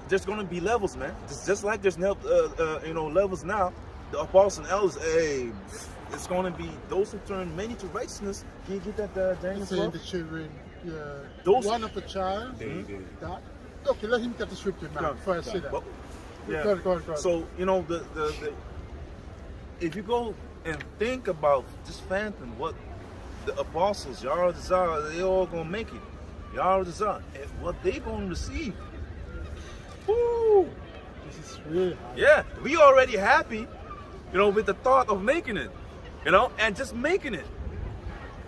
There's gonna be levels, man. Just like there's you know, levels now. The apostles and elders, hey. It's going to be those who turn many to righteousness. Can you get that, Daniel? Saying the children, yeah. Those, one of the child. That. Okay, let him get the scripture, man. Before I say that. Well, yeah. Go ahead. So you know the if you go and think about just phantom what the apostles, Yahweh desire, they all gonna make it. Yahweh desire, and what they gonna receive. Woo! This is real. Yeah, we already happy, you know, with the thought of making it. You know, and just making it.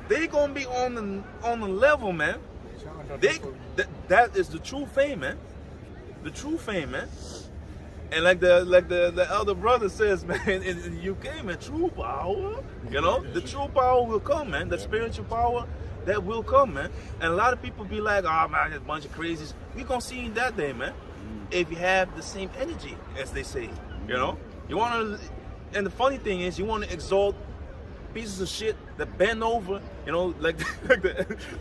They gonna be on the level, man. That is the true fame, man. The true fame, man. And like the elder brother says, man, in the UK, man, true power. You know, the true power will come, man. The spiritual power that will come, man. And a lot of people be like, oh man, there's a bunch of crazies. We gonna see in that day, man. If you have the same energy, as they say, you know, you wanna. And the funny thing is, you wanna exalt pieces of shit that bend over, you know, like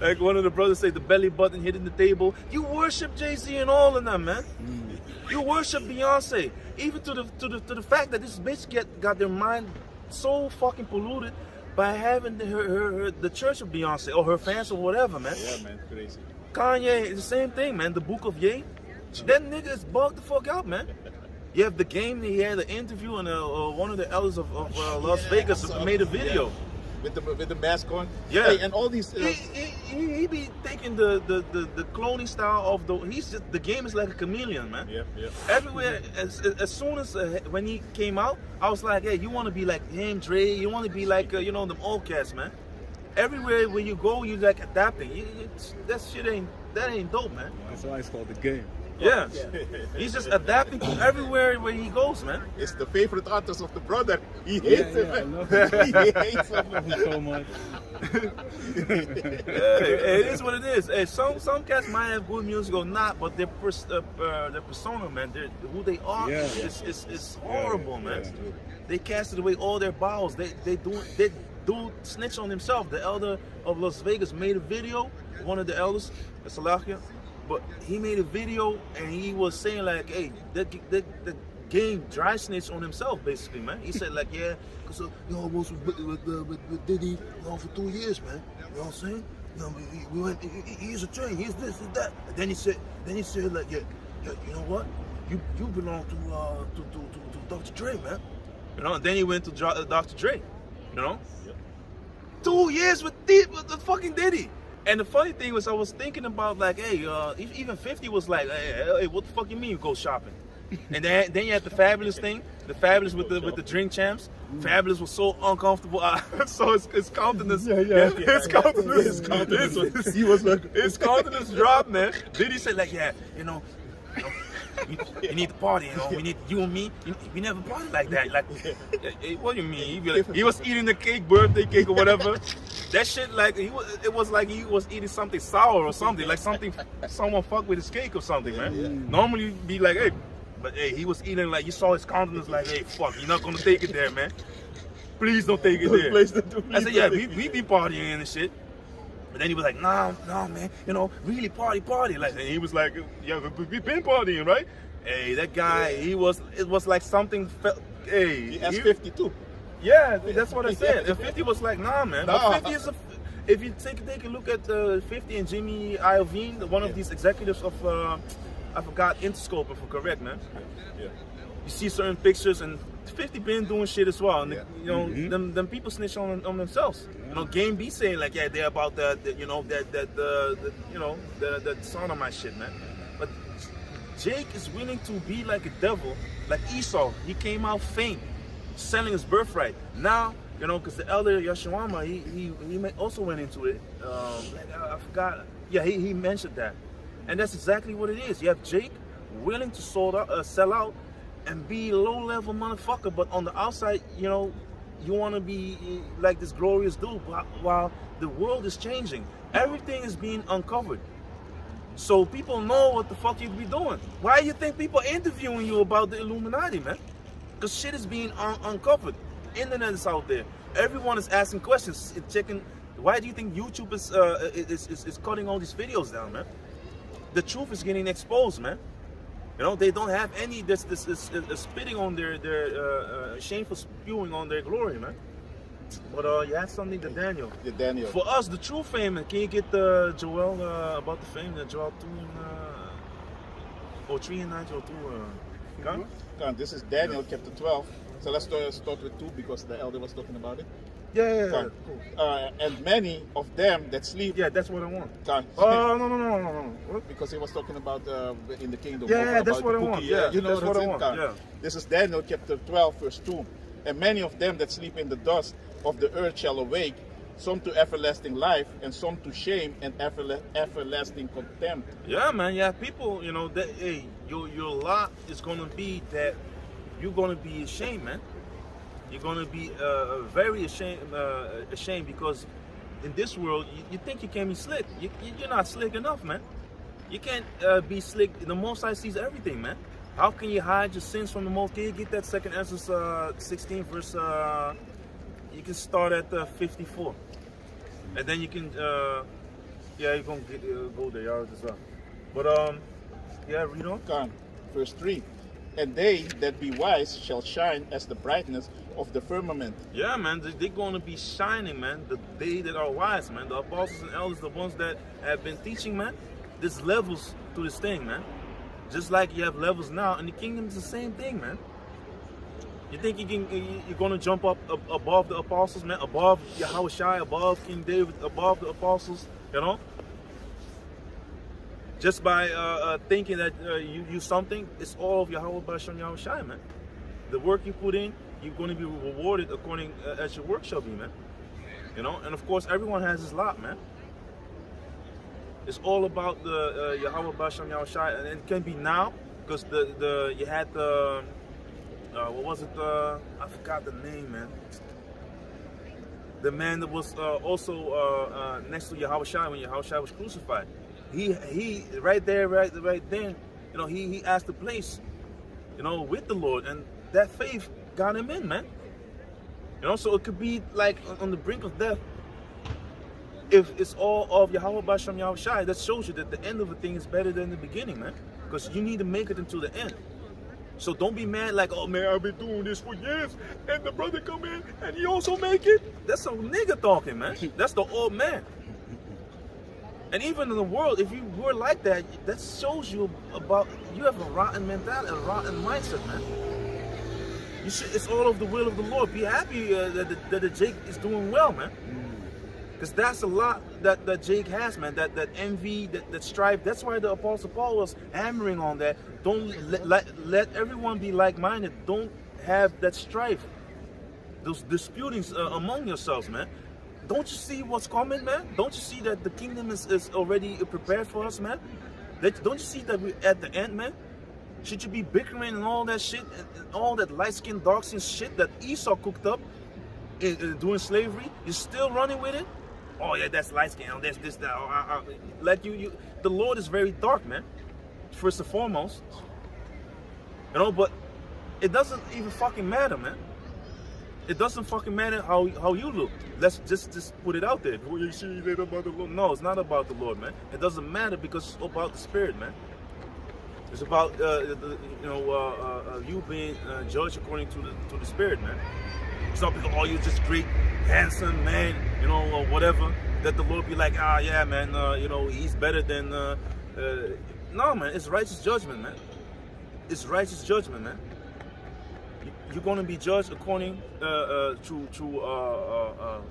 like one of the brothers say, the belly button hitting the table. You worship Jay-Z and all of them, man. You worship Beyonce, even to the fact that this bitch got their mind so fucking polluted by having the church of Beyonce or her fans or whatever, man. Yeah, man, crazy. Kanye is the same thing, man. The Book of Ye, that nigga is bugged the fuck out, man. You have The Game. He had an interview, and one of the elders of Las Vegas made a video. Yeah. With the mask on. Yeah. Hey, and all these. He be taking the cloning style of the. He's just, the Game is like a chameleon, man. Yeah, yeah. Everywhere, as soon as when he came out, I was like, hey, you want to be like him, Dre? You want to be like you know, them old cats, man. Everywhere where you go, you like adapting. That shit ain't dope, man. That's why it's called The Game. Yeah. He's just adapting to everywhere where he goes, man. It's the favorite artist of the brother. He hates him, I man. love him. He hates him. I love him so much. It is what it is. Hey, some cats might have good music or not, but their persona, man, who they are, is horrible, man. Yeah. They casted away all their bowels. They do snitch on himself. The elder of Las Vegas made a video. One of the elders, Salakia, but he made a video and he was saying like, hey, the Game dry snitched on himself, basically, man. He said like, yeah, because you know, I was with Diddy, you know, for 2 years, man. You know what I'm saying? You know, we went. He's a train. He's this, he's that. And then he said like, yeah, you know what? You belong to Dr. Dre, man. You know. And then he went to Dr. Dre. You know. Yeah. 2 years with the fucking Diddy. And the funny thing was, I was thinking about like, hey, even 50 was like, hey, what the fuck you mean you go shopping? And then you had the Fabulous thing, the Fabulous with the drink champs. Fabulous was so uncomfortable. So his countenance, his countenance, he was like, his countenance dropped, man. Then he said like, yeah, you know, you need to party, you know. We need you and me. We never party like that. Like, what do you mean? He'd be like, he was eating the cake, birthday cake or whatever. That shit, like it was like he was eating something sour or something, like someone fucked with his cake or something, man. Normally you'd be like, hey. But hey, he was eating like, you saw his countenance like, hey, fuck, you're not gonna take it there, man. Please don't take it there. I said, yeah, we be partying and shit. But then he was like, nah, man, you know, really party. Like, and he was like, yeah, we been partying, right? Hey, that guy, it was like something felt, hey. He S52. Yeah, that's what I said. And 50 was like, nah, man. But 50 is if you take a look at 50 and Jimmy Iovine, one of these executives of, I forgot Interscope, if I'm correct, man. Yeah. You see certain pictures, and 50 been doing shit as well. And you know, them people snitch on themselves. You know, Game B saying like, yeah, they're about the you know, the son of my shit, man. But Jake is willing to be like a devil, like Esau. He came out faint, selling his birthright. Now, you know, because the elder Yashawama, he also went into it. I forgot. Yeah, he mentioned that. And that's exactly what it is. You have Jake willing to sell out and be a low-level motherfucker, but on the outside, you know, you want to be like this glorious dude, while the world is changing. Everything is being uncovered. So people know what the fuck you be doing. Why do you think people are interviewing you about the Illuminati, man? Because shit is being uncovered. Internet is out there. Everyone is asking questions, checking. Why do you think YouTube is cutting all these videos down, man? The truth is getting exposed, man. You know, they don't have any this spitting on their shameful spewing on their glory, man. But you had something to Daniel. Yeah, Daniel. For us, the true fame, can you get Joel about the fame that Joel 2 and 3 and 9 Joel 2 Come, this is Daniel chapter 12. So let's start with 2 because the elder was talking about it. Yeah. Cool. And many of them that sleep. Yeah, that's what I want. Oh, no. What? Because he was talking about in the kingdom. Yeah, that's what I want. Yeah, you know that's what I want. Yeah. This is Daniel chapter 12, verse 2. And many of them that sleep in the dust of the earth shall awake, some to everlasting life, and some to shame and everlasting contempt. Yeah, man. Yeah, people, you know, that hey, your lot is gonna be that you're gonna be ashamed, man. You're gonna be very ashamed because in this world you think you can be slick. You're not slick enough, man. You can't be slick. The Most High sees everything, man. How can you hide your sins from the Most? Can you get that 2 Ezra 16 verse? you can start at 54, and then you can yeah, you can go there. Yeah, it's up. But yeah, read on. Come, verse 3. And they that be wise shall shine as the brightness of the firmament. Yeah, man, they're going to be shining, man. They that are wise, man. The apostles and elders, the ones that have been teaching, man. There's levels to this thing, man. Just like you have levels now, and the kingdom is the same thing, man. You think you're going to jump up above the apostles, man? Above Yahushua, above King David, above the apostles, you know? Just by thinking that you do something, it's all of Yahweh Bashem Yahushua, man. The work you put in, you're going to be rewarded according as your work shall be, man. You know, and of course, everyone has his lot, man. It's all about the Yahweh Bashem Yahushua, and it can be now because you had the what was it? I forgot the name, man. The man that was also next to Yahushua when Yahushua was crucified. He right there, right then, you know, he asked the place, you know, with the Lord, and that faith got him in, man. You know, so it could be like on the brink of death. If it's all of Yahweh Bashem Yahushua, that shows you that the end of a thing is better than the beginning, man. Because you need to make it until the end. So don't be mad like, oh man, I've been doing this for years, and the brother come in and he also make it. That's some nigga talking, man. That's the old man. And even in the world, if you were like that, that shows you about you have a rotten mentality, a rotten mindset, man. You should, it's all of the will of the Lord. Be happy that the Jake is doing well, man. Because that's a lot that Jake has, man. That envy, that strife. That's why the Apostle Paul was hammering on that. Don't let everyone be like-minded. Don't have that strife, those disputings among yourselves, man. Don't you see what's coming, man? Don't you see that the kingdom is already prepared for us, man? Don't you see that we're at the end, man? Should you be bickering and all that shit, and all that light-skinned, dark-skinned shit that Esau cooked up doing slavery? You're still running with it? Oh yeah, that's light-skinned, oh, this, that. Like the Lord is very dark, man. First and foremost. You know, but it doesn't even fucking matter, man. It doesn't fucking matter how you look. Let's just put it out there. Well, you see that about the Lord? No, it's not about the Lord, man. It doesn't matter because it's about the Spirit, man. It's about you being judged according to the Spirit, man. It's not because you're just great, handsome man, you know, or whatever. That the Lord be like, yeah, man, you know, he's better than. No, man, it's righteous judgment, man. It's righteous judgment, man. You're going to be judged according to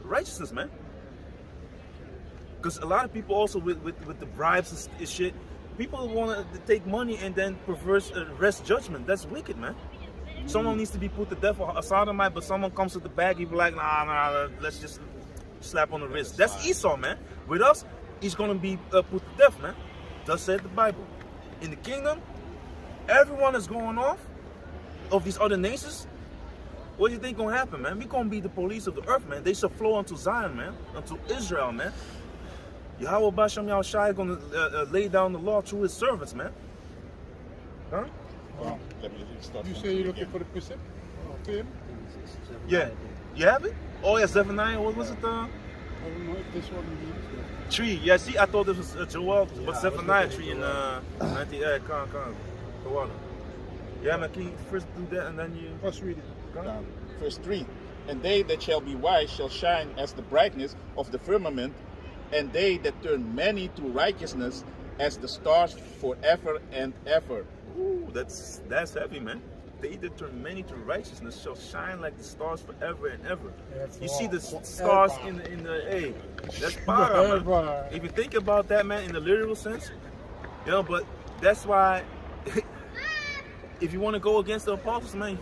righteousness, man. Because a lot of people also with the bribes and shit, people want to take money and then perverse arrest judgment. That's wicked, man. Someone needs to be put to death for a sodomite, but someone comes with the bag, you be like, nah, let's just slap on the wrist. That's Esau, man. With us, he's going to be put to death, man. Thus said the Bible. In the kingdom, everyone is going off of these other nations. What do you think gonna happen, man? We're gonna be the police of the earth, man. They shall flow unto Zion, man, unto Israel, man. Yahweh Bashem Yahushua is gonna lay down the law through his servants, man. Huh? Well, let me start. You say you're looking for the precept? Yeah. You have it? Oh yeah, Zephaniah. What was it? I don't know if this one is. Tree. Yeah. See, I thought this was Joel, but Zephaniah tree in 90. Come on. Yeah, man. Can you first do that and then you? Let's read it. Verse 3. And they that shall be wise shall shine as the brightness of the firmament, and they that turn many to righteousness as the stars forever and ever. Ooh, that's heavy, man. They that turn many to righteousness shall shine like the stars forever and ever. You see the stars in the hey, that's power, man. If you think about that, man, in the literal sense, you know, but that's why if you want to go against the apostles, man,